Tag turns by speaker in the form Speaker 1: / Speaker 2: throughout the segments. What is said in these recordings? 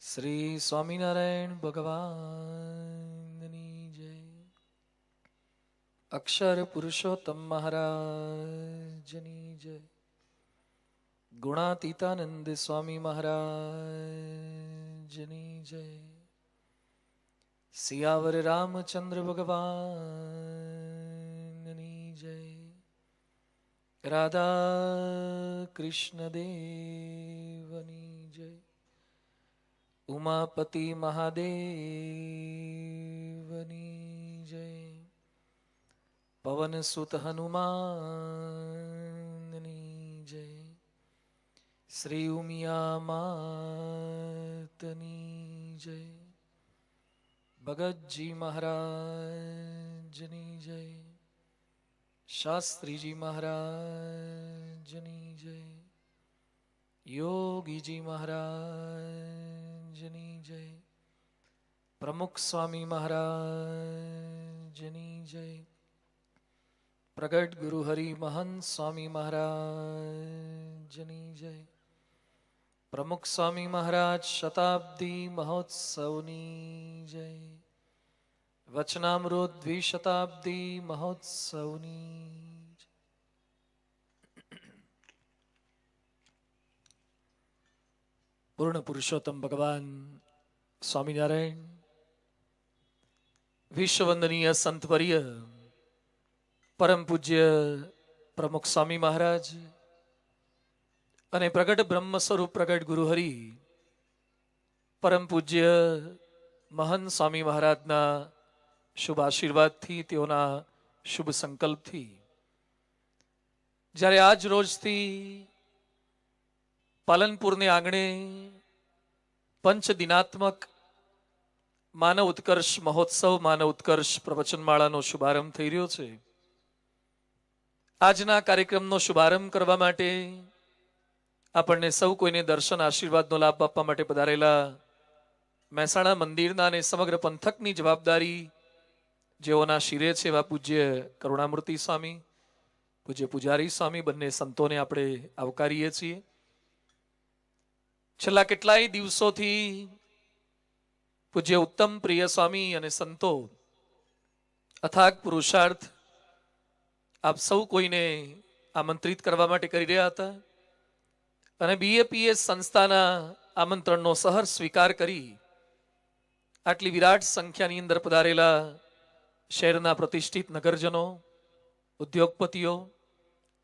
Speaker 1: શ્રી સ્વામિનારાયણ ભગવાનની જય. અક્ષર પુરુષોત્તમ મહારાજની જય. ગુણાતીતાનંદ સ્વામી મહારાજની જય. સિયાવર રામચંદ્ર ભગવાનની જય. રાધા કૃષ્ણ દેવની જય. ઉમાપતિ મહાદેવની જય. પવન સુત હનુમાનની જય. શ્રી ઉમિયા માતની જય. ભગતજી મહારાજની જય. શાસ્ત્રીજી મહારાજની જય. યોગીજી મહારાજની જય. પ્રમુખ સ્વામી મહારાજની જય. પ્રગટ ગુરુ હરિ મહંત સ્વામી મહારાજની જય. પ્રમુખ સ્વામી મહારાજ શતાબ્દી મહોત્સવની જય. વચનામૃત દ્વિશતાબ્દી મહોત્સવની જય. પૂર્ણ પુરુષોત્તમ ભગવાન સ્વામિનારાયણ વિશ્વવંદનીય સંતવર્ય પરમ પૂજ્ય પ્રમુખ સ્વામી મહારાજ અને પ્રગટ બ્રહ્મ સ્વરૂપ પ્રગટ ગુરુ હરિ પરમ પૂજ્ય મહંત સ્વામી મહારાજના શુભ આશીર્વાદથી, તેઓના શુભ સંકલ્પથી જ્યારે આજ રોજથી પાલનપુરને આંગણે પંચ દિનાત્મક માનવ ઉત્કર્ષ મહોત્સવ, માનવ ઉત્કર્ષ પ્રવચનમાળાનો શુભારંભ થઈ રહ્યો છે. આજના કાર્યક્રમનો શુભારંભ કરવા માટે આપણને સૌ કોઈને દર્શન આશીર્વાદનો લાભ આપવા માટે પધારેલા મહેસાણા મંદિરના અને સમગ્ર પંથકની જવાબદારી જેઓના શિરે છે એવા પૂજ્ય કરુણામૂર્તિ સ્વામી, પૂજ્ય પૂજારી સ્વામી, બંને સંતોને આપણે આવકારીએ છીએ. છેલ્લા કેટલાય દિવસોથી પૂજ્ય ઉત્તમ પ્રિય સ્વામી અને સંતો અથાગ પુરુષાર્થ આપ સૌ કોઈને આમંત્રિત કરવા માટે કરી રહ્યા હતા અને બીએપીએસ સંસ્થાના આમંત્રણનો સહર સ્વીકાર કરી આટલી વિરાટ સંખ્યાની અંદર પધારેલા શહેરના પ્રતિષ્ઠિત નગરજનો, ઉદ્યોગપતિઓ,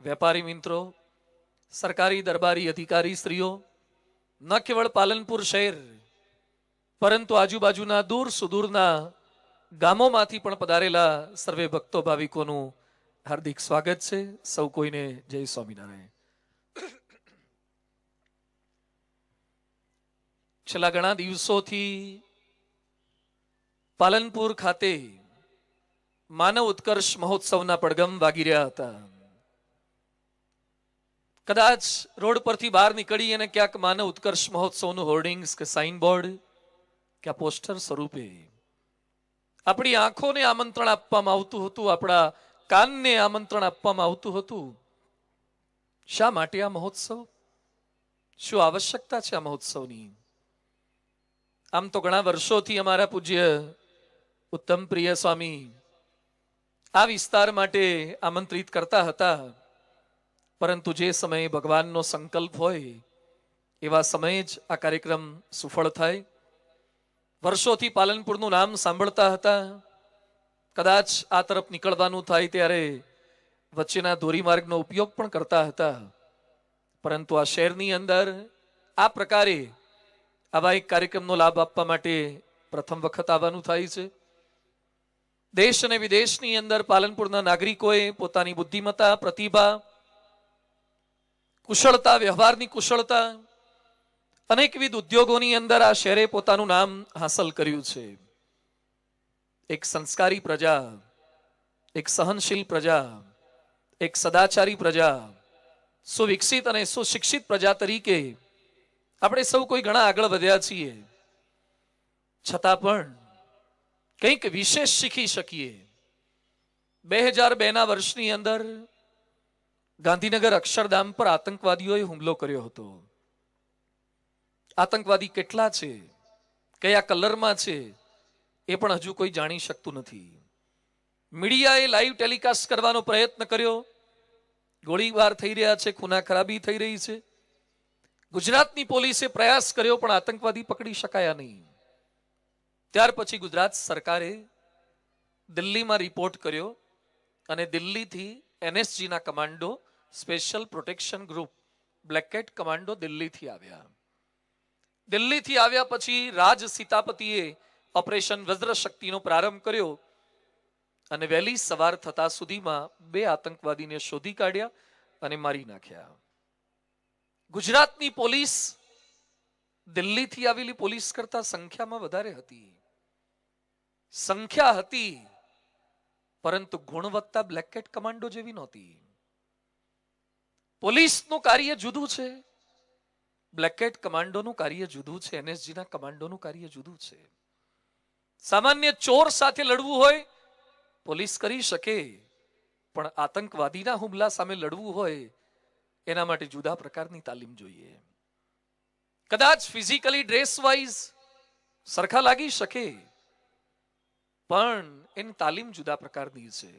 Speaker 1: વેપારી મિત્રો, સરકારી દરબારી અધિકારી શ્રીઓ, ન કેવળ પાલનપુર શહેર પરંતુ આજુબાજુના દૂર સુદૂરના ગામોમાંથી પણ પધારેલા સર્વે ભક્તો ભાવિકોનું હાર્દિક સ્વાગત છે. સૌ કોઈને જય સ્વામિનારાયણ. છેલ્લા ઘણા દિવસોથી પાલનપુર ખાતે માનવ ઉત્કર્ષ મહોત્સવના પડઘમ વાગી રહ્યા હતા. કદાચ રોડ પરથી બહાર નીકળી અને ક્યાંક માનવ ઉત્કર્ષ મહોત્સવનું હોર્ડિંગ્સ કે સાઇન બોર્ડ કે પોસ્ટર સ્વરૂપે આપણી આંખોને આમંત્રણ આપવામાં આવતું હતું, આપણા કાનને આમંત્રણ આપવામાં આવતું હતું. શા માટે આ મહોત્સવ? શું આવશ્યકતા છે આ મહોત્સવની? આમ તો ઘણા વર્ષોથી અમારા પૂજ્ય ઉત્તમ પ્રિય સ્વામી આ વિસ્તાર માટે આમંત્રિત કરતા હતા, પરંતુ જે સમયે ભગવાનનો સંકલ્પ હોય એવા સમયે જ આ કાર્યક્રમ સફળ થાય. વર્ષોથી પાલનપુરનું નામ સાંભળતા હતા. કદાચ આ તરફ નીકળવાનું થાય ત્યારે વચ્ચેના ધોરીમાર્ગનો ઉપયોગ પણ કરતા હતા, પરંતુ આ શહેરની અંદર આ પ્રકારે આવા એક કાર્યક્રમનો લાભ આપવા માટે પ્રથમ વખત આવવાનું થાય છે. દેશ અને વિદેશની અંદર પાલનપુરના નાગરિકોએ પોતાની બુદ્ધિમત્તા, પ્રતિભા, કુશળતા, વ્યવહારની કુશળતા, અનેકવિધ ઉદ્યોગોની અંદર આ શહેરે પોતાનું નામ હાંસલ કર્યું છે. એક સંસ્કારી પ્રજા, એક સહનશીલ પ્રજા, એક સદાચારી પ્રજા, સુવિકસિત અને સુશિક્ષિત પ્રજા તરીકે આપણે સૌ કોઈ ઘણા આગળ વધ્યા છીએ. છતાં પણ કંઈક વિશેષ શીખી શકીએ. 2002ના વર્ષની અંદર ગાંધીનગર અક્ષરધામ પર આતંકવાદીઓએ હુમલો કર્યો હતો. આતંકવાદી કેટલા છે કયા કલરમાં છે એ પણ હજુ કોઈ જાણી શકતું નથી. મીડિયાએ લાઈવ ટેલિકાસ્ટ કરવાનો પ્રયત્ન કર્યો, ગોળીબાર થઈ રહ્યા છે, ખૂના ખરાબી થઈ રહી છે. ગુજરાતની પોલીસે પ્રયાસ કર્યો પણ આતંકવાદી પકડી શકાયા નહીં. ત્યાર પછી ગુજરાત સરકારે દિલ્હીમાં રિપોર્ટ કર્યો અને દિલ્હીથી એનએસજીના commando, special protection group, black cat commando દિલ્હીથી આવ્યા. દિલ્હીથી આવ્યા પછી રાજ સીતાપતિએ ઓપરેશન વજ્રશક્તિનો પ્રારંભ કર્યો અને વહેલી સવાર થતા સુધીમાં 2 આતંકવાદીને શોધી કાઢ્યા અને મારી નાખ્યા. ગુજરાતની પોલીસ દિલ્હીથી આવેલી પોલીસ કરતા સંખ્યામાં વધારે હતી. સંખ્યા હતી પરંતુ ગુણવત્તા બ્લેક કેટ કમાન્ડો જેવી નહોતી. પોલીસનું કાર્ય જુદું છે, બ્લેક કેટ કમાન્ડોનું કાર્ય જુદું છે, એનએસજીના કમાન્ડોનું કાર્ય જુદું છે. સામાન્ય ચોર સાથે લડવું હોય પોલીસ કરી શકે, પણ આતંકવાદીના હુમલા સામે લડવું હોય એના માટે જુદા પ્રકારની તાલીમ જોઈએ. કદાચ ફિઝિકલી ડ્રેસ વાઇઝ સરખા લાગી શકે પણ એની તાલીમ જુદા પ્રકારની છે.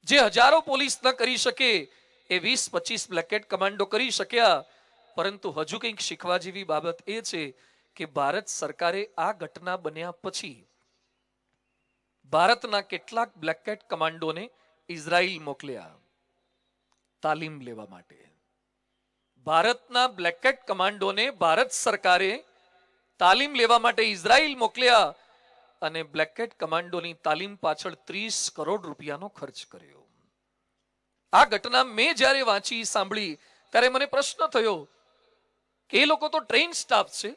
Speaker 1: જે હજારો પોલીસ ન કરી શકે એ 20-25 બ્લેક કેટ કમાન્ડો કરી શક્યા. પરંતુ હજુ કંઈક શીખવા જેવી બાબત એ છે કે ભારત સરકારે આ ઘટના બન્યા પછી ભારતના કેટલાક બ્લેક કેટ કમાન્ડોને ઇઝરાયલ મોકલ્યા તાલીમ લેવા માટે. ભારતના બ્લેક કેટ કમાન્ડોને ભારત સરકારે તાલીમ લેવા માટે ઇઝરાયલ મોકલ્યા અને બ્લેક કેટ કમાન્ડોની તાલીમ પાછળ 30 કરોડ રૂપિયાનો ખર્ચ કર્યો. આ ઘટના મેં જ્યારે વાંચી, સાંભળી ત્યારે મને પ્રશ્ન થયો કે એ લોકો તો ટ્રેન સ્ટાફ છે,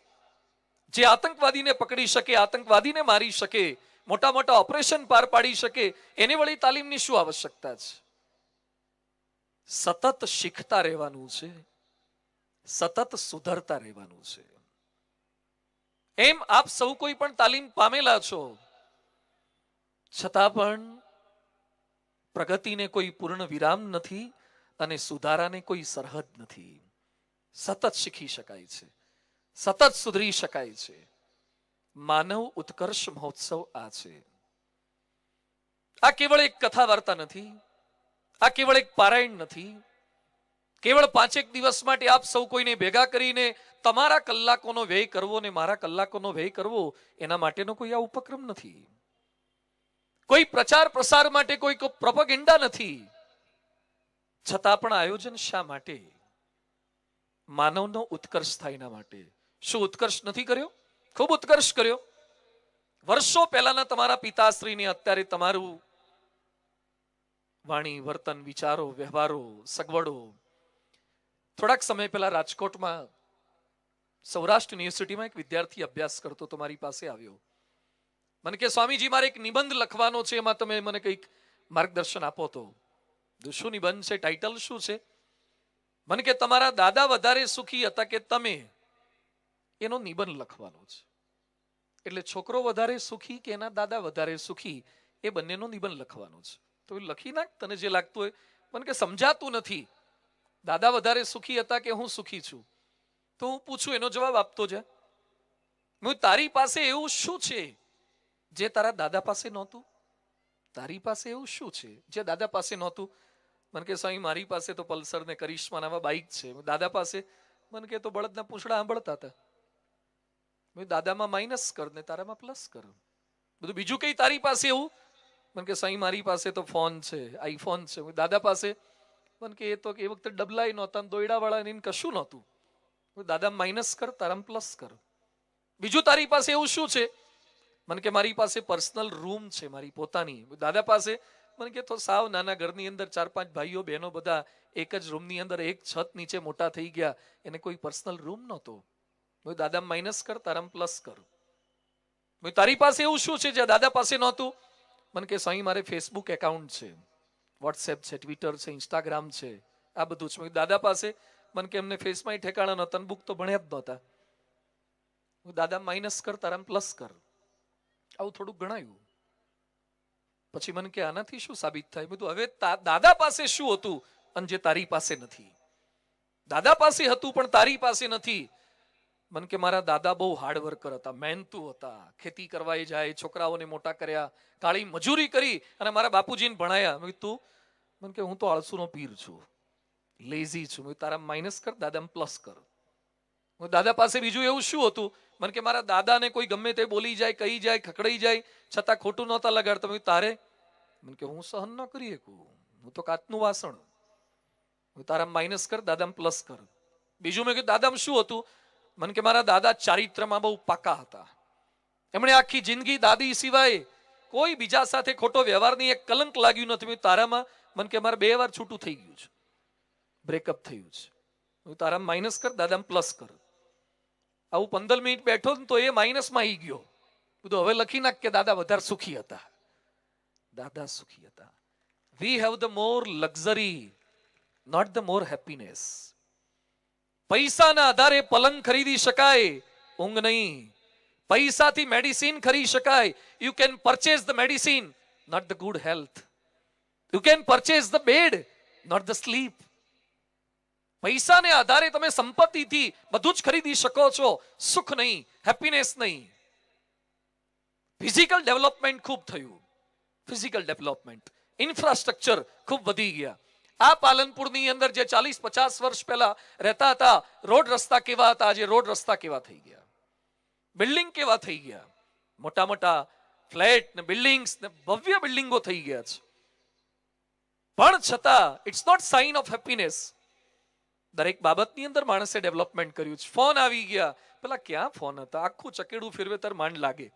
Speaker 1: જે આતંકવાદીને પકડી શકે, આતંકવાદીને મારી શકે, મોટા મોટા ઓપરેશન પાર પાડી શકે, એને વળી તાલીમની શું આવશ્યકતા છે? સતત શીખતા રહેવાનું છે, સતત સુધરતા રહેવાનું છે. એમ આપ સૌ કોઈ પણ તાલીમ પામેલા છો, છતાં પણ પ્રગતિને કોઈ પૂર્ણ વિરામ નથી અને સુધારાને કોઈ સરહદ નથી. સતત શીખી શકાય છે, સતત સુધરી શકાય છે. માનવ ઉત્કર્ષ મહોત્સવ આ છે. આ કેવળ એક કથા વાર્તા નથી, આ કેવળ એક પારાયણ નથી, કેવળ 5 દિવસ માટે આપ સૌ કોઈને ભેગા કરીને તમારા કલાકોનો વ્યય કરવો ને મારા કલાકોનો વ્યય કરવો એના માટેનો કોઈ આ ઉપક્રમ નથી. કોઈ પ્રચાર પ્રસાર માટે કોઈ પ્રોપેગેન્ડા નથી. છતાં પણ આયોજન શા માટે? માનવનો ઉત્કર્ષ થાય એના માટે. શું ઉત્કર્ષ નથી કર્યો? ખૂબ ઉત્કર્ષ કર્યો. વર્ષો પહેલાના તમારા પિતાશ્રીને અત્યારે તમારું વાણી, વર્તન, વિચારો, વ્યવહારો, સગવડો. થોડાક સમય પહેલા રાજકોટમાં સૌરાષ્ટ્ર યુનિવર્સિટીમાં એક વિદ્યાર્થી અભ્યાસ કરતો તો મારી પાસે આવ્યો. મને કે સ્વામીજી, મારે એક નિબંધ લખવાનો છે, એમાં તમે મને કંઈક માર્ગદર્શન આપો. તો શું નિબંધ છે? ટાઇટલ શું છે? મને કે તમારા દાદા વધારે સુખી હતા કે તમે? એનો નિબંધ લખવાનો છે. એટલે છોકરો વધારે સુખી કે એના દાદા વધારે સુખી, એ બંનેનો નિબંધ લખવાનો છે. તો લખી નાખ, તને જે લાગતું હોય. મને કે સમજાતું નથી. દાદા વધારે સુખી હતા કે હું સુખી છું? તો હું પૂછું, એનો જવાબ આપતો જા. તારી પાસે એવું શું છે જે તારા દાદા પાસે નહોતું? તારી પાસે એવું શું છે જે દાદા પાસે નહોતું? મને કે સ્વામી, મારી પાસે તો પલ્સર ને કરિશ્મા નાવા બાઇક છે. દાદા પાસે? મને કે તો બળદના પૂંછડા સાંભળતા હતા. દાદામાં માઇનસ કર ને તારામાં પ્લસ કર. બધું બીજું કઈ તારી પાસે એવું? મને કે સ્વામી, મારી પાસે તો ફોન છે, આઈફોન છે. દાદા પાસે? મને કે એ તો એ વખતે ડબલાય નહોતા, દોયડા વાળા ને કશું નહોતું. દાદા માઇનસ કર, તારામાં પ્લસ કર. બીજું તારી પાસે એવું શું છે? મને કે મારી પાસે પર્સનલ રૂમ છે, મારી પોતાની. દાદા પાસે? મને કે તો સાવ નાના ઘરની અંદર 4-5 ભાઈઓ બહેનો બધા એક જ રૂમની અંદર એક છત નીચે મોટા થઈ ગયા, એને કોઈ પર્સનલ રૂમ નહોતો. દાદા માઇનસ કર, તારામાં પ્લસ કર. તારી પાસે એવું શું છે જે દાદા પાસે નહોતું? મને કે સ્વામી, મારે ફેસબુક એકાઉન્ટ છે, વોટ્સએપ છે, ટ્વિટર છે, ઇન્સ્ટાગ્રામ છે, આ બધું છે. દાદા પાસે? મને કે એમને ફેસમાં ઠેકાણા નહોતા, બુક તો ભણ્યા જ નહોતા. દાદા માઇનસ કર, તારામાં પ્લસ કર. આવું થોડુંક ગણાયું. પછી મને કે આનાથી શું સાબિત થાય? બધું હવે દાદા પાસે શું હતું અને જે તારી પાસે નથી? દાદા પાસે હતું પણ તારી પાસે નથી. મન કે મારા દાદા બહુ હાર્ડ વર્કર હતા, મહેનતુ હતા, ખેતી કરવા જાય, છોકરાઓને મોટા કર્યા, કાળી મજૂરી કરી અને મારા બાપુજીને ભણાયા. મેં કીધું, તું મન કે હું તો આળસુનો પીર છું, લેઝી છું. મેં તારા માઇનસ કર, દાદા પ્લસ કર. દાદા પાસે બીજું એવું શું હતું? મને કે મારા દાદાને કોઈ ગમે તે બોલી જાય, કહી જાય, ખકડાઈ જાય, છતાં ખોટું નહોતા લગાડતા. તારે? મને કે હું સહન ન કરી શકું, હું તો કાચનું વાસણ. તારા માઇનસ કર, દાદા પ્લસ કર. બીજું મેં કીધું દાદામાં શું હતું? મને કે મારા દાદા ચારિત્રમાં બહુ પાકા હતા. એમણે આખી જિંદગી દાદી સિવાય કોઈ બીજા સાથે ખોટો વ્યવહારની એક કલંક લાગ્યું નથી. તારામાં? મને કે મારે 2 વાર છૂટું થઈ ગયું છે, બ્રેકઅપ થયું છે. તારા માઇનસ કર, દાદા પ્લસ કર. આવું 15 મિનિટ બેઠો તો એ માઇનસમાં આવી ગયો. બધું હવે લખી નાખ કે દાદા વધારે સુખી હતા. દાદા સુખી હતા. We have the more luxury, not the more happiness. પૈસાના આધારે પલંગ ખરીદી શકાય, ઊંઘ નહીં. પૈસાથી મેડિસિન ખરીદી શકાય. You can purchase the medicine, not the good health. You can purchase the bed, not the sleep. પૈસાને આધારે તમે સંપત્તિથી બધું જ ખરીદી શકો છો, સુખ નહીં, હેપીનેસ નહીં. ફિઝિકલ ડેવલપમેન્ટ ખૂબ થયું, ફિઝિકલ ડેવલપમેન્ટ, ઇન્ફ્રાસ્ટ્રક્ચર ખૂબ વધી ગયા. આ પાલનપુરની અંદર જે 40-50 વર્ષ પહેલા રહેતા હતા, રોડ રસ્તા કેવા હતા, આજે રોડ રસ્તા કેવા થઈ ગયા, બિલ્ડિંગ કેવા થઈ ગયા, મોટા મોટા ફ્લેટ ને બિલ્ડિંગ્સ ને ભવ્ય બિલ્ડિંગો થઈ ગયા છે. પણ છતાં it's not sign of happiness. દરેક બાબતની અંદર માણસે ડેવલપમેન્ટ કર્યું છે. ફોન આવી ગયા, પેલા ક્યાં ફોન હતા, આખું ચકેડું ફેરવે તાર માંડ લાગે.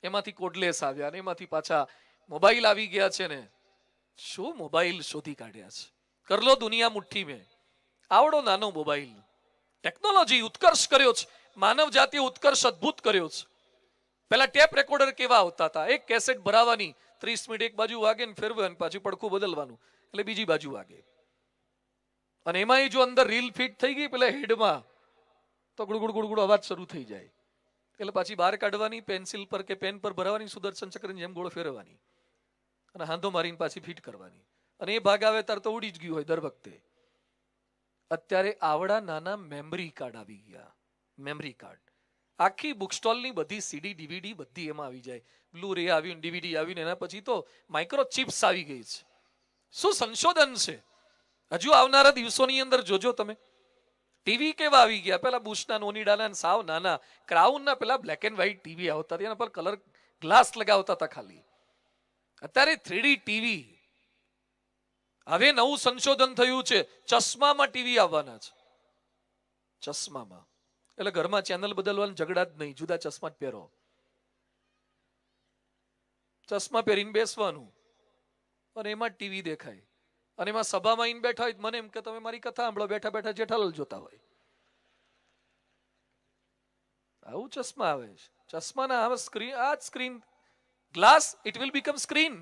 Speaker 1: એમાંથી કોડલેસ આવ્યા ને એમાંથી પાછા મોબાઈલ આવી ગયા છે ને શું મોબાઈલ શોધી કાઢ્યા છે. કર લો દુનિયા મુઠ્ઠી મેં. આવડો નાનો મોબાઈલ. ટેકનોલોજી ઉત્કર્ષ કર્યો છે, માનવ જાતિએ ઉત્કર્ષ અદ્ભુત કર્યો છે. પેલા ટેપ રેકોર્ડર કેવા આવતા હતા, એક કેસેટ ભરાવાની, 30 મિનિટ એક બાજુ વાગે ને ફેરવે, પાછું પડખું બદલવાનું એટલે બીજી બાજુ વાગે. અને એમાં જો અંદર રીલ ફિટ થઈ ગઈ પેલા હેડમાં તો ગુડગુડ ગુડગુડ અવાજ શરૂ થઈ જાય. એટલે પાછી બહાર કાઢવાની, પેન્સિલ પર કે પેન પર ભરાવાની, સુદર્શન ચક્રની જેમ ગોળ ફેરવવાની અને હાંધો મારીને પાછી ફિટ કરવાની. અને એ ભાગ આવે ત્યારે તો ઉડી જ ગયું હોય દર વખતે. અત્યારે આવડા નાના મેમરી કાર્ડ આવી ગયા. મેમરી કાર્ડ આખી બુક સ્ટોલની બધી સીડી ડીવીડી બધી એમાં આવી જાય. બ્લુ રે આવ્યું, ડીવીડી આવ્યું, એના પછી તો માઇક્રો ચિપ્સ આવી ગઈ છે. શું સંશોધન છે! હજુ આવનારા દિવસોની અંદર જોજો તમે. ટીવી કેવા આવી ગયા, પેલા બુશના નોનીડાના સાવ નાના ક્રાઉનના પેલા બ્લેક એન્ડ વ્હાઈટ ટીવી આવતા, એના પર કલર ગ્લાસ લગાવતા હતા ખાલી. અત્યારે 3D ટીવી. હવે નવું સંશોધન થયું છે, ચશ્મામાં ટીવી આવવાના છે. ચશ્મામાં એટલે ઘરમાં ચેનલ બદલવાનું ઝઘડા જ નહીં, જુદા ચશ્મા જ પહેરો. ચશ્મા પહેરીને બેસવાનું અને એમાં ટીવી દેખાય. અને એમાં સભામાં આવીને બેઠા હોય મને એમ કે તમે મારી કથા સાંભળો, બેઠા બેઠા જેઠાલાલ જોતા હોય. આવું ચશ્મા આવે છે. ચશ્માના આવે સ્ક્રીન, આ screen glass, it will become screen.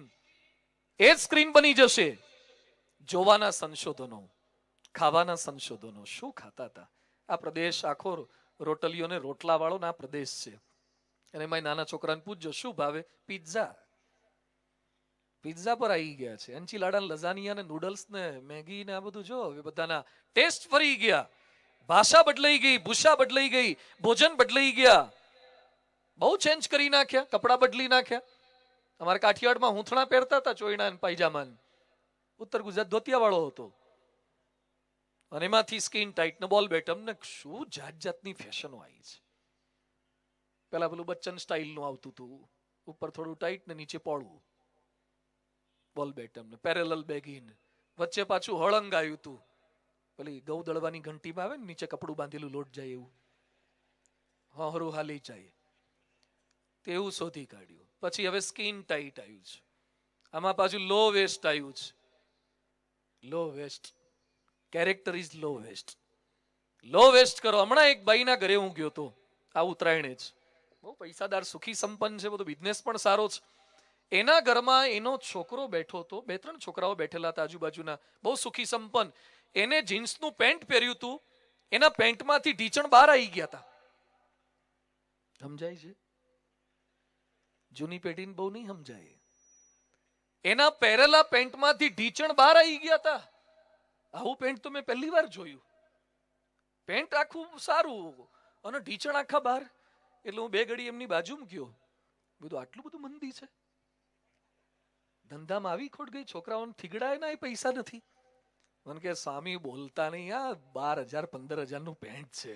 Speaker 1: એ જ સ્ક્રીન બની જશે. જોવાના સંશોધનો, ખાવાના સંશોધનો. શું ખાતા હતા? આ પ્રદેશ આખો રોટલીઓને રોટલા વાળો ના પ્રદેશ છે. અને એમાં નાના છોકરાને પૂછજો શું ભાવે, પિઝા. પિઝા પર આવી ગયા છે. એન્ચીલાડા, લઝાનિયા ને નૂડલ્સ ને મેગી ને આ બધું જો હવે બધાના ટેસ્ટ ફરી ગયા. ભાષા બદલાઈ ગઈ, ભૂષા બદલાઈ ગઈ, ભોજન બદલાઈ ગયા. બહુ ચેન્જ કરી નાખ્યા, કપડા બદલી નાખ્યા. અમારા કાઠિયાવાડમાં હૂંથણા પહેરતા હતા, ચોયણા ને પાયજામા. ઉત્તર ગુજરાત ધોતિયા વાળો હતો. અને એમાંથી સ્કિન ટાઈટ ને બોલ બેટમ ને શું જાત જાતની ફેશનો આવી છે. પેલા પેલું બચ્ચન સ્ટાઇલ નું આવતું હતું, ઉપર થોડું ટાઈટ ને નીચે પોળું. બોલ બેટમ ને પેરેલલ બેગીન, વચ્ચે પાછું હળંગ આવ્યું હતું. પેલી ગૌ દળવાની ઘંટીમાં આવે ને નીચે કપડું બાંધેલું લોટ જાય એવું, હરું હાલી જાય તેવું શોધી કાઢ્યું. પછી હવે સ્કિન ટાઈટ આવ્યું છે. આમાં પાછું લો વેસ્ટ આવ્યું છે. Lowest character is lowest. Lowest કરો. હમણાં એક બાઈના ઘરે હું ગયો હતો, આ ઉત્તરાયણે જ. બહુ પૈસાદાર, સુખી, સંપન્ન છે, બધો બિઝનેસ પણ સારો છે. એના ઘરમાં એનો છોકરો બેઠો હતો, 2-3 છોકરાઓ બેઠેલા હતા આજુબાજુના, બહુ સુખી સંપન્ન. એને જીન્સનું પેન્ટ પહેર્યું હતું, એના પેન્ટમાંથી ઢીચણ બહાર આવી ગયા હતા. સમજાય છે? જૂની પેઢીને બહુ નહીં સમજાય. એના પહેરેલા પેન્ટમાંથી ઢીચણ બહાર આવી ગયા હતા. આવું પેન્ટ તો મેં પહેલી વાર જોયું. પેન્ટ આખું સારું અને ઢીચણ આખા બહાર. એટલે હું 2 ઘડી એમની બાજુમાં ગયો, બધું આટલું બધું મંદી છે, ધંધામાં આવી ખોટ ગઈ, છોકરાઓને થીગડાય ના પૈસા નથી. મને કે સ્વામી બોલતા નહીં, આ 12,000-15,000 નું પેન્ટ છે.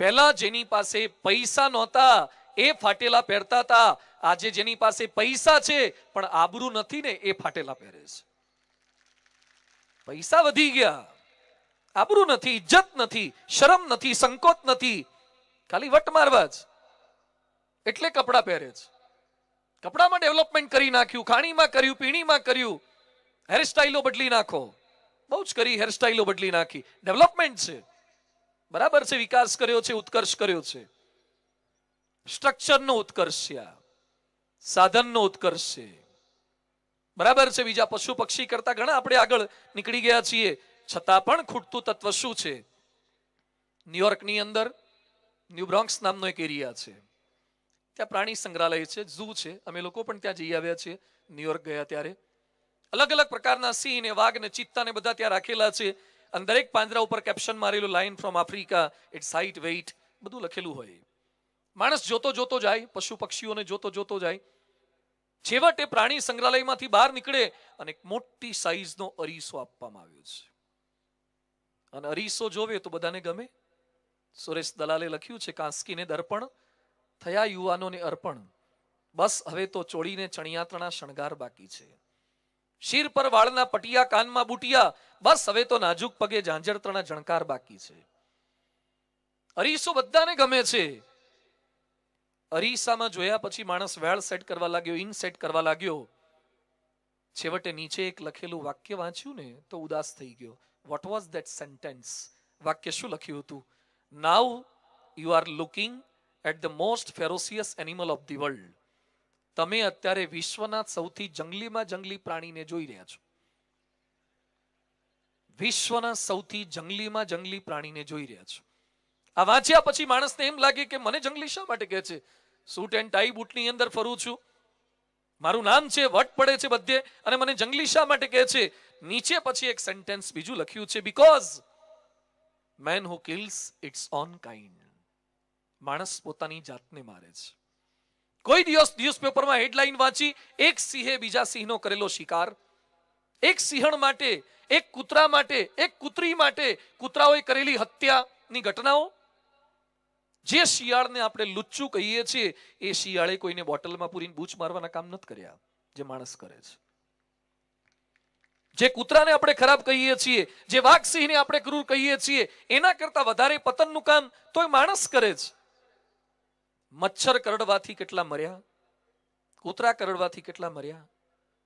Speaker 1: પહેલા જેની પાસે પૈસા નહોતા એ ફાટેલા પહેરતા હતા. આજે જેની પાસે પૈસા છે પણ આબરૂ નથી ને એ ફાટેલા પહેરે છે. પૈસા વધી ગયા, આબરૂ નથી, ઇજ્જત નથી, શરમ નથી, સંકોચ નથી, ખાલી વટ મારવા જ એટલે કપડા પહેરે છે. કપડામાં ડેવલપમેન્ટ કરી નાખ્યું, ખાણીમાં કર્યું, પીણીમાં કર્યું, હેરસ્ટાઈલો બદલી નાખો, બહુ જ કરી, હેરસ્ટાઈલો બદલી નાખી. ડેવલપમેન્ટ છે, બરાબર છે, વિકાસ કર્યો છે, ઉત્કર્ષ કર્યો છે, સ્ટ્રક્ચરનો ઉત્કર્ષ છે, સાધનનો ઉત્કર્ષ છે, બરાબર છે. બીજા પશુ પક્ષી કરતા ઘણા આપણે આગળ નીકળી ગયા છીએ, છતાં પણ ખૂટતું તત્વ શું છે? ન્યુયોર્કની અંદર ન્યૂ બ્રોન્ક્સ નામનો એક એરિયા છે, ત્યાં પ્રાણી સંગ્રહાલય છે, ઝૂ છે. અમે લોકો પણ ત્યાં જઈ આવ્યા છીએ ન્યુયોર્ક ગયા ત્યારે. અલગ અલગ પ્રકારના સિંહ ને વાઘ ને ચિત્તા ને બધા ત્યાં રાખેલા છે. અને દરેક પાંજરા ઉપર કેપ્શન મારેલું, lion from Africa, it's height, weight, બધું લખેલું હોય. માણસ જોતો જોતો જાય, પશુ પક્ષીઓને જોતો જોતો જાય. છેવટે પ્રાણી સંગ્રહાલયમાંથી બહાર નીકળે અને એક મોટી સાઈઝનો અરીસો આપવામાં આવ્યો છે. અને અરીસો જોવે તો બધાને ગમે. સુરેશ દલાલે લખ્યું છે, કાંસકીને દર્પણ થયા યુવાનોને અર્પણ, બસ હવે તો ચોળીને ચણિયાતણા શણગાર બાકી છે. શિર પર વાળના પટિયા, કાનમાં બુટિયા, બસ હવે તો નાજુક પગે ઝાંઝરતણા જણકાર બાકી છે. અરીસો બધાને ગમે છે. અરીસામાં જોયા પછી માણસ વેળ સેટ કરવા લાગ્યો, ઇન સેટ કરવા લાગ્યો. છેવટે નીચે એક લખેલું વાક્ય વાંચ્યું ને તો ઉદાસ થઈ ગયો. What was that sentence? વાક્ય શું લખ્યું હતું? Now you are looking at the most ferocious animal of the world. તમે અત્યારે વિશ્વના સૌથી જંગલીમાં જંગલી પ્રાણીને જોઈ રહ્યા છો. વિશ્વના સૌથી જંગલીમાં જંગલી પ્રાણીને જોઈ રહ્યા છો. આ વાંચ્યા પછી માણસને એમ લાગે કે મને જંગલી શા માટે કહે છે? સૂટ એન્ડ ટાઈ બૂટની અંદર ફરું છું, મારું નામ છે, વટ પડે છે બધે, અને મને જંગલી શા માટે કહે છે? નીચે પછી એક સેન્ટેન્સ બીજું લખ્યું છે, because man who kills its own kind. માણસ પોતાની જાતને મારે છે. કોઈ દિવસ ન્યૂઝપેપરમાં હેડલાઇન વાંચી, એક સિંહે બીજા સિંહનો કરેલો શિકાર, એક સિંહણ માટે, એક કૂતરા માટે, એક કૂતરી માટે કૂતરાઓએ કરેલી હત્યાની ઘટનાઓ. જે શિયાળને આપણે લુચ્ચું કહીએ છીએ એ શિયાળે કોઈને બોટલમાં પૂરીને બૂચ મારવાના કામ નથી કર્યા જે માણસ કરે છે. જે કૂતરાને આપણે ખરાબ કહીએ છીએ, જે વાઘ સિંહને આપણે ક્રૂર કહીએ છીએ, એના કરતા વધારે પતનનું કામ તો એ માણસ કરે છે. મચ્છર કરડવાથી કેટલા મર્યા, કૂતરા કરડવાથી કેટલા મર્યા,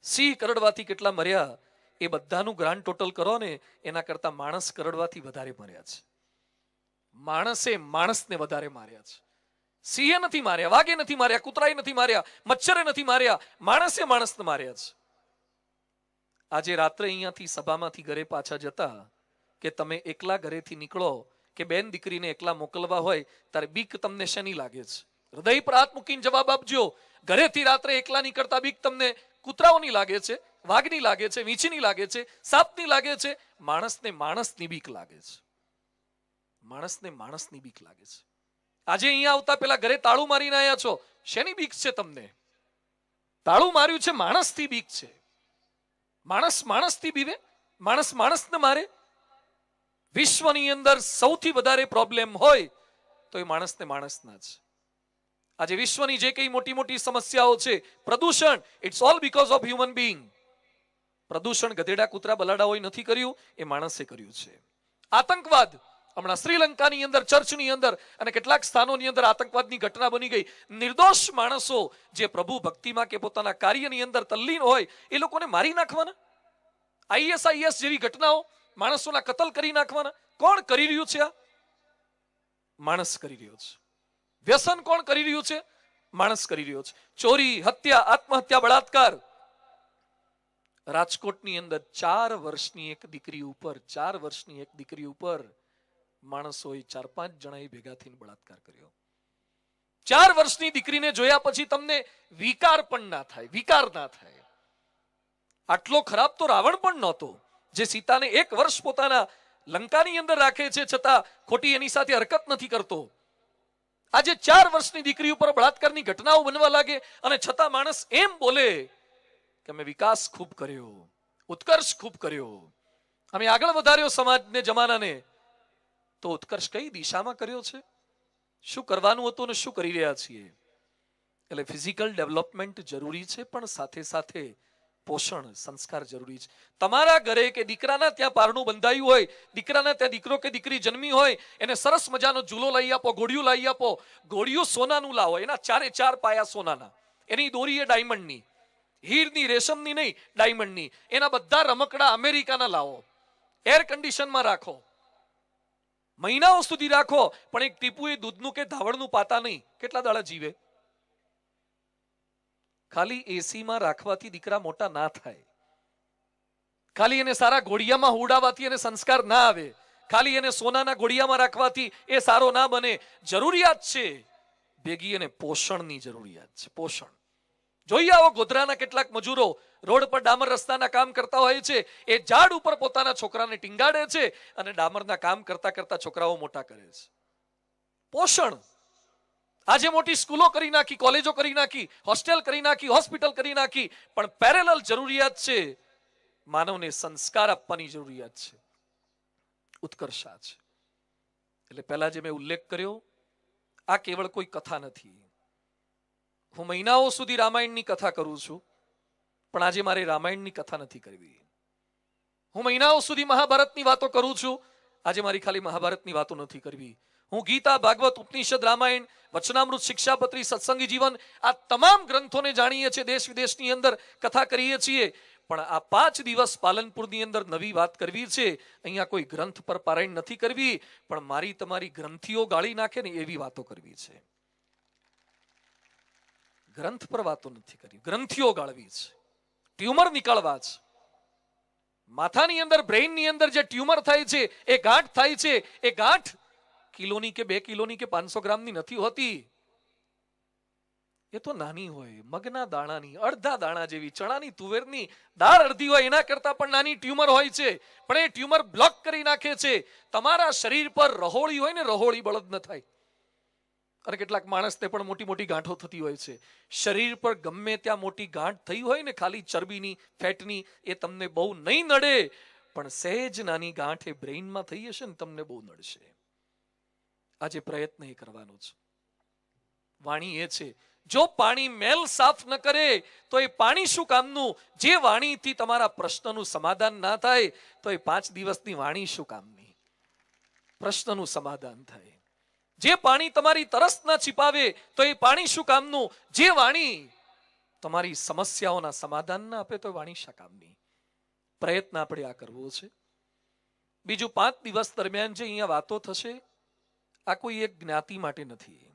Speaker 1: સિંહ કરડવાથી કેટલા મર્યા, એ બધાનું ગ્રાન્ડ ટોટલ કરો ને એના કરતા માણસ કરડવાથી વધારે મર્યા છે. માણસે માણસને વધારે માર્યા છે. સિંહે નથી માર્યા, વાઘે નથી માર્યા, કૂતરાએ નથી માર્યા, મચ્છરે નથી માર્યા, માણસે માણસને માર્યા છે. આજે રાત્રે અહીંયાથી સભામાંથી ઘરે પાછા જતા કે તમે એકલા ઘરેથી નીકળો કે બેન દીકરીને એકલા મોકલવા હોય ત્યારે બીક તમને શેની લાગે છે? હૃદય પર હાથ મૂકીને જવાબ આપજો. ઘરેથી રાત્રે એકલા નીકળતા બીક તમને કૂતરાઓની લાગે છે, વાઘની લાગે છે, વીંછીની લાગે છે, સાપની લાગે છે? માણસને માણસની બીક લાગે છે. માણસને માણસની બીક લાગે છે. આજે અહીંયા આવતા પેલા ઘરે તાળું મારીને આવ્યા છો, શેની બીક છે તમને? તાળું માર્યું છે, માણસથી બીક છે. માણસ માણસથી બીવે, માણસ માણસને મારે. વિશ્વની અંદર સૌથી વધારે પ્રોબ્લેમ હોય તો એ માણસને માણસના છે. આજે વિશ્વની જે કઈ મોટી મોટી સમસ્યાઓ છે, પ્રદૂષણ, it's all because of human being. પ્રદૂષણ ગધેડા કૂતરા બલાડાઓએ નથી કર્યું, એ માણસે કર્યું છે. આતંકવાદ, હમણાં શ્રીલંકાની અંદર, ચર્ચની અંદર અને કેટલાક સ્થાનોની અંદર આતંકવાદની ઘટના બની ગઈ. નિર્દોષ માણસો જે પ્રભુ ભક્તિમાં કે પોતાના કાર્યની અંદર તલ્લીન હોય એ લોકોને મારી નાખવાના. ISIS જેવી ઘટનાઓ, માણસોના કતલ કરી નાખવાના. કોણ કરી રહ્યું છે આ? માણસ કરી રહ્યો છે. વ્યસન કોણ કરી રહ્યું છે? માણસ કરી રહ્યો છે. ચોરી, હત્યા, આત્મહત્યા, બળાત્કાર. રાજકોટની અંદર 4 વર્ષની એક દીકરી ઉપર માણસોએ 4-5 જણાએ ભેગા થઈને બળાત્કાર કર્યો. 4 વર્ષની દીકરીને જોયા પછી તમને વિકાર પણ ના થાય, વિકાર ના થાય. આટલો ખરાબ તો રાવણ પણ નહોતો, જે સીતાને 1 વર્ષ પોતાના લંકાની અંદર રાખે છે, છતાં ખોટી એની સાથે હરકત નથી કરતો. આજે 4 વર્ષની દીકરી ઉપર બળાત્કારની ઘટનાઓ બનવા લાગે અને છતાં માણસ એમ બોલે કે અમે વિકાસ ખૂબ કર્યો, ઉત્કર્ષ ખૂબ કર્યો, અમે આગળ વધાર્યો સમાજને, જમાનાને. તો ઉત્કર્ષ કઈ દિશામાં કર્યો છે? શું કરવાનું હતું ને શું કરી રહ્યા છીએ? એટલે ફિઝિકલ ડેવલપમેન્ટ જરૂરી છે, પણ સાથે સાથે પોષણ, સંસ્કાર જરૂરી છે. તમારા ઘરે કે દીકરાના ત્યાં પારણું બંધાયું હોય, દીકરાના ત્યાં દીકરો કે દીકરી જન્મી હોય, એને સરસ મજાનો ઝૂલો લઈ આપો, ઘોડિયું લઈ આપો. ઘોડિયું સોનાનું લાવો, એના 4 પાયા સોનાના, એની દોરી એ ડાયમંડની, હીરની, રેશમની નહીં, ડાયમંડની. એના બધા રમકડા અમેરિકાના લાવો, એર કન્ડિશનમાં રાખો, મહિનાઓ સુધી રાખો, પણ એક ટીપું એ દૂધનું કે ધાવણનું પાતા નહીં. કેટલા દાડા જીવે? ખાલી એસીમાં રાખવાથી દીકરા મોટા ના થાય, ખાલી એને સારા ઘોડિયામાં હુડાવવાથી એને સંસ્કાર ના આવે, ખાલી એને સોનાના ઘોડિયામાં રાખવાથી એ સારો ના બને. જરૂરિયાત છે ભેગી એને પોષણની જરૂરિયાત છે. પોષણ જોઈએ આવો ગોધરાના કેટલાક મજૂરો રોડ પર ડામર રસ્તાના કામ કરતા હોય છે, એ ઝાડ ઉપર પોતાના છોકરાને ટીંગાડે છે અને ડામરના કામ કરતા કરતા છોકરાઓ મોટા કરે છે. પોષણ. આજે મોટી સ્કૂલો કરી નાખી, કોલેજો કરી નાખી, હોસ્ટેલ કરી નાખી, હોસ્પિટલ કરી નાખી, પણ પેરેલલ જરૂરિયાત છે માનવને સંસ્કાર આપવાની જરૂરિયાત છે, ઉત્કર્ષા છે. એટલે પહેલા જે મેં ઉલ્લેખ કર્યો, આ કેવળ કોઈ કથા નથી. હું મહિનાઓ સુધી રામાયણની કથા કરું છું, પણ આજે મારે રામાયણની કથા નથી કરવી. હું મહિનાઓ સુધી મહાભારતની વાતો કરું છું, આજે મારી ખાલી મહાભારતની વાતો નથી કરવી. હું ગીતા, ભાગવત, ઉપનિષદ, રામાયણ, વચનામૃત, શિક્ષાપત્રી, સત્સંગી જીવન, આ તમામ ગ્રંથોને જાણીએ છીએ, દેશ વિદેશની અંદર કથા કરીએ છીએ, પણ આ 5 દિવસ પાલનપુરની અંદર નવી વાત કરવી છે. અહીંયા કોઈ ગ્રંથ પર પારાયણ નથી કરવી, પણ મારી તમારી ગ્રંથિઓ ગાળી નાખે ને એવી વાતો કરવી છે. ગ્રંથ પર વાતો નથી કરવી, ગ્રંથિઓ ગાળવી છે, ટ્યુમર નીકળવા છે. માથાની અંદર, બ્રેઇનની અંદર જે ટ્યુમર થાય છે, એ ગાંઠ થાય છે, એ ગાંઠ કિલોની કે 2 કિલોની કે 500 ગ્રામની નથી હોતી. એ તો નાની હોય, મગના દાણાની, અડધા દાણા જેવી, ચણાની, તુવેરની દાળ અડધી હોય એના કરતા પણ નાની ટ્યુમર હોય છે, પણ એ ટ્યુમર બ્લોક કરી નાખે છે. તમારા શરીર પર રહોળી હોય ને, રહોળી બળદ ન થાય. અને કેટલાક માણસને પણ મોટી મોટી ગાંઠો થતી હોય છે. શરીર પર ગમે ત્યાં મોટી ગાંઠ થઈ હોય ને, ખાલી ચરબીની, ફેટની, એ તમને બહુ નહીં નડે, પણ સહેજ નાની ગાંઠ એ બ્રેઇનમાં થઈ હશે ને, તમને બહુ નડશે. આજે પ્રયત્ન એ કરવાનો છે. વાણી એ છે, જો પાણી મેલ સાફ ન કરે તો એ પાણી શું કામનું? જે વાણીથી તમારા પ્રશ્નનું સમાધાન ના થાય તો એ 5 દિવસની વાણી શું કામની? પ્રશ્નનું સમાધાન થાય. જે પાણી તમારી તરસ ના છીપાવે તો એ પાણી શું કામનું? જે વાણી તમારી સમસ્યાઓના સમાધાન ના આપે તો વાણી શા કામની? પ્રયત્ન આપણે આ કરવો છે. બીજું, 5 દિવસ દરમિયાન જે અહીંયા વાતો થશે, આ કોઈ એક જ્ઞાતિ માટે નથી,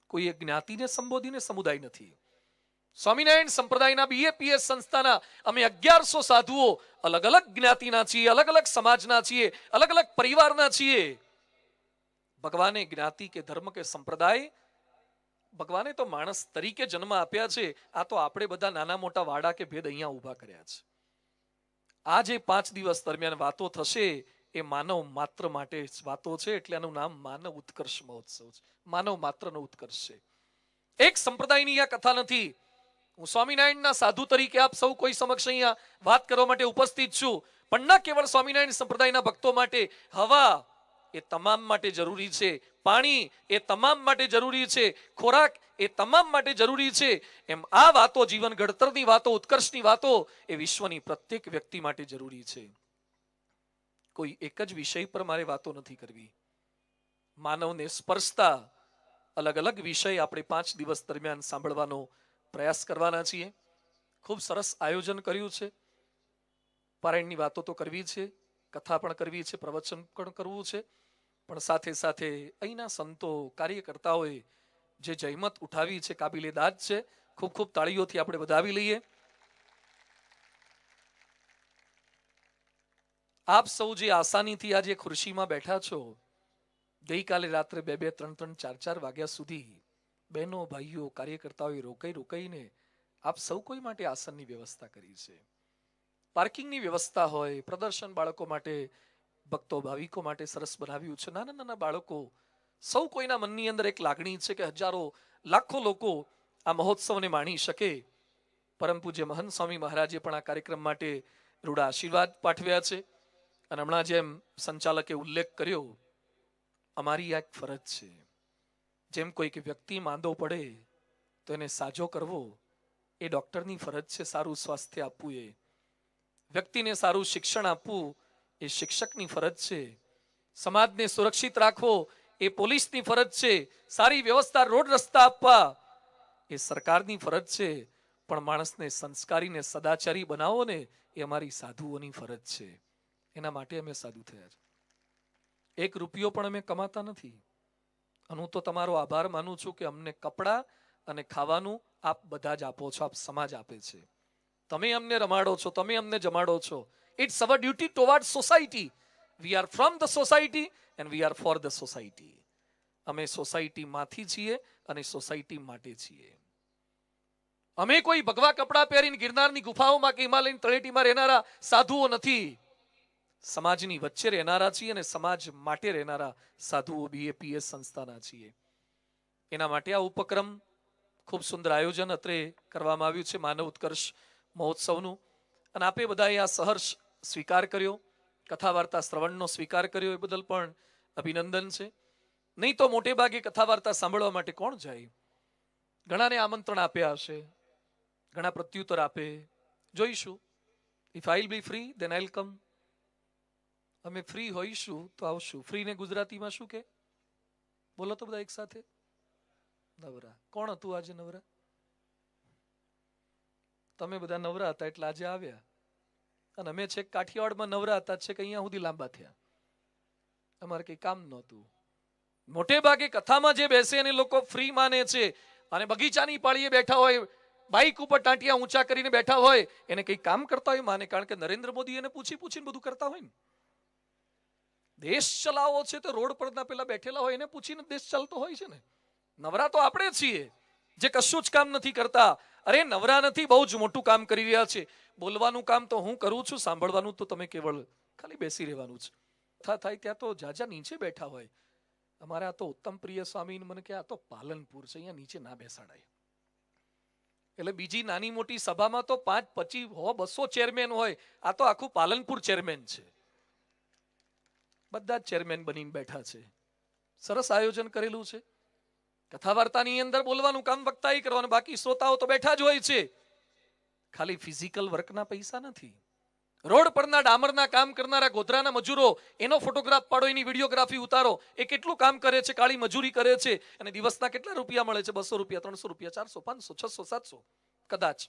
Speaker 1: કોઈ એક જ્ઞાતિને સંબોધીને સમુદાય નથી. સ્વામિનારાયણ સંપ્રદાયના BAPS સંસ્થાના અમે 1100 સાધુઓ અલગ અલગ જ્ઞાતિના છીએ, અલગ અલગ સમાજના છીએ, અલગ અલગ પરિવારના છીએ. ભગવાને જ્ઞાતિ કે ધર્મ કે સંપ્રદાય, ભગવાને તો માણસ તરીકે જન્મ આપ્યા છે. આ તો આપણે બધા નાના મોટા વાડા કે ભેદ અહીંયા ઊભા કર્યા છે. આ જે 5 દિવસ દરમિયાન વાતો થશે એ માનવ માત્ર માટે વાતો છે, એટલે આનું નામ માનવ ઉત્કર્ષ મહોત્સવ છે. માનવ માત્રનો ઉત્કર્ષ છે. એક સંપ્રદાયની આ કથા નથી. હું સ્વામિનારાયણના સાધુ તરીકે આપ સૌ કોઈ સમક્ષ અહીંયા વાત કરવા માટે ઉપસ્થિત છું, પણ ન કેવળ સ્વામિનારાયણ સંપ્રદાયના ભક્તો માટે. હવા એ તમામ માટે જરૂરી છે, પાણી એ તમામ માટે જરૂરી છે, ખોરાક એ તમામ માટે જરૂરી છે. એમ આ વાતો, જીવન ઘડતરની વાતો, ઉત્કર્ષની વાતો એ વિશ્વની પ્રત્યેક વ્યક્તિ માટે જરૂરી છે. કોઈ એક જ વિષય પર મારે વાતો નથી કરવી. માનવને સ્પર્શતા અલગ અલગ વિષય આપણે 5 દિવસ દરમિયાન સાંભળવાનો પ્રયાસ કરવાના છીએ. ખૂબ સરસ આયોજન કર્યું છે. પારાયણની વાતો તો કરવી છે, કથા પણ કરવી છે, પ્રવચન પણ કરવું છે, પણ સાથે સાથે અહીંના સંતો, કાર્યકર્તાઓએ જે જહેમત ઉઠાવી છે, કાબિલે દાદ છે. ખૂબ ખૂબ તાળીઓથી આપણે વધાવી લઈએ. આપ સૌ જે આસાનીથી આજે ખુરશીમાં બેઠા છો, ગઈકાલે રાત્રે 2-2, 3-3, 4-4 વાગ્યા સુધી બહેનો, ભાઈઓ, કાર્યકર્તાઓએ રોકાઈને આપ સૌ કોઈ માટે આસનની વ્યવસ્થા કરી છે. પાર્કિંગની વ્યવસ્થા હોય, પ્રદર્શન બાળકો માટે ભક્તો ભાવિકો માટે સરસ બનાવ્યું છે. નાના નાના બાળકો સૌ કોઈના મનની અંદર એક લાગણી છે કે હજારો લાખો લોકો આ મહોત્સવને માણી શકે. પરમ પૂજ્ય મહંત સ્વામી મહારાજે પણ આ કાર્યક્રમ માટે રૂડા આશીર્વાદ પાઠવ્યા છે. અને હમણાં જેમ સંચાલકે ઉલ્લેખ કર્યો, અમારી આ એક ફરજ છે. જેમ કોઈક વ્યક્તિ માંદો પડે તો એને સાજો કરવો એ ડોક્ટરની ફરજ છે. સારું સ્વાસ્થ્ય આપવું એ વ્યક્તિને સારું શિક્ષણ આપવું એ શિક્ષકની ફરજ છે. સમાજને સુરક્ષિત રાખવો એ પોલીસની ફરજ છે. સારી વ્યવસ્થા રોડ રસ્તા આપવા એ સરકારની ફરજ છે. પણ માણસને સંસ્કારી ને સદાચારી બનાવો ને એ અમારી સાધુઓની ફરજ છે. એના માટે અમે સાધુ થયા છે. એક રૂપિયો પણ અમે કમાતા નથી. અને હું તો તમારો આભાર માનું છું કે અમને કપડાં અને ખાવાનું આપ બધા જ આપો છો. આપ સમાજ આપે છે. તમે અમને રમાડો છો, તમે અમને જમાડો છો. It's our duty toward society. We are from the society and we are for the society. અમે સોસાયટીમાંથી છીએ અને સોસાયટી માટે છીએ. અમે કોઈ ભગવા કપડાં પહેરીને ગિરનારની ગુફાઓમાં કે હિમાલયની તળેટીમાં રહેનારા સાધુઓ નથી. સમાજની વચ્ચે રહેનારા છીએ અને સમાજ માટે રહેનારા સાધુઓ બીએપીએસ સંસ્થાના છીએ. એના માટે આ ઉપક્રમ ખૂબ સુંદર આયોજન અત્રે કરવામાં આવ્યું છે માનવ ઉત્કર્ષ મહોત્સવનું. અને આપે બધાએ આ સહર્ષ સ્વીકાર કર્યો, કથા વાર્તા શ્રવણનો સ્વીકાર કર્યો, એ બદલ પણ અભિનંદન છે. નહીં તો મોટે ભાગે કથા વાર્તા સાંભળવા માટે કોણ જાય? ઘણાને આમંત્રણ આપ્યા હશે, ઘણા પ્રત્યુત્તર આપે. જોઈશું. If I will be free then I will come. અમે ફ્રી હોઈશું તો આવશું. ફ્રી ને ગુજરાતીમાં શું કે? બોલો તો બધા એક સાથે. નવરા. કોણ હતું આજે નવરા? તમે બધા નવરા હતા એટલે આજે આવ્યા. અને અમે છેક કાઠિયાવાડમાં નવરા હતા, છેક અહીંયા સુધી લાંબા થયા. અમારે કઈ કામ નહોતું. મોટે ભાગે કથામાં જે બેસે એને લોકો ફ્રી માને છે. અને બગીચાની પાળીએ બેઠા હોય, બાઇક ઉપર ટાંટિયા ઊંચા કરીને બેઠા હોય, એને કઈ કામ કરતા હોય માને. કારણ કે નરેન્દ્ર મોદી એને પૂછીને બધું કરતા હોય ને. દેશ ચલાવો છે તો રોડ પરના પેલા બેઠેલા હોય એને પૂછીને દેશ ચાલતો હોય છે ને. નવરા તો આપણે છીએ જે કશું જ કામ નથી કરતા. અરે નવરા નથી, બહુ જ મોટું કામ કરી રહ્યા છે. બોલવાનું કામ તો હું કરું છું, સાંભળવાનું તો તમે કેવળ ખાલી બેસી રહેવાનું છે. થાય ત્યાં તો જાજા નીચે બેઠા હોય. અમારા તો ઉત્તમ પ્રિય સ્વામી મને કે આ તો પાલનપુર છે, અહીંયા નીચે ના બેસાડાય. એટલે બીજી નાની મોટી સભામાં તો 5, 25, 200 ચેરમેન હોય. આ તો આખું પાલનપુર ચેરમેન છે. બધા જ ચેરમેન બનીને બેઠા છે. સરસ આયોજન કરેલું છે. કથા વાર્તાની અંદર બોલવાનું કામ વક્તાએ કરવાનું, બાકી શ્રોતાઓ તો બેઠા જ હોય છે. ખાલી ફિઝિકલ વર્કના પૈસા નથી. રોડ પરના ડામરના કામ કરનારા ગોધરાના મજૂરો, એનો ફોટોગ્રાફ પાડો, એની વિડીયોગ્રાફી ઉતારો. એ કેટલું કામ કરે છે, કાળી મજૂરી કરે છે, અને દિવસના કેટલા રૂપિયા મળે છે? 200 રૂપિયા, 300 રૂપિયા, 400, 500, 600, 700 કદાચ.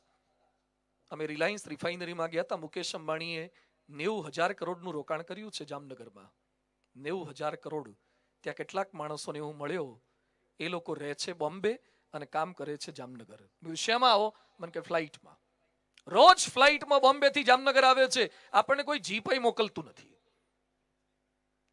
Speaker 1: અમે રિલાયન્સ રિફાઇનરીમાં ગયા હતા. મુકેશ અંબાણીએ 90,000 કરોડનું રોકાણ કર્યું છે જામનગરમાં. 90,000 કરોડ. ત્યાં કેટલાક માણસોને હું મળ્યો, એ લોકો રહે છે બોમ્બે અને કામ કરે છે જામનગર. શેમાં આવો? મને કે ફ્લાઇટમાં. રોજ ફ્લાઇટમાં બોમ્બે થી જામનગર આવે છે. આપણને કોઈ જીપાઈ મોકલતું નથી,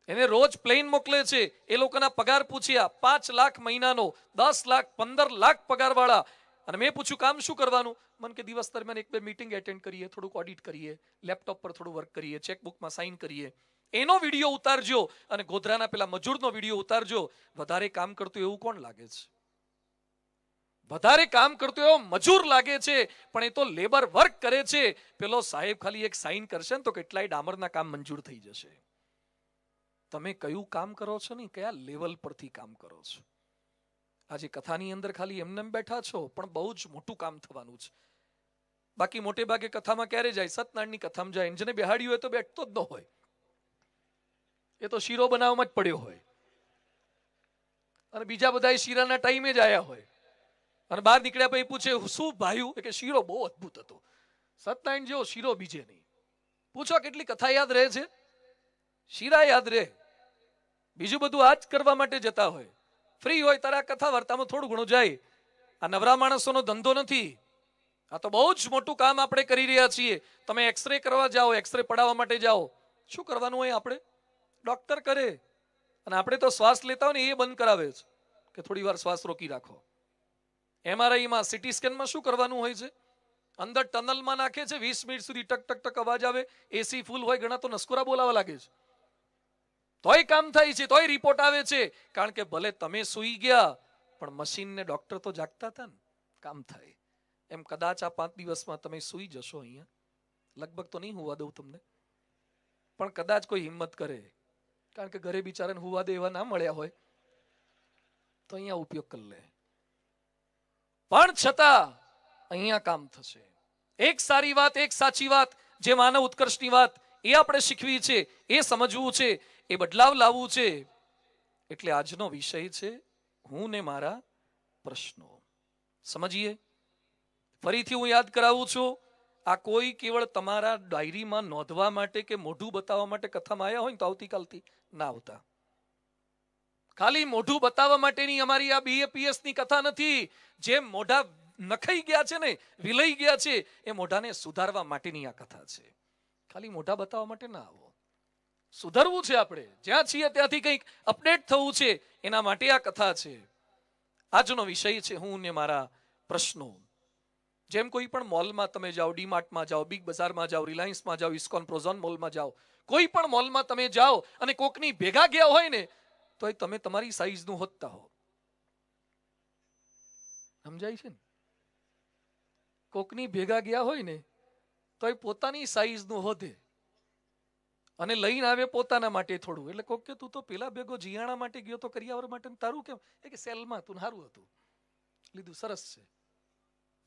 Speaker 1: એને રોજ પ્લેન મોકલે છે. એ લોકોના પગાર પૂછ્યા, 5 લાખ મહિનાનો, 10 લાખ, 15 લાખ પગાર વાળા. અને મેં પૂછ્યું કામ શું કરવાનું? મને કે દિવસ દરમિયાન 1-2 મીટિંગ એટેન્ડ કરીએ, થોડુંક ઓડિટ કરીએ, લેપટોપ પર થોડું વર્ક કરીએ, ચેકબુકમાં સાઇન કરીએ. એનો વિડીયો ઉતારજો અને ગોધરાના પેલા મજૂરનો વિડીયો ઉતારજો. વધારે કામ કરતું એવું કોણ લાગે છે? વધારે કામ કરતો એવો મજૂર લાગે છે, પણ એ તો લેબર વર્ક કરે છે. પેલો સાહેબ ખાલી એક સાઇન કરશે ને તો કેટલાય ડામરના કામ મંજૂર થઈ જશે. તમે કયું કામ કરો છો ને, કયા લેવલ પરથી કામ કરો છો? આજે કથાની અંદર ખાલી એમને બેઠા છો, પણ બહુ જ મોટું કામ થવાનું છે. બાકી મોટે ભાગે કથામાં ક્યારે જાય? સત્યનારાયણની કથામાં જાય. જેને બેહાડ્યું હોય તો બેઠતો જ ન હોય, એ તો શીરો બનાવવામાં જ પડ્યો હોય. અને બીજા બધા શીરાના ટાઈમે જ આયા હોય. અને બહાર નીકળ્યા પછી પૂછે શું ભાયું? કે શીરો બહુ અદભુત હતો. સત્યનારાયણ જેવો શીરો બીજે નહીં. પૂછો કેટલી કથા યાદ રહે છે? શીરા યાદ રહે. બીજું બધું આ જ કરવા માટે જતા હોય. ફ્રી હોય તારા કથા વાર્તામાં થોડું ઘણું જાય. આ નવરા માણસોનો ધંધો નથી. આ તો બહુ જ મોટું કામ આપણે કરી રહ્યા છીએ. તમે એક્સરે કરવા જાઓ, એક્સરે પડાવવા માટે જાઓ, શું કરવાનું હોય? આપણે ડોક્ટર કરે, અને આપણે તો શ્વાસ લેતા હોય ને એ બંધ કરાવે છે કે થોડી વાર શ્વાસ રોકી રાખો. MRIમાં, સીટી સ્કેનમાં શું કરવાનું હોય છે? અંદર ટનલમાં નાખે છે, 20 મિનિટ સુધી ટક ટક ટક અવાજ આવે, એસી ફૂલ હોય, ઘણા તો નસકોરા બોલાવા લાગે છે. તોય કામ થાય છે, તોય રિપોર્ટ આવે છે. કારણ કે ભલે તમે સૂઈ ગયા પણ મશીન ને ડોક્ટર તો જાગતા હતા ને, કામ થાય. એમ કદાચ આ 5 દિવસમાં તમે સૂઈ જશો અહીંયા, લગભગ તો નહીં હોવા દઉં તમને, પણ કદાચ કોઈ હિંમત કરે, કારણ કે ઘરે બિચારાને હોવા દે એવા ના મળ્યા હોય તો અહીંયા ઉપયોગ કરી લે. પણ છતાં અહીંયા કામ થશે. એક સારી વાત, એક સાચી વાત, જે માનવ ઉત્કર્ષની વાત, એ આપણે શીખવી છે, એ સમજવું છે, એ બદલાવ લાવવું છે. એટલે આજનો વિષય છે હું ને મારા પ્રશ્નો. સમજીએ. ફરીથી હું યાદ કરાવું છું, આ કોઈ કેવળ તમારા ડાયરીમાં નોંધવા માટે કે મોઢું બતાવવા માટે કથામાં આવ્યા હોય ને તો આવતીકાલથી ના આવતા. ખાલી મોઢું બતાવવા માટેની અમારી આ BAPS ની કથા નથી. જે મોઢા નખાઈ ગયા છે ને, વિલાઈ ગયા છે, એ મોઢાને સુધારવા માટેની આ કથા છે. ખાલી મોઢા બતાવવા માટે ના આવો. સુધરવું છે આપણે, જ્યાં છીએ ત્યાંથી કંઈક અપડેટ થવું છે, એના માટે આ કથા છે. આજનો વિષય છે હું ને મારા પ્રશ્નો. જેમ કોઈ પણ મોલમાં તમે જાઓ, ડીમાર્ટમાં જાઓ, બિગ બજારમાં જાઓ, રિલાયન્સમાં જાઓ, ઇસ્કોન પ્રોઝોન મોલમાં જાઓ, કોઈ પણ મોલમાં તમે જાઓ અને કોકની ભેગા ગયા હોય ને તો તમે તમારી સાઈઝનું હોદતા હો. સમજાય છે ને? કોકની ભેગા ગયા હોય ને તો એ પોતાની સાઈઝનું હોદે અને લઈને આવે પોતાના માટે થોડું. એટલે કોક કે તું તો પેલા ભેગો જીયાણા માટે ગયો તો કરિયાવર માટે, તારું કેમ? એ કે સેલમાં તું સારું હતું, લીધું, સરસ છે.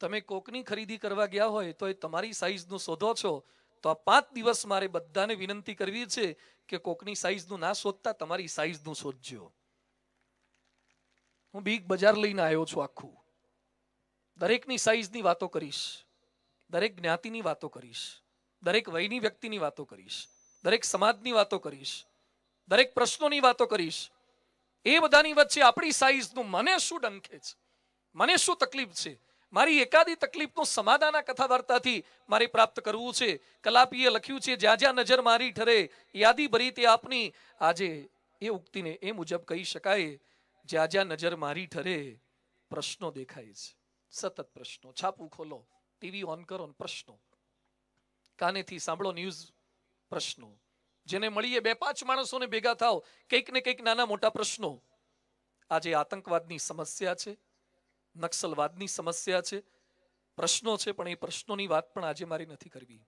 Speaker 1: તમે કોકની ખરીદી કરવા ગયા હોય તો એ તમારી સાઈઝનું શોધો છો, તો આ 5 દિવસ મારે બધાને વિનંતી કરવી છે કે કોકની સાઈઝનું ના શોધતા તમારી સાઈઝનું શોધજો. હું બિગ બજાર લઈને આવ્યો છું આખું. દરેકની સાઈઝની વાતો કરીશ, દરેક જ્ઞાતિની વાતો કરીશ, દરેક વયની વ્યક્તિની વાતો કરીશ, દરેક સમાજની વાતો કરીશ, દરેક પ્રશ્નોની વાતો કરીશ. એ બધાની વચ્ચે આપણી સાઈઝનું મને શું ડંખે છે, મને શું તકલીફ છે, મારી એકાદી તકલીફનું સમાધાન આ કથા વાર્તાથી મારે પ્રાપ્ત કરવું છે. કલાપીએ લખ્યું છે, જ્યાં જ્યાં નજર મારી ઠરે યાદી ભરી તે આપની. આજે એ ઉક્તિને એ મુજબ કહી શકાય, જ્યાં જ્યાં નજર મારી ઠરે પ્રશ્નો દેખાય છે, સતત પ્રશ્નો. છાપું ખોલો, ટીવી ઓન કરો, પ્રશ્નો. કાનેથી સાંભળો ન્યૂઝ, પ્રશ્નો. જેને મળીએ 2-5 માણસોને ભેગા થાવ, કંઈક ને કંઈક નાના મોટા પ્રશ્નો. આજે આતંકવાદની સમસ્યા છે, નક્સલવાદની સમસ્યા છે, પ્રશ્નો છે, પણ એ પ્રશ્નોની વાત પણ આજે મારે નથી કરવી.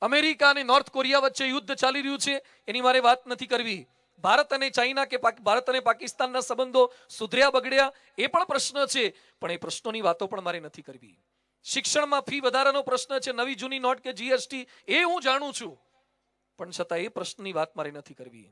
Speaker 1: અમેરિકા અને નોર્થ કોરિયા વચ્ચે યુદ્ધ ચાલી રહ્યું છે, એની મારે વાત નથી કરવી. ભારત અને ચાઇના કે ભારત અને પાકિસ્તાનના સંબંધો સુધર્યા બગડ્યા, એ પણ પ્રશ્ન છે, પણ એ પ્રશ્નોની વાતો પણ મારે નથી કરવી. શિક્ષણમાં ફી વધારાનો પ્રશ્ન છે, નવી જૂની નોટ કે GST, એ હું જાણું છું, પણ છતાં એ પ્રશ્નની વાત મારે નથી કરવી.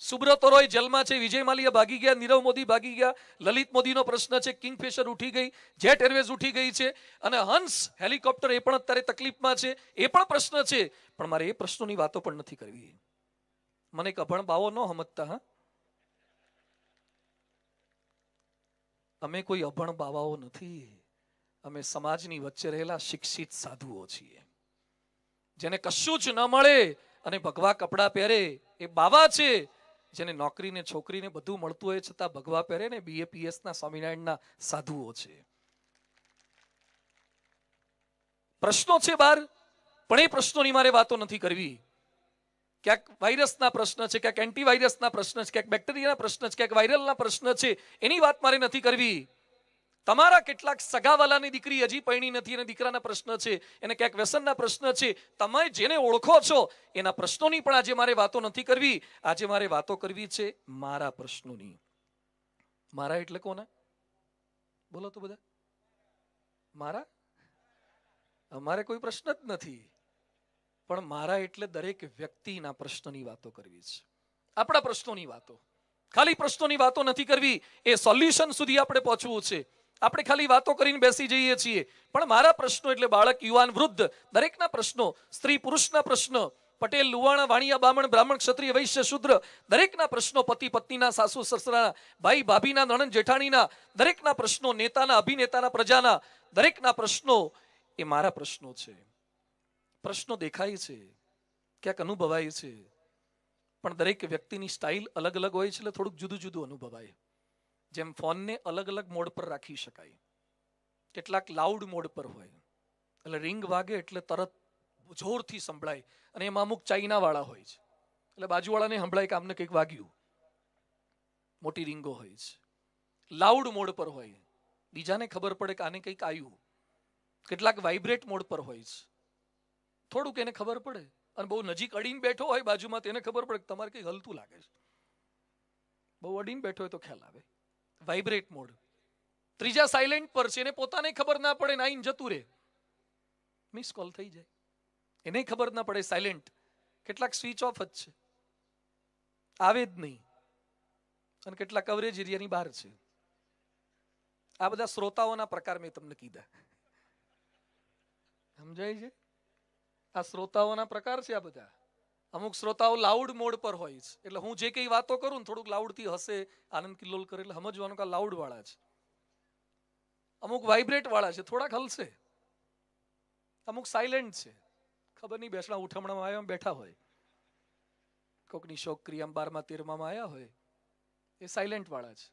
Speaker 1: સુબ્રત રોય જેલમાં છે, વિજય માલ્યા ભાગી ગયા, નીરવ મોદી ભાગી ગયા, લલિત મોદીનો પ્રશ્ન છે, કિંગફિશર ઉઠી ગઈ, જેટ એરવેઝ ઉઠી ગઈ છે, અને હંસ હેલિકોપ્ટર એ પણ અત્યારે તકલીફમાં છે, એ પણ પ્રશ્ન છે, પણ મારે એ પ્રશ્નોની વાતો પણ નથી કરવી. મને એક અભણ બાવો ન સમજતા. હા, અમે કોઈ અભણ બાવાઓ નથી. અમે સમાજની વચ્ચે રહેલા શિક્ષિત સાધુઓ છીએ. જેને કશું જ ન મળે અને ભગવા કપડા પહેરે એ બાવા છે. જેને નોકરીને છોકરીને બધું મળતું હોય છતાં ભગવા પહેરે ને BAPS ના સ્વામિનારાયણના સાધુઓ છે. પ્રશ્નો છે બાર, પણ એ પ્રશ્નોની મારે વાતો નથી કરવી. ક્યાંક વાયરસના પ્રશ્ન છે, ક્યાંક એન્ટીવાયરસના પ્રશ્ન છે, ક્યાંક બેક્ટેરિયાના પ્રશ્ન છે, ક્યાંક વાયરલના પ્રશ્ન છે, એની વાત મારે નથી કરવી. તમારા કેટલાક સગાવાલાની દીકરી હજી પરણી નથી અને દીકરાના પ્રશ્ન છે, એને ક્યાંક વ્યસનના પ્રશ્ન છે, તમે જેને ઓળખો છો એના પ્રશ્નોની પણ આજે મારે વાતો નથી કરવી. આજે મારે વાતો કરવી છે મારા પ્રશ્નોની. મારા એટલે કોના? બોલો તો બધા. મારા? અમારે કોઈ પ્રશ્ન જ નથી, પણ મારા એટલે દરેક વ્યક્તિના પ્રશ્નની વાતો કરવી છે. આપણા પ્રશ્નોની વાતો, ખાલી પ્રશ્નોની વાતો નથી કરવી. એ સોલ્યુશન સુધી આપણે પહોંચવું છે. આપણે ખાલી વાતો કરીને બેસી જઈએ છીએ, પણ મારા પ્રશ્નો એટલે બાળક, યુવાન, વૃદ્ધ, દરેકના પ્રશ્નો, સ્ત્રી પુરુષના પ્રશ્નો, પટેલ, લુવાણા, વાણિયા, બામણ, બ્રાહ્મણ, ક્ષત્રિય, વૈશ્ય, શૂદ્ર, દરેકના પ્રશ્નો, પતિ પત્નીના, સાસુ સસરાના, ભાઈ ભાભીના, નણંદ જેઠાણીના, દરેકના પ્રશ્નો, નેતાના, અભિનેતાના, પ્રજાના, દરેકના પ્રશ્નો એ મારા પ્રશ્નો છે. પ્રશ્નો દેખાય છે, ક્યાંક અનુભવાય છે, પણ દરેક વ્યક્તિની સ્ટાઇલ અલગ અલગ હોય છે, એટલે થોડુંક જુદું જુદું અનુભવાય. જેમ ફોનને અલગ અલગ મોડ પર રાખી શકાય. કેટલાક લાઉડ મોડ પર હોય, એટલે રિંગ વાગે એટલે તરત જોરથી સંભળાય, અને એમાં અમુક ચાઇના વાળા હોય છે, એટલે બાજુવાળાને સંભળાય કે આમને કંઈક વાગ્યું. મોટી રીંગો હોય છે, લાઉડ મોડ પર હોય, બીજાને ખબર પડે કે આને કંઈક આવ્યું. કેટલાક વાઇબ્રેટ મોડ પર હોય છે, થોડુંક એને ખબર પડે, અને બહુ નજીક અડીને બેઠો હોય બાજુમાં તેને ખબર પડે કે તમારે કંઈક હલતું લાગે છે. બહુ અડીને બેઠો હોય તો ખ્યાલ આવે. Vibrate mode. ત્રીજા સાયલેન્ટ પર છે, એને પોતાને ખબર ના પડે, નાઈને જતું રહે, મિસ કોલ થઈ જાય, એને ખબર ના પડે સાયલેન્ટ. કેટલાક સ્વિચ ઓફ જ છે, આવે જ નહીં, અને કેટલાક કવરેજ એરિયાની બહાર છે. આ બધા શ્રોતાઓના પ્રકાર મેં તમને કીધા, સમજાય છે? આ શ્રોતાઓના પ્રકાર છે આ બધા. અમુક શ્રોતાઓ લાઉડ મોડ પર હોય છે, એટલે હું જે કઈ વાતો કરું ને થોડુંક લાઉડથી હસે, આનંદ કિલ્લોલ કરે, એટલે સમજવાનું કે લાઉડ વાળા છે. અમુક વાઇબ્રેટ વાળા છે, થોડાક હલશે. અમુક સાયલેન્ટ છે, ખબર નહીં બેસણા ઉઠમણામાં આવ્યા બેઠા હોય, કોકની શોક ક્રિયામાં 12મા 13મા આવ્યા હોય, એ સાયલેન્ટ વાળા છે.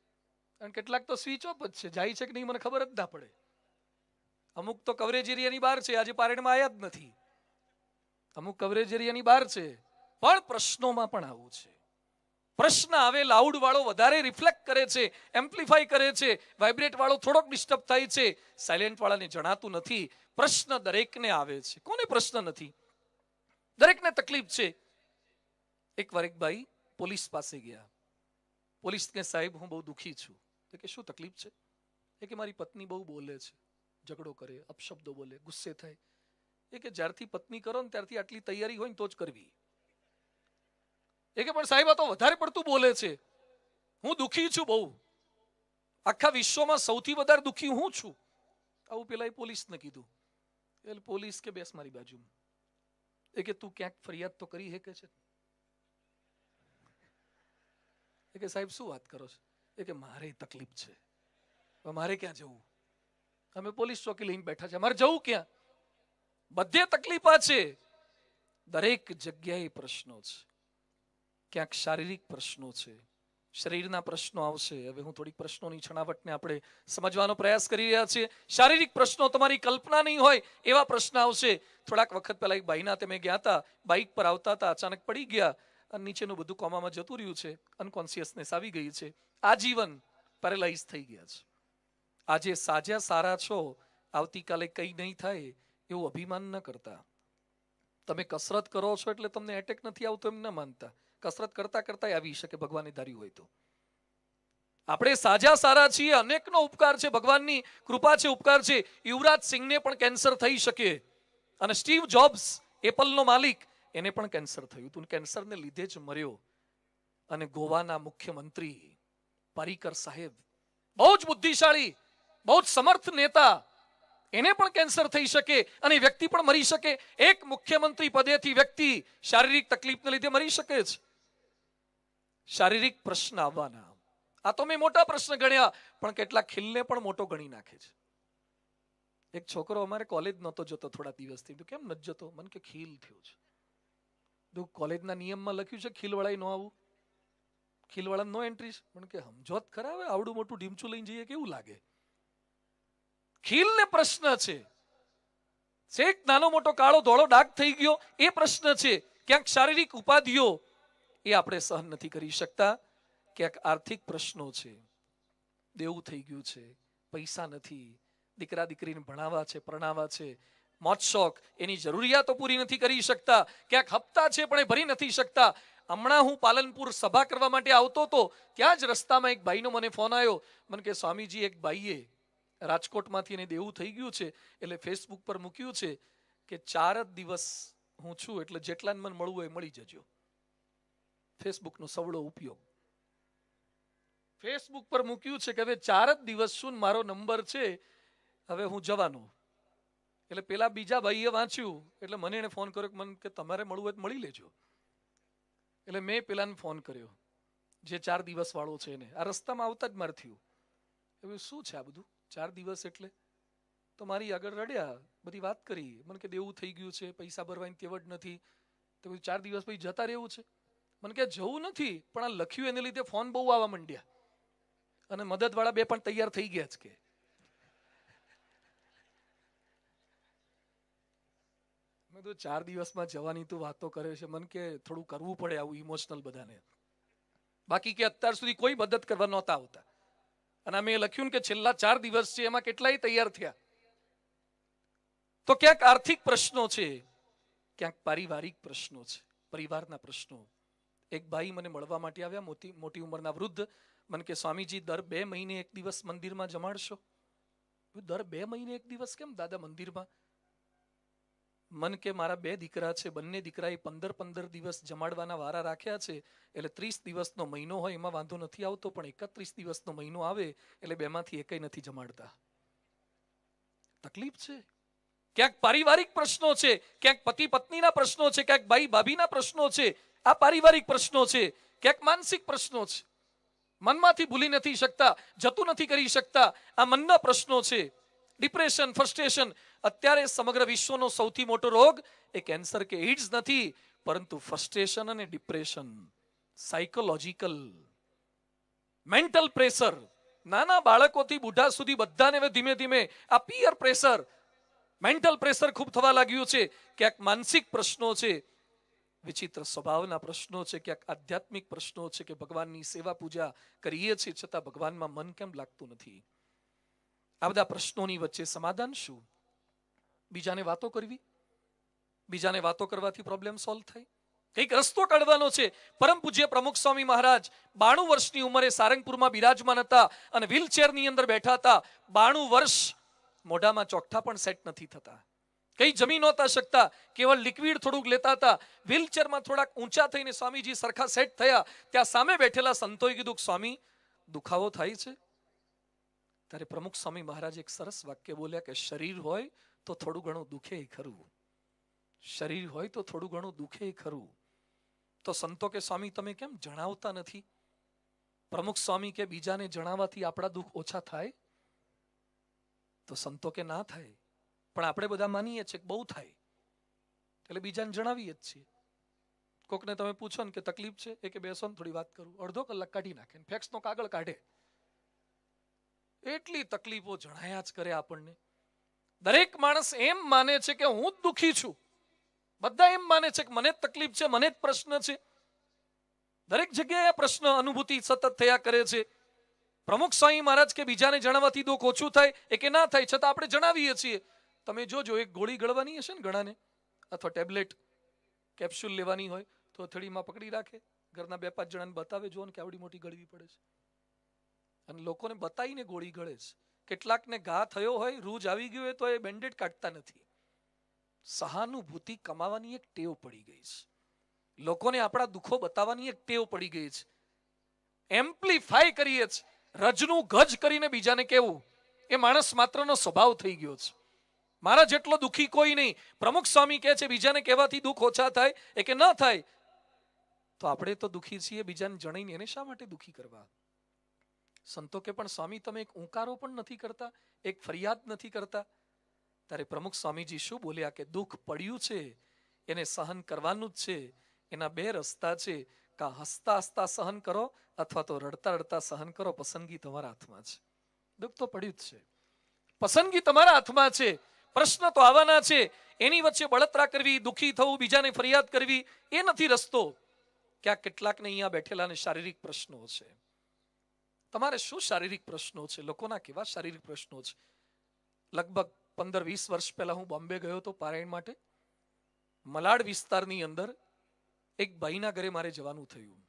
Speaker 1: અને કેટલાક તો સ્વિચ ઓફ જ છે, જાય છે કે નહીં મને ખબર જ ના પડે. અમુક તો કવરેજ એરિયાની બહાર છે, આજે પારેડમાં આવ્યા જ નથી. અમુક કવરેજ એરિયાની બહાર છે, પણ પ્રશ્નોમાં પણ આવું છે. પ્રશ્ન આવે, લાઉડ વાળો વધારે રિફ્લેક્ટ કરે છે, એમ્પ્લિફાય કરે છે, વાઇબ્રેટ વાળો થોડોક ડિસ્ટર્બ થાય છે, સાયલેન્ટ વાળાને જણાતું નથી. પ્રશ્ન દરેકને આવે છે. કોને પ્રશ્ન નથી? દરેકને તકલીફ છે. એકવાર એક ભાઈ પોલીસ પાસે ગયા. પોલીસ કે સાહેબ હું બહુ દુઃખી છું. તો કે શું તકલીફ છે? એ કે મારી પત્ની બહુ બોલે છે, ઝઘડો કરે, અપશબ્દો બોલે, ગુસ્સે થાય. એ કે જ્યારથી પત્ની કરો ને ત્યારથી આટલી તૈયારી હોય ને તો જ કરવી. એ કે પણ સાહેબ આ તો વધારે પડતું બોલે છે, હું દુઃખી છું બહુ, આખા વિશ્વમાં સૌથી વધારે દુઃખી હું છું. આવું પેલા એ પોલીસને કીધું. એટલે પોલીસ કે બેસ મારી બાજુમાં. એ કે તું ક્યાંક ફરિયાદ તો કરી શકે છે? એ કે સાહેબ શું વાત કરો છો? એ કે મારે તકલીફ છે, મારે ક્યાં જવું? અમે પોલીસ ચોકી લઈને બેઠા છે, મારે જવું ક્યાં? બધે તકલીફ છે, દરેક જગ્યાએ પ્રશ્નો છે. ક્યાંક શારીરિક પ્રશ્નો છે, શરીરના પ્રશ્નો આવશે. હવે હું થોડીક પ્રશ્નોની છણાવટને આપણે સમજવાનો પ્રયાસ કરી રહ્યા છીએ. શારીરિક પ્રશ્નો તમારી કલ્પના નહીં હોય એવા પ્રશ્ન આવશે. થોડાક વખત પહેલા એક ભાઈના તમે ગયા હતા, બાઇક પર આવતા હતા, અચાનક પડી ગયા અને નીચેનું બધું કોમામાં જતું રહ્યું છે, અનકોન્શિયસનેસ આવી ગઈ છે, આજીવન પેરેલાઇઝ થઈ ગયા છે. આજે સાજા સારા છો, આવતીકાલે કંઈ નહીં થાય એવું અભિમાન ન કરતા. તમે કસરત કરો છો એટલે તમને એટેક નથી આવતો એમ ન માનતા. કસરત કરતા કરતા આવી શકે, ભગવાને ધાર્યું હોય તો. આપણે સાજા સારા છીએ, અનેકનો ઉપકાર છે, ભગવાનની કૃપા છે, ઉપકાર છે. યુવરાજ સિંહને પણ કેન્સર થઈ શકે, અને સ્ટીવ જોબ્સ, એપલનો માલિક, એને પણ કેન્સર થયું હતું, કેન્સરને લીધે જ મર્યો. અને ગોવાના મુખ્યમંત્રી પારીકર સાહેબ, બહુ જ બુદ્ધિશાળી, બહુ જ સમર્થ નેતા, એને પણ કેન્સર થઈ શકે અને વ્યક્તિ પણ મરી શકે. એક મુખ્યમંત્રી પદેથી વ્યક્તિ શારીરિક તકલીફને લીધે મરી શકે છે. શારીરિક પ્રશ્ન આવવાના. આ તો મેં મોટા પ્રશ્ન ગણ્યા, પણ કેટલાક ખીલને પણ મોટો ગણી નાખે છે. એક છોકરો અમારે કોલેજ નહોતો જતો થોડા દિવસથી. તો કેમ નથી જતો? મને કે ખીલ થયું છે. તો કોલેજના નિયમમાં લખ્યું છે ખીલવાળા ન આવું, ખીલવાળા નો એન્ટ્રી. મને કે સમજોત ખરા, હવે આવડું મોટું ઢીમચું લઈને જઈએ કેવું લાગે? ખીલને પ્રશ્ન છે, એક નાનો મોટો કાળો ધોળો ડાઘ થઈ ગયો એ પ્રશ્ન છે. ક્યાંક શારીરિક ઉપાધિઓ એ આપણે સહન નથી કરી શકતા, ક્યાંક આર્થિક પ્રશ્નો છે, દેવું થઈ ગયું છે, પૈસા નથી, દીકરા દીકરીને ભણાવવા છે, પરણાવવા છે, મોજ શોખ, એની જરૂરિયાતો પૂરી નથી કરી શકતા, ક્યાંક હપ્તા છે પણ એ ભરી નથી શકતા. હમણાં હું પાલનપુર સભા કરવા માટે આવતો હતો, ત્યાં જ રસ્તામાં એક ભાઈનો મને ફોન આવ્યો. મને કે સ્વામીજી, એક ભાઈએ રાજકોટમાંથી એને દેવું થઈ ગયું છે, એટલે ફેસબુક પર મૂક્યું છે કે 4 જ દિવસ હું છું, એટલે જેટલાને મને મળવું હોય મળી જજો. ફેસબુકનો સવળો ઉપયોગ. ફેસબુક પર મૂક્યું છે કે હવે 4 જ દિવસ છું, મારો નંબર છે, હવે હું જવાનો. એટલે પેલા બીજા ભાઈએ વાંચ્યું, એટલે મને એને ફોન કર્યો મને કે તમારે મળવું હોય તો મળી લેજો. એટલે મેં પેલાને ફોન કર્યો જે 4 દિવસ વાળો છે એને. આ રસ્તામાં આવતા જ મારે થયું, હવે શું છે આ બધું 4 દિવસ એટલે? તો મારી આગળ રડ્યા, બધી વાત કરી. મને કે દેવું થઈ ગયું છે, પૈસા ભરવાની તેવડ નથી, તો 4 દિવસ પછી જતા રહેવું છે. મને કે જવું નથી, પણ આ લખ્યું એને લીધે ફોન બહુ આવવા માંડ્યા, અને મદદવાળા 2 પણ તૈયાર થઈ ગયા છે કે. મેં કીધું 4 દિવસમાં જવાની તું વાતો કરે છે, મન કે થોડું કરવું પડે આવું ઇમોશનલ બધાને. બાકી કે અત્યાર સુધી કોઈ મદદ કરવા નહોતા આવતા, અને અમે લખ્યું કે છેલ્લા 4 દિવસ છે એમાં કેટલાય તૈયાર થયા. તો ક્યાંક આર્થિક પ્રશ્નો છે, ક્યાંક પારિવારિક પ્રશ્નો છે, પરિવારના પ્રશ્નો. એક ભાઈ મને મળવા માટે આવ્યા, મોટી ઉંમરના વૃદ્ધ. મને કે સ્વામીજી દર 2 મહિને એક દિવસ મંદિરમાં જમાડશો. દર 2 મહિને એક દિવસ કેમ દાદા મંદિરમાં? મન કે મારા 2 દીકરા છે, બંને દીકરાએ 15 દિવસ જમાડવાના વારા રાખ્યા છે, એટલે 30 દિવસનો મહિનો હોય એમાં વાંધો નથી આવતો, પણ 31 દિવસનો મહિનો આવે એટલે 2 માંથી એકેય નથી જમાડતા. તકલીફ છે. ક્યાંક પારિવારિક પ્રશ્નો છે, ક્યાંક પતિ પત્નીના પ્રશ્નો છે, ક્યાંક ભાઈ ભાભીના પ્રશ્નો છે. આ પારિવારિક પ્રશ્નો છે. ક્યાંક માનસિક પ્રશ્નો છે, મનમાંથી ભૂલી નથી શકતા, જતું નથી કરી શકતા. આ મનના પ્રશ્નો છે. Depression, frustration. અત્યારે સમગ્ર વિશ્વનો સૌથી મોટો રોગ એ કેન્સર કે એઇડ્સ નથી, પરંતુ ફ્રસ્ટ્રેશન અને ડિપ્રેશન, સાયકોલોજીકલ, મેન્ટલ પ્રેશર. નાના બાળકોથી બુઢા સુધી બધાને હવે ધીમે ધીમે આ પીયર પ્રેશર, મેન્ટલ પ્રેશર ખૂબ થવા લાગ્યું છે. ક્યાંક માનસિક પ્રશ્નો છે, વિચિત્ર સ્વભાવના પ્રશ્નો છે, ક્યાંક આધ્યાત્મિક પ્રશ્નો છે કે ભગવાનની સેવા પૂજા કરીએ છીએ છતાં ભગવાનમાં મન કેમ લાગતું નથી. આ બધા પ્રશ્નોની વચ્ચે સમાધાન શું? બીજાને વાતો કરવી. બીજાને વાતો કરવાથી પ્રોબ્લેમ સોલ્વ થાય. કંઈક રસ્તો કાઢવાનો છે. પરમ પૂજ્ય પ્રમુખ સ્વામી મહારાજ 92 વર્ષની ઉંમરે સારંગપુરમાં બિરાજમાન હતા અને વ્હીલચેરની અંદર બેઠા હતા. 92 વર્ષ, મોઢામાં ચોકઠા પણ સેટ નથી થતા, કઈ જમી નહોતા શકતા, કેવળ લિક્વિડ થોડુંક લેતા હતા. વ્હીલચેરમાં થોડાક ઊંચા થઈને સ્વામીજી સરખા સેટ થયા. ત્યાં સામે બેઠેલા સંતોએ કીધું, સ્વામી દુખાવો થાય છે? ત્યારે પ્રમુખ સ્વામી મહારાજ એક સરસ વાક્ય બોલ્યા કે શરીર હોય તો થોડું ઘણું દુખે ખરું, શરીર હોય તો થોડું ઘણું દુખે ખરું. તો સંતો કે સ્વામી તમે કેમ જણાવતા નથી? પ્રમુખ સ્વામી કે બીજાને જણાવવાથી આપણા દુઃખ ઓછા થાય? તો સંતો કે ના થાય, પણ આપણે બધા માનીએ છીએ કે બહુ થાય, એટલે બીજાને જણાવીએ જ છીએ. કોકને તમે પૂછો ને કે તકલીફ છે, એ કે બેસો ને થોડી વાત કરું, અડધો કલાક કાઢી નાખે, ફેક્સનો કાગળ કાઢે. એટલી તકલીફો જણાયા જ કરે આપણને. દરેક માણસ એમ માને છે કે હું જ દુઃખી છું. બધા એમ માને છે કે મને જ તકલીફ છે, મને જ પ્રશ્ન છે. દરેક જગ્યાએ પ્રશ્ન, અનુભૂતિ સતત થયા કરે છે. પ્રમુખ સ્વામી મહારાજ કે બીજાને જણાવવાથી દુઃખ ઓછું થાય, એ કે ના થાય, છતાં આપણે જણાવીએ છીએ. તમે જોજો, એક ગોળી ગળવાની હશે ને ઘણાને, અથવા ટેબ્લેટ કેપ્સ્યુલ લેવાની હોય તો હથેળીમાં પકડી રાખે, ઘરના 2-5 જણાને બતાવે, જો ને કે આવડી મોટી ગળવી પડે છે, અને લોકોને બતાવીને ગોળી ગળે છે. કેટલાકને ઘા થયો હોય, રૂજ આવી ગયું હોય તો એ બેન્ડેડ કાઢતા નથી. સહાનુભૂતિ કમાવાની એક ટેવ પડી ગઈ છે. લોકોને આપણા દુઃખો બતાવવાની એક ટેવ પડી ગઈ છે. એમ્પ્લિફાય કરીએ છીએ, રજનું ગજ કરીને બીજાને કહેવું, એ માણસ માત્રનો સ્વભાવ થઈ ગયો છે. મારા જેટલો દુઃખી કોઈ નહીં. પ્રમુખ સ્વામી કહે છે બીજાને કહેવાથી દુઃખ ઓછા થાય, એ કે ન થાય. તો આપણે તો દુઃખી છીએ, બીજાને જણાઈને એને શા માટે દુઃખી કરવા? સંતો કે પણ સ્વામી તમે એક ઊંકારો પણ નથી કરતા, એક ફરિયાદ નથી કરતા. ત્યારે પ્રમુખ સ્વામીજી શું બોલ્યા કે દુઃખ પડ્યું છે એને સહન કરવાનું જ છે. એના 2 રસ્તા છે, કા હસતા હસતા સહન કરો અથવા તો રડતા રડતા સહન કરો. પસંદગી તમારા હાથમાં છે. દુઃખ તો પડ્યું જ છે, પસંદગી તમારા હાથમાં છે. પ્રશ્ન તો આવવાના છે. એની વચ્ચે બળતરા કરવી, દુઃખી થવું, બીજાને ફરિયાદ કરવી, એ નથી રસ્તો. ક્યાંક કેટલાકને અહીંયા બેઠેલાને શારીરિક પ્રશ્નો છે. તમારે શું શારીરિક પ્રશ્નો છે? લોકોના કેવા શારીરિક પ્રશ્નો છે? લગભગ 15-20 વર્ષ પહેલા હું બોમ્બે ગયો હતો પારાયણ માટે. મલાડ વિસ્તારની અંદર એક ભાઈના ઘરે મારે જવાનું થયું.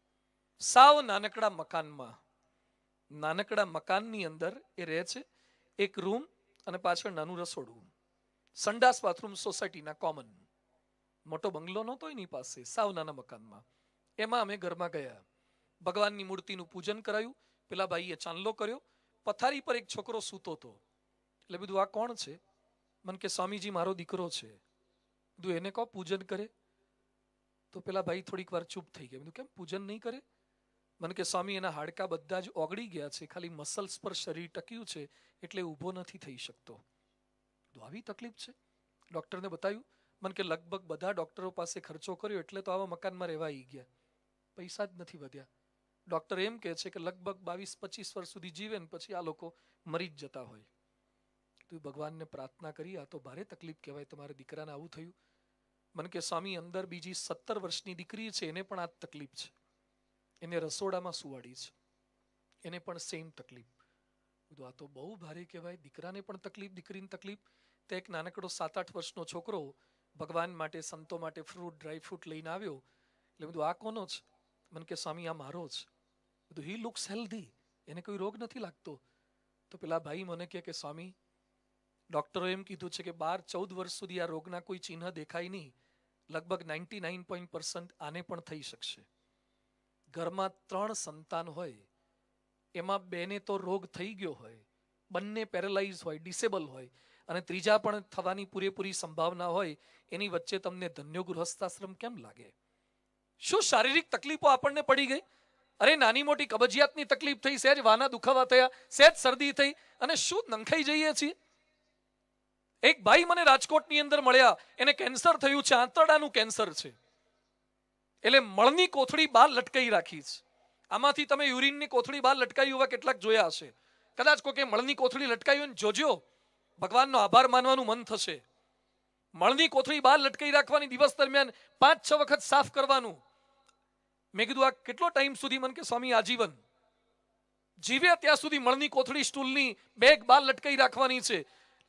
Speaker 1: સાવ નાનકડા મકાનમાં, નાનકડા મકાનની અંદર એ રહે છે. એક રૂમ અને પાછળ નાનું રસોડું, સંડાસ બાથરૂમ સોસાયટીના કોમન. મોટો બંગલો નહોતો એની પાસે, સાવ નાના મકાનમાં. એમાં અમે ઘરમાં ગયા, ભગવાનની મૂર્તિનું પૂજન કરાયું. પેલા ભાઈએ ચાંદલો કર્યો. પથારી પર એક છોકરો સૂતો હતો. એટલે બધું આ કોણ છે? મને કે સ્વામીજી મારો દીકરો છે. બધું એને કહો પૂજન કરે. તો પેલા ભાઈ થોડીક વાર ચૂપ થઈ ગયા. બધું કેમ પૂજન નહીં કરે? મને કે સ્વામી એના હાડકા બધા જ ઓગળી ગયા છે, ખાલી મસલ્સ પર શરીર ટક્યું છે, એટલે ઊભો નથી થઈ શકતો. તો આવી તકલીફ છે. ડોક્ટરને બતાવ્યું. મને કે લગભગ બધા ડોક્ટરો પાસે ખર્ચો કર્યો એટલે તો આવા મકાનમાં રહેવા આવી ગયા, પૈસા જ નથી વધ્યા. ડોક્ટર એમ કહે છે કે લગભગ 22-25 વર્ષ સુધી જીવે ને પછી આ લોકો મરી જ જતા હોય. તું ભગવાનને પ્રાર્થના કરી, આ તો ભારે તકલીફ કહેવાય, તમારા દીકરાને આવું થયું. મને કે સ્વામી અંદર બીજી 17 વર્ષની દીકરી છે, એને પણ આ તકલીફ છે, એને રસોડામાં સુવાડી છે, એને પણ સેમ તકલીફ. આ તો બહુ ભારે કહેવાય, દીકરાને પણ તકલીફ, દીકરીને તકલીફ. તો એક નાનકડો 7-8 વર્ષનો છોકરો ભગવાન માટે, સંતો માટે ફ્રૂટ, ડ્રાય ફ્રૂટ લઈને આવ્યો. એટલે બધું આ કોનો છે? મને કે સ્વામી આ મારો જ. બધું હી લુક્સ હેલ્ધી, એને કોઈ રોગ નથી લાગતો. તો પેલા ભાઈ મને કે સ્વામી ડોક્ટરો એમ કીધું છે કે 12-14 વર્ષ સુધી આ રોગના કોઈ ચિહ્ન દેખાય નહીં, લગભગ 99% આને પણ થઈ શકશે. ઘરમાં 3 સંતાન હોય, એમાં 2 ને તો રોગ થઈ ગયો હોય, બંને પેરેલાઇઝ હોય, ડિસેબલ હોય, અને ત્રીજા પણ થવાની પૂરેપૂરી સંભાવના હોય, એની વચ્ચે તમને ધન્યો ગૃહસ્થાશ્રમ કેમ લાગે? શું શારીરિક તકલીફો આપણને પડી ગઈ? અરે નાની મોટી કબજિયાતની તકલીફ થઈ, સહેજ વાના દુખાવા થયા, સહેજ શરદી થઈ, અને શું નંખાઈ જઈએ છીએ? એક ભાઈ મને રાજકોટની અંદર મળ્યા, એને કેન્સર થયું છે, આંતરડાનું કેન્સર છે. એટલે મળની કોથળી બહાર લટકાઈ રાખી છે. આમાંથી તમે યુરિનની કોથળી બહાર લટકાઈ હોવા કેટલાક જોયા હશે. કદાચ કોઈ મળની કોથળી લટકાઈ હોય ને જોજો, ભગવાનનો આભાર માનવાનું મન થશે. મળની કોથળી બહાર લટકાઈ રાખવાની, દિવસ દરમિયાન 5-6 વખત સાફ કરવાનું. મેં કીધું આ કેટલો ટાઈમ સુધી? મને કે સ્વામી આજીવન, જીવે ત્યાં સુધી મળની કોથળી, સ્ટૂલની બેગ બહાર લટકાઈ રાખવાની છે.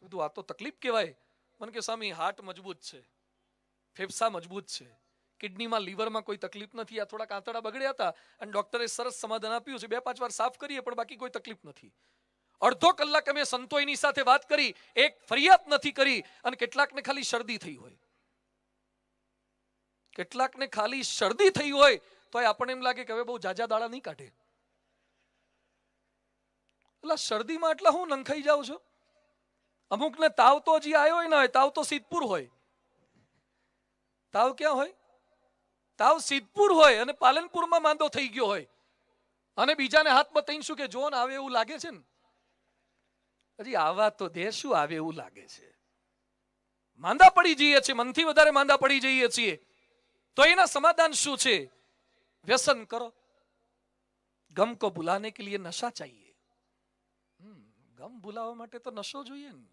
Speaker 1: કીધું આ તો તકલીફ કહેવાય. મને કે સ્વામી હાર્ટ મજબૂત છે, ફેફસા મજબૂત છે, કિડનીમાં, લીવરમાં કોઈ તકલીફ નથી. આ થોડાક આંતરડા બગડ્યા હતા અને ડોક્ટરે સરસ સમાધાન આપ્યું છે, 2-5 વાર સાફ કરીએ પણ બાકી કોઈ તકલીફ નથી. અડધો કલાક અમે સંતો એની સાથે વાત કરી, એક ફરિયાદ નથી કરી. અને કેટલાકને ખાલી શરદી થઈ હોય, કેટલાકને ખાલી શરદી થઈ હોય તો આપણને એમ લાગે કે હવે બહુ જાજા દાડા નહીં કાઢે. એટલે શરદીમાં એટલા હું નંખાઈ જાઉં છું. અમુકને તાવ તો હજી આવ્યો હોય ના હોય, તાવ તો સિદ્ધપુર હોય. તાવ ક્યાં હોય? તાવ સિદ્ધપુર હોય અને પાલનપુરમાં માંદો થઈ ગયો હોય, અને બીજાને હાથ બતાવીને શું કે જો ને આવે એવું લાગે છે ને. હજી આવા તો દે, શું આવે એવું લાગે છે? માંદા પડી જઈએ છીએ, મનથી વધારે માંદા પડી જઈએ છીએ. તો એના સમાધાન શું છે? વ્યસન કરો. ગમ કો ભુલાને કે લીએ નશા ચાહીએ. ગમ ભૂલાવવા માટે તો નશો જોઈએ ને.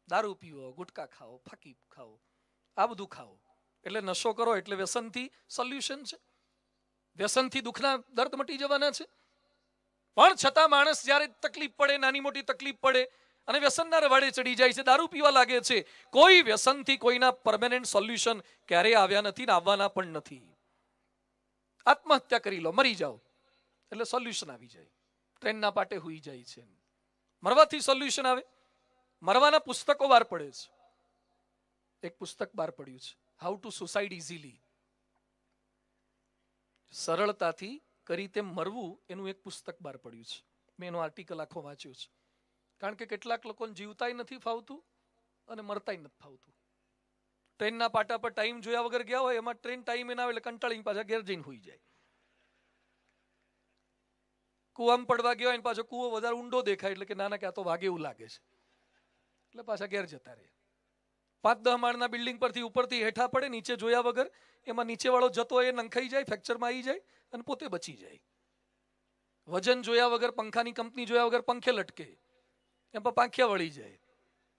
Speaker 1: દારૂ પીવો, ગુટકા ખાઓ, ફાકી ખાઓ, આ બધું ખાઓ, એટલે નશો કરો. એટલે વ્યસનથી સોલ્યુશન છે, વ્યસનથી દુઃખના દર્દ મટી જવાના છે. પણ છતાં માણસ જ્યારે તકલીફ પડે, નાની મોટી તકલીફ પડે અને વ્યસનના રવાડે ચડી જાય છે, દારૂ પીવા લાગે છે. કોઈ વ્યસનથી કોઈના પરમેનન્ટ સોલ્યુશન ક્યારેય આવ્યા નથી ને આવવાના પણ નથી. આત્મહત્યા કરી લો, મરી જાઓ એટલે સોલ્યુશન આવી જાય. ટ્રેનના પાટે હુઈ જાય છે, મરવાથી સોલ્યુશન આવે? મરવાના પુસ્તકો બહાર પડે છે. એક પુસ્તક બહાર પડ્યું છે, હાઉ ટુ સુસાઇડ ઇઝીલી, સરળતાથી કરી તેમ મરવું, એનું એક પુસ્તક બહાર પડ્યું છે. મેં એનો આર્ટિકલ આખો વાંચ્યો છે. કારણ કે કેટલાક લોકોને જીવતાય નથી ફાવતું અને મરતાય નથી ફાવતું. ટ્રેનના પાટા પર ટાઈમ જોયા વગર ગયા હોય, એમાં ટ્રેન ટાઈમે ના આવે એટલે કંટાળીને પાછા ઘેર જઈને હોઈ જાય. કૂવામાં પડવા ગયા હોય ને પાછો કૂવો વધારે ઊંડો દેખાય એટલે કે નાના કે આ તો વાગે એવું લાગે છે, એટલે પાછા ઘેર જતા રહે. 5-10 માળના બિલ્ડિંગ પરથી ઉપરથી હેઠા પડે, નીચે જોયા વગર, એમાં નીચે વાળો જતો એ નંખાઈ જાય, ફ્રેક્ચરમાં આવી જાય અને પોતે બચી જાય. વજન જોયા વગર, પંખાની કંપની જોયા વગર પંખે લટકે, એમાં પાંખિયા વળી જાય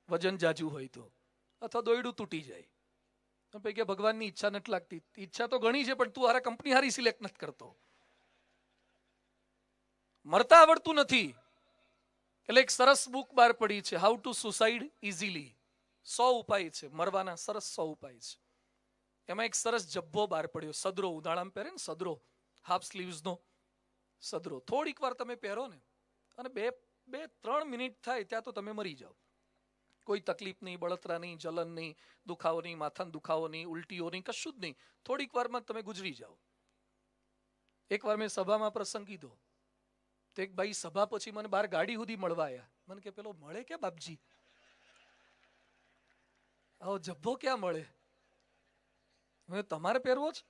Speaker 1: વજન જાજુ હોય તો, અથવા દોયડું તૂટી જાય. કે ભગવાનની ઈચ્છા નથી લાગતી. ઈચ્છા તો ઘણી છે પણ તું હારા કંપની હારી સિલેક્ટ નથી કરતો. મરતા આવડતું નથી. એટલે એક સરસ બુક બહાર પડી છે, હાઉ ટુ સુસાઇડ ઇઝીલી. 100 ઉપાય છે મરવાના, સરસ 100 ઉપાય છે. એમાં એક સરસ જબ્બો બહાર પડ્યો, સદરો, ઉનાળામાં પહેરે ને સદરો, હાફ સ્લીવ્સનો સદરો. થોડીક વાર તમે પહેરો ને અને 2-3 મિનિટ થાય ત્યાં તો તમે મરી જાઓ. કોઈ તકલીફ નહીં, બળતરા નહીં, જલન નહીં, દુખાવો નહીં, માથાનો દુખાવો નહીં, ઉલટીઓ નહીં, કશું જ નહીં. થોડીક વારમાં તમે ગુજરી જાઓ. એકવાર મેં સભામાં પ્રસંગ કીધો તો એક ભાઈ સભા પછી મને બહાર ગાડી સુધી મળવા આવ્યા. મને કે પેલો મળે કે બાપજી, આવો જબ્બો ક્યાં મળે? મેં તમારે પહેરવો છે?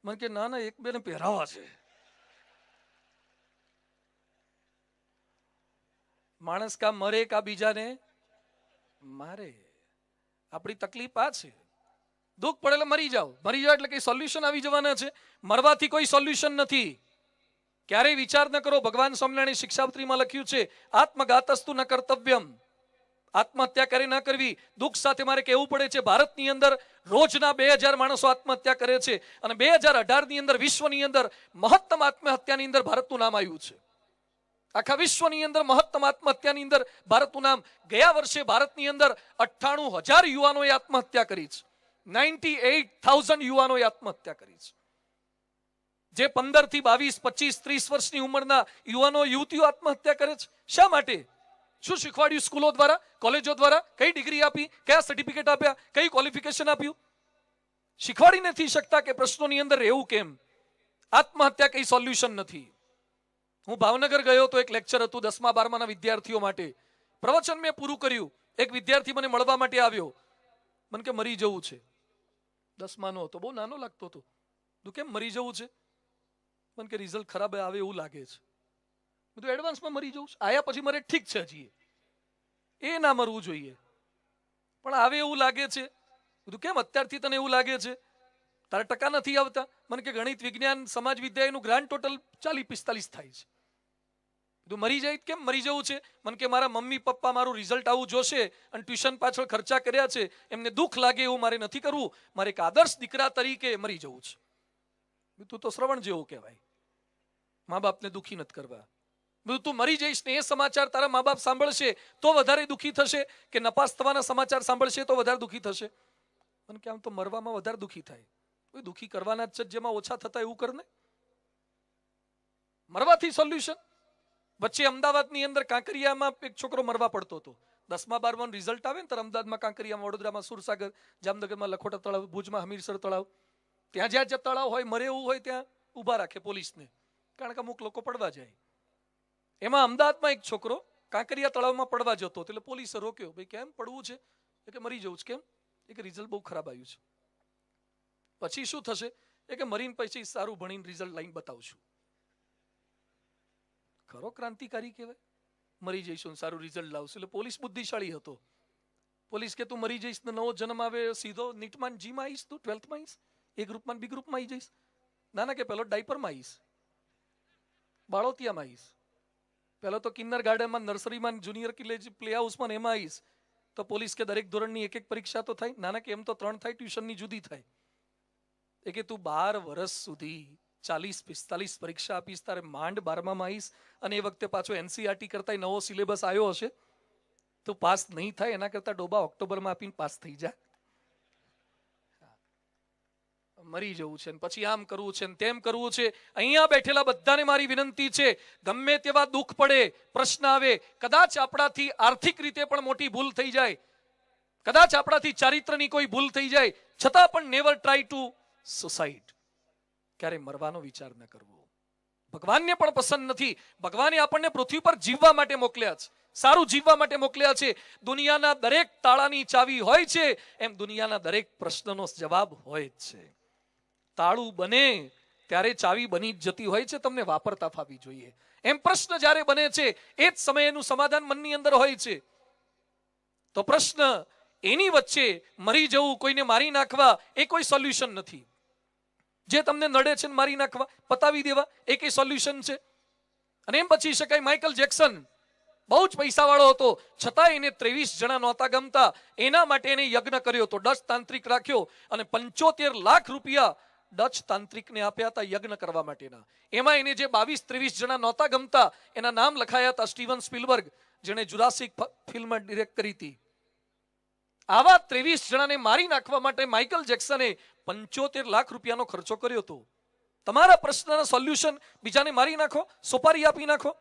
Speaker 1: મને કે ના ના, એક બેને પહેરાવા છે. માણસ કા મરે કા બીજાને મારે. આપણી તકલીફ આ છે. દુઃખ પડે એટલે મરી જાઓ. મરી જાઓ એટલે કઈ સોલ્યુશન આવી જવાના છે? મરવાથી કોઈ સોલ્યુશન નથી. ક્યારેય વિચાર ન કરો. ભગવાન સ્વામિનારાયણ શિક્ષાપત્રીમાં લખ્યું છે, આત્મઘાતસ્તુ ન કર્તવ્યમ. આત્મહત્યા કરે ના કરવી, દુઃખ સાથે મારે કહેવું પડે છે, ભારતની અંદર રોજના 2000 માણસો આત્મહત્યા કરે છે અને 2018 ની અંદર વિશ્વની અંદર મહત્તમ આત્મહત્યાની અંદર ભારતનું નામ આવ્યું છે. આખા વિશ્વની અંદર મહત્તમ આત્મહત્યાની અંદર ભારતનું નામ. ગયા વર્ષે ભારતની અંદર 98,000 યુવાનોએ આત્મહત્યા કરી છે. 98,000 યુવાનોએ આત્મહત્યા કરી છે. જે 15 થી 22, 25, 30 વર્ષની ઉંમરના યુવાનો યુવતીઓ આત્મહત્યા કરે છે. શા માટે? શું શીખવાડ્યું સ્કૂલો દ્વારા, કોલેજો દ્વારા? કઈ ડિગ્રી આપી, કયા સર્ટિફિકેટ આપ્યા, કઈ ક્વોલિફિકેશન આપ્યું? શીખવાડી નથી શકતા કે પ્રશ્નોની અંદર રહેવું કેમ. આત્મહત્યા કઈ સોલ્યુશન નથી. હું ભાવનગર ગયો તો એક લેક્ચર હતું 10મા 12માના વિદ્યાર્થીઓ માટે. પ્રવચન મેં પૂરું કર્યું. એક વિદ્યાર્થી મને મળવા માટે આવ્યો. મને કે મરી જવું છે. 10માનો હતો, બહુ નાનો લાગતો હતો. તું કેમ મરી જવું છે? મને કે રિઝલ્ટ ખરાબ આવે એવું લાગે છે. બધું એડવાન્સમાં મરી જવું છે. આયા પછી મરે ઠીક છે, હજી એ ના મરવું જોઈએ, પણ આવે એવું લાગે છે. બધું કેમ અત્યારથી તને એવું લાગે છે? તારા ટકા નથી આવતા? મને કે ગણિત, વિજ્ઞાન, સમાજ વિદ્યા એનું ગ્રાન્ડ ટોટલ 40-45 થાય છે. બધું મરી જાય કેમ મરી જવું છે? મને કે મારા મમ્મી પપ્પા મારું રિઝલ્ટ આવું જોશે અને ટ્યુશન પાછળ ખર્ચા કર્યા છે, એમને દુઃખ લાગે એવું મારે નથી કરવું. મારે એક આદર્શ દીકરા તરીકે મરી જવું છે. તું તો શ્રવણ જેવું કહેવાય. મા બાપને દુઃખી નથી કરવા. તું મરી જઈશ ને એ સમાચાર તારા મા બાપ સાંભળશે તો વધારે દુઃખી થશે કે નપાસ થવાના સમાચાર સાંભળશે તો વધારે દુઃખી થશે? મને કે આમ તો મરવામાં વધારે દુઃખી થાય. કોઈ દુઃખી કરવાના જ છે, જેમાં ઓછા થતા એવું કરને. મરવાથી સોલ્યુશન? વચ્ચે અમદાવાદની અંદર કાંકરિયામાં એક છોકરો મરવા પડતો હતો. 10મા 12માનું રિઝલ્ટ આવે ને ત્યારે અમદાવાદમાં, કાંકરિયામાં, વડોદરામાં સુરસાગર, જામનગરમાં લખોટા તળાવ, ભુજમાં હમીરસર તળાવ, ત્યાં જ્યાં તળાવ હોય મરે એવું હોય ત્યાં ઊભા રાખે પોલીસને, કારણ કે અમુક લોકો પડવા જાય. એમાં અમદાવાદમાં એક છોકરો કાંકરિયા તળાવમાં પડવા જતો એટલે પોલીસે રોક્યો. ભાઈ કેમ પડવું છે? કે મરી જવું છે. કેમ? કે રિઝલ્ટ બહુ ખરાબ આવ્યું છે. પછી શું થશે? કે મરીને પછી સારું ભણીને રિઝલ્ટ લાઈન બતાવશું. ખરો ક્રાંતિકારી કહેવાય. મરી જઈશું સારું રિઝલ્ટ લાવશું. એટલે પોલીસ બુદ્ધિશાળી હતો. પોલીસ કે તું મરી જઈશ ને નવો જન્મ આવે સીધો નીટમાં જીમાં આવીશ, તું 12થમાં આવીશ, એ ગ્રુપમાં બી ગ્રુપમાં આવી જઈશ. ના કે પેલો ડાયપરમાં આવીશ, બાળોતિયામાં આવીશ, પેલો તો કિન્નર ગાર્ડનમાં, નર્સરીમાં, જુનિયર પ્લે હાઉસમાં એમાં આવીશ. તો પોલીસ કે દરેક ધોરણની એક પરીક્ષા તો થાય. નાના કે એમ તો 3 થાય, ટ્યુશનની જુદી થાય. એ કે તું 12 વર્ષ સુધી 40-45 પરીક્ષા આપીશ, તારે માંડ 12માં આવીશ અને એ વખતે પાછો NCERT કરતા નવો સિલેબસ આવ્યો હશે, તો પાસ નહીં થાય. એના કરતા ડોબા ઓક્ટોબરમાં આપીને પાસ થઈ જા. મરી જવું છે, પછી આમ કરવું છે, તેમ કરવું છે. અહીંયા બેઠેલા બધાને મારી વિનંતી છે, ગમે તેવા દુઃખ પડે, પ્રશ્ન આવે, કદાચ આપણાથી આર્થિક રીતે પણ મોટી ભૂલ થઈ જાય, કદાચ આપણાથી ચારિત્રની કોઈ ભૂલ થઈ જાય, છતાં પણ નેવર ટ્રાય ટુ સુસાઇડ. ક્યારે મરવાનો વિચાર ન કરવો. ભગવાનને પણ પસંદ નથી. ભગવાને આપણને પૃથ્વી પર જીવવા માટે મોકલ્યા છે, સારું જીવવા માટે મોકલ્યા છે. દુનિયાના દરેક તાળાની ચાવી હોય છે, એમ દુનિયાના દરેક પ્રશ્નનો જવાબ હોય જ છે. તાળું બને ત્યારે ચાવી બની જ જતી હોય છે, તમને વાપરતા ફાવી જોઈએ. એમ પ્રશ્ન જ્યારે બને છે એ જ સમયે એનું સમાધાન મનની અંદર હોય છે. તો પ્રશ્ન એની વચ્ચે મરી જવું, કોઈને મારી નાખવા, એ કોઈ સોલ્યુશન નથી. જે તમને નડે છે મારી નાખવા, પતાવી દેવા, એ કઈ સોલ્યુશન છે? અને એમ બચી શકાય. માઇકલ જેક્સન બહુ જ પૈસાવાળો હતો, છતાં એને 23 જણા નહોતા ગમતા. એના માટે એને યજ્ઞ કર્યો હતો, ડચ તાંત્રિક રાખ્યો અને 75 લાખ રૂપિયા ડચ તાંત્રિકને આપ્યા હતા યજ્ઞ કરવા માટેના. એમાં એને જે 22-23 જણા નહોતા ગમતા, એના નામ લખાયા હતા. સ્ટીવન સ્પીલબર્ગ, જેણે જુરાસિક ફિલ્મ ડિરેક્ટ કરી હતી. આવા 23 જણાને મારી નાખવા માટે માઇકલ જેક્સને 75 લાખ રૂપિયાનો ખર્ચો કર્યો હતો. તમારા પ્રશ્નના સોલ્યુશન બીજાને મારી નાખો, સોપારી આપી નાખો,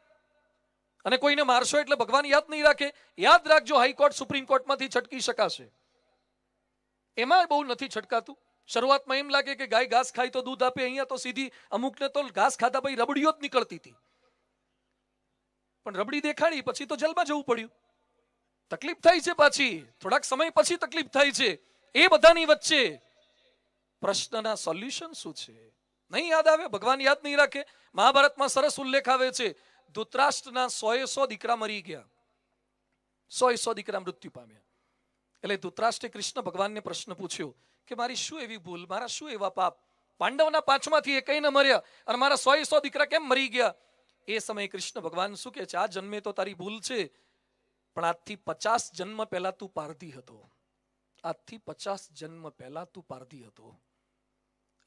Speaker 1: અને કોઈને મારશો એટલે ભગવાન યાદ નહીં રાખે. યાદ રાખજો, હાઈકોર્ટ, સુપ્રીમ કોર્ટમાંથી છટકી શકાશે. એમાં બહુ નથી છટકાતું. શરૂઆતમાં એમ લાગે કે ગાય ઘાસ ખાય તો દૂધ આપે. અહીંયા તો સીધી અમુકને તો ઘાસ ખાધા પછી રબડીઓ જ નીકળતી હતી, પણ રબડી દેખાડી પછી તો જેલમાં જવું પડ્યું. તકલીફ થાય છે, પાછી થોડાક સમય પછી તકલીફ થાય છે. એ બધાની વચ્ચે પ્રશ્નના સોલ્યુશન શું છે નહીં યાદ આવે, ભગવાન યાદ નહીં રાખે. મહાભારતમાં સરસ ઉલ્લેખ આવે છે, ધૃતરાષ્ટ્રના 100 દીકરા મરી ગયા, 100 દીકરા મૃત્યુ પામ્યા. એટલે ધૃતરાષ્ટ્રે કૃષ્ણ ભગવાનને પ્રશ્ન પૂછ્યો કે મારી શું એવી ભૂલ, મારા શું એવા પાપ, પાંડવના 5માંથી એકઈ ન મર્યા અને મારા 100 દીકરા કેમ મરી ગયા? એ સમયે કૃષ્ણ ભગવાન શું કહે છે? આ જન્મે તો તારી ભૂલ છે, પણ આજથી 50 જન્મ પહેલા તું પારધી હતો. આજથી 50 જન્મ પહેલા તું પારધી હતો.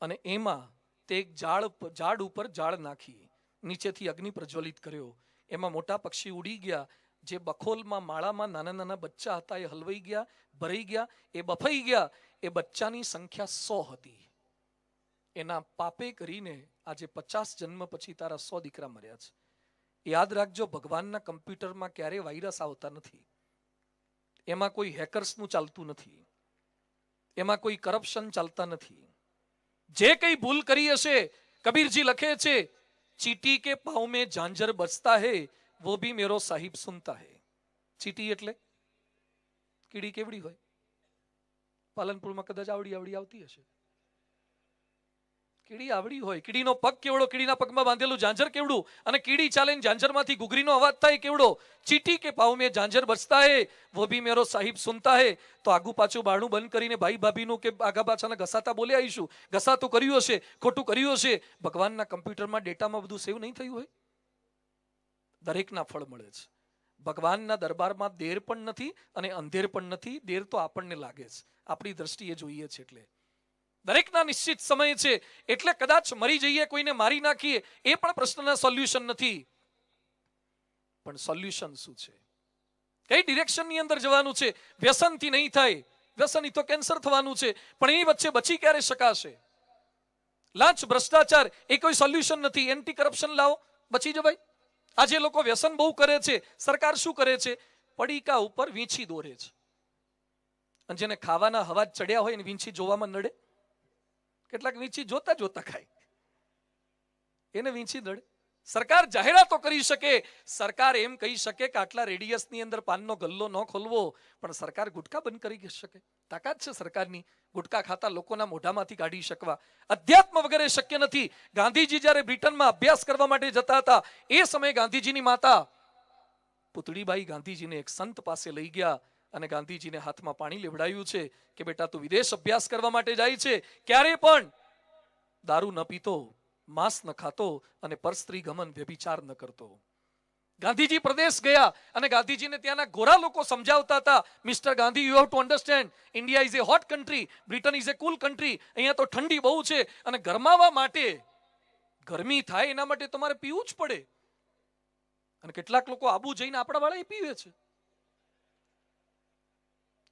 Speaker 1: અને એમાં તે એક ઝાડ ઉપર ઝાડ નાખી, નીચેથી અગ્નિ પ્રજ્વલિત કર્યો. એમાં મોટા પક્ષી ઉડી ગયા. જે બખોલમાં માળામાં નાના નાના બચ્ચા હતા એ હલવાઈ ગયા, ભરાઈ ગયા, એ બફાઈ ગયા. એ બચ્ચાની સંખ્યા 100 હતી. એના પાપે કરીને આજે 50 જન્મ પછી તારા 100 દીકરા મર્યા છે. યાદ રાખજો, ભગવાનના કમ્પ્યુટરમાં ક્યારેય વાયરસ આવતા નથી. એમાં કોઈ હેકર્સનું ચાલતું નથી. એમાં કોઈ કરપ્શન ચાલતા નથી. જે કઈ ભૂલ કરી હશે, કબીરજી લખે છે, ચીટી કે પાવ મેં ઝાંઝર બજતા હે वो भी मेरो साहिब सुनता है. ચીટી એટલે કીડી કેવડી હોય? પાલનપુરમાં કદાચ આવડી આવતી હશે. કીડી આવડી હોય. કીડીનો પગ કેવડો, કીડીના પગમાં બાંધેલું ઝાંઝર કેવડું, અને કીડી ચાલે ઝાંઝરમાંથી ઘૂઘરીનો અવાજ થાય કેવડો. ચીટી કે પાવ મેં ઝાંઝર બજતા હે वो भी मेरो साहिब सुनता है. તો આગુ પાછું બારણું બંધ કરીને ભાઈ ભાભીનું કે આગા પાછાના ઘસાતા બોલે આવીશું. ઘસાતું કર્યું હશે, ખોટું કર્યું હશે. ભગવાનના કમ્પ્યુટરમાં ડેટામાં બધું સેવ નહીં થયું હોય. દરેકના ફળ મળે છે. ભગવાનના દરબારમાં દેર પણ નથી અને અંધેર પણ નથી. દેર તો આપણને લાગે છે, આપણી દ્રષ્ટિએ જોઈએ છે. એટલે દરેકના નિશ્ચિત સમય છે. એટલે કદાચ મરી જઈએ, કોઈને મારી નાખીએ, એ પણ પ્રશ્નના સોલ્યુશન નથી. પણ સોલ્યુશન શું છે? કઈ ડિરેક્શનની અંદર જવાનું છે? વ્યસનથી નહીં થાય. વ્યસનથી તો કેન્સર થવાનું છે. પણ એ વચ્ચે બચી ક્યારે શકાશે? લાંચ, ભ્રષ્ટાચાર એ કોઈ સોલ્યુશન નથી. એન્ટી કરપ્શન લાવો, બચી જવાય. આજે લોકો વ્યસન બહુ કરે છે. સરકાર શું કરે છે? પડીકા ઉપર વીંછી દોરે છે. અને જેને ખાવાના હવા ચડ્યા હોય ને વીંછી જોવામાં નડે. કેટલાક વીંછી જોતા જોતા ખાય, એને વીંછી નડે. સરકાર જાહેરાતો કરી શકે, સરકાર એમ કહી શકે કે આટલા રેડિયસની અંદર પાનનો ગલ્લો ન ખોલવો, પણ સરકાર ગુટકા બંધ કરી શકે? તાકાત છે સરકારની ગુટકા ખાતા લોકોના મોઢામાંથી કાઢી શકવા? અધ્યાત્મ વગર એ શક્ય નથી. ગાંધીજી જ્યારે બ્રિટનમાં અભ્યાસ કરવા માટે જતા હતા, એ સમયે ગાંધીજીની માતા પુતળીબાઈ ગાંધીજીને એક સંત પાસે લઈ ગયા અને ગાંધીજીને હાથમાં પાણી લેવડાવ્યું છે કે બેટા, તું વિદેશ અભ્યાસ કરવા માટે જાય છે, ક્યારે પણ દારૂ ન પીતો, માંસ ન ખાતો અને પરસ્ત્રી ગમન વ્યભિચાર ન કરતો. ગાંધીજી પ્રદેશ ગયા અને ગાંધીજીને ત્યાંના ગોરા લોકો સમજાવતા હતા, mister Gandhi, you have to understand, India is A hot country, Britain is A cool country. અહીંયા તો ઠંડી બહુ છે અને ગરમાવા માટે, ગરમી થાય એના માટે તમારે પીવું જ પડે. અને કેટલાક લોકો આબુ જઈને આપણા વાળા એ પીવે છે.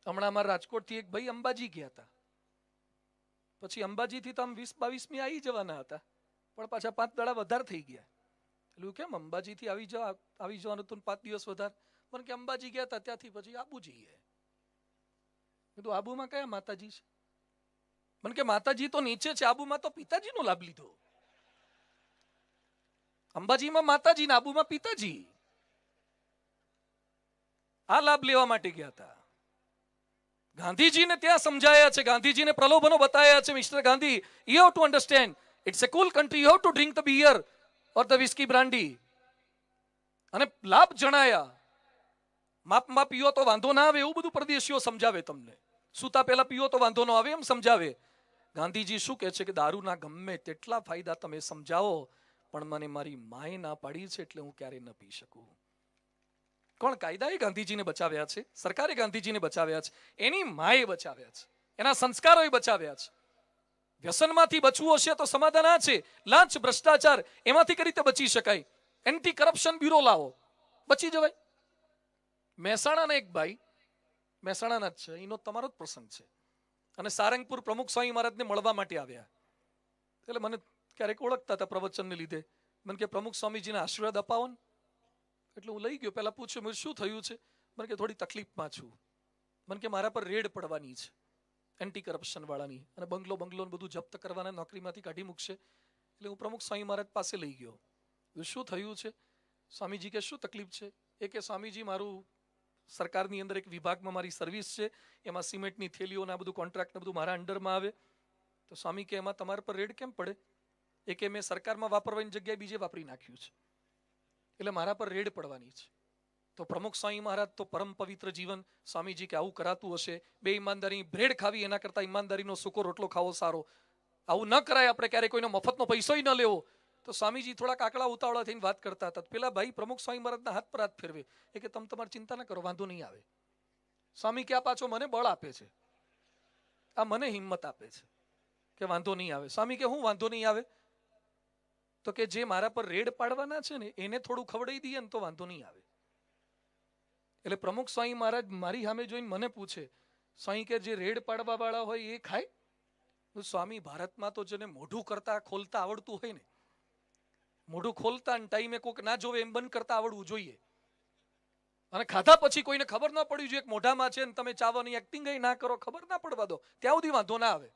Speaker 1: હમણાં અમારા રાજકોટથી એક ભાઈ અંબાજી ગયા હતા. પછી અંબાજીથી તો આમ 20-22મી આવી જવાના હતા, પણ પાછા 5 દાડા વધારે થઈ ગયા. એટલે કેમ અંબાજીથી આવી જવાનું હતું 5 દિવસ વધારે? પણ કે અંબાજી ગયા હતા, ત્યાંથી પછી આબુ જઈએ. કીધું આબુમાં કયા માતાજી છે? મને કે માતાજી તો નીચે છે, આબુમાં તો પિતાજીનો લાભ લીધો. અંબાજીમાં માતાજી ને આબુમાં પિતાજી. આ લાભ લેવા માટે ગયા હતા. ગાંધીજીને ત્યાં સમજાયા છે, ગાંધીજીને પ્રલોભનો બતાવ્યા છે, Mister Gandhi, you have to understand, it's a cool country, you have to drink the beer or the whisky brandy. અને લાભ જણાયા. માપમાં પીઓ તો વાંધો ના આવે, એવું બધું પરદેશીઓ સમજાવે તમને. સૂતા પહેલા પીઓ તો વાંધો ન આવે એમ સમજાવે. ગાંધીજી શું કહે છે કે દારૂના ગમે તેટલા ફાયદા તમે સમજાવો, પણ મને મારી માએ ના પાડી છે એટલે હું ક્યારે ન પી શકું. કોણ? કાયદાએ ગાંધીજીને બચાવ્યા છે, સરકારે ગાંધીજીને બચાવ્યા છે, એની માએ બચાવ્યા છે, એના સંસ્કારોએ બચાવ્યા છે. વ્યસનમાંથી બચવું હશે તો સમાધાન આ છે, લાંચ, ભ્રષ્ટાચાર, એમાંથી કઈ રીતે બચી શકાય? એન્ટી કરપ્શન બ્યુરો લાવો, બચી જવાય. મહેસાણાના એક ભાઈ, મહેસાણાના જ છે, એનો તમારો જ પ્રસંગ છે, અને સારંગપુર પ્રમુખ સ્વામી મહારાજને મળવા માટે આવ્યા. એટલે મને ક્યારેક ઓળખતા હતા પ્રવચનને લીધે. મને કે પ્રમુખ સ્વામીજીને આશીર્વાદ અપાવો ને. એટલે હું લઈ ગયો. પહેલા પૂછ્યું, મને શું થયું છે? મને કે થોડી તકલીફમાં છું. મને કે મારા પર રેડ પડવાની છે એન્ટી કરપ્શન વાળાની, અને બંગલો બધું જપ્ત કરવાના, નોકરીમાંથી કાઢી મૂકશે. એટલે હું પ્રમુખ સ્વામી મહારાજ પાસે લઈ ગયો. શું થયું છે? સ્વામીજી કે શું તકલીફ છે? એ કે સ્વામીજી, મારું સરકારની અંદર એક વિભાગમાં મારી સર્વિસ છે, એમાં સિમેન્ટની થેલીઓ ને આ બધું કોન્ટ્રાક્ટ ને બધું મારા અંડરમાં આવે. તો સ્વામી કે એમાં તમારા પર રેડ કેમ પડે? એ કે મેં સરકારમાં વાપરવાની જગ્યાએ બીજે વાપરી નાખ્યું છે, એટલે મારા પર રેડ પડવાની છે. તો પ્રમુખ સ્વામી મહારાજ તો પરમ પવિત્ર જીવન. સ્વામીજી કે આવું કરાતું હશે? બે ઈમાનદારી બ્રેડ ખાવી એના કરતા ઈમાનદારીનો સૂકો રોટલો ખાવો સારો. આવું ન કરાય. આપણે ક્યારે કોઈનો મફતનો પૈસો ન લેવો. તો સ્વામીજી થોડા કાકડા ઉતાવળા થઈને વાત કરતા હતા. પેલા ભાઈ પ્રમુખ સ્વામી મહારાજના હાથ પર હાથ ફેરવે એ કે તમે તમારી ચિંતા ના કરો, વાંધો નહીં આવે. સ્વામી કે આ પાછો મને બળ આપે છે, આ મને હિંમત આપે છે કે વાંધો નહીં આવે. સ્વામી કે હું વાંધો નહીં આવે? તો કે જે મારા પર રેડ પાડવાના છે ને એને થોડું ખવડાવી દઈએ ને તો વાંધો નહીં આવે. એટલે પ્રમુખ સ્વામી મહારાજ મારી સામે જોઈને મને પૂછે, સ્વામી કે જે રેડ પાડવા વાળા હોય એ ખાય? સ્વામી, ભારતમાં તો જેને મોઢું કરતા ખોલતા આવડતું હોય ને, મોઢું ખોલતા ટાઈમે કોઈક ના જોવે એમ બંધ કરતા આવડવું જોઈએ. અને ખાધા પછી કોઈને ખબર ના પડવી જોઈએ મોઢામાં છે ને તમે ચાવવાની એક્ટિંગ ના કરો, ખબર ના પડવા દો, ત્યાં સુધી વાંધો ના આવે.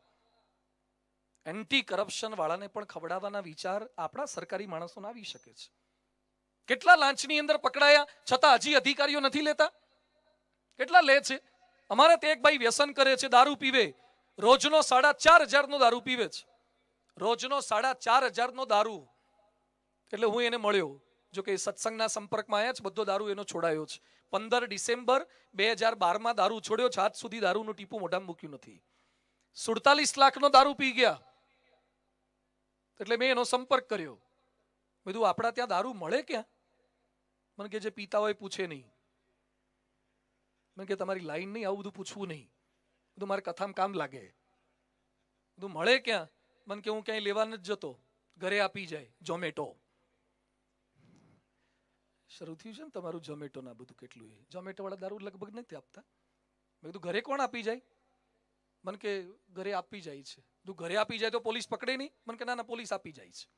Speaker 1: એન્ટી કરપ્શન વાળાને પણ ખવડાવવાના વિચાર આપણા સરકારી માણસોને આવી શકે છે. કેટલા લાંચની અંદર પકડાયા છતાં હજી અધિકારીઓ નથી લેતા? કેટલા લે છે? અમારે તે એક ભાઈ વ્યસન કરે છે, દારૂ પીવે, રોજનો 4,500 નો દારૂ પીવે છે, રોજનો 4,500 નો દારૂ. એટલે હું એને મળ્યો, જો કે સત્સંગના સંપર્કમાં આવ્યા છે, બધો દારૂ એનો છોડાયો છે. 15 ડિસેમ્બર 2012 દારૂ છોડ્યો છે, આજ સુધી દારૂનું ટીપું મોઢામાં મૂક્યું નથી. 47 લાખનો દારૂ પી ગયા. એટલે મેં એનો સંપર્ક કર્યો, બધું આપણા ત્યાં દારૂ મળે ક્યાં? મને કે જે પીતા હોય પૂછે નહીં. મને કે તમારી લાઈન નહીં, આવું બધું પૂછવું નહીં, બધું મારે કથામાં કામ લાગે. બધું મળે ક્યાં? મને કે હું ક્યાંય લેવા નથી જતો, ઘરે આપી જાય ઝોમેટો. શરૂ થયું છે ને તમારું ઝોમેટો ના બધું કેટલું. ઝોમેટો વાળા દારૂ લગભગ નથી આપતા. મેં કીધું ઘરે કોણ આપી જાય? મને કે ઘરે આપી જાય છે. તું ઘરે આપી જાય તો પોલીસ પકડે નહીં? મને કે ના પોલીસ આપી જાય છે.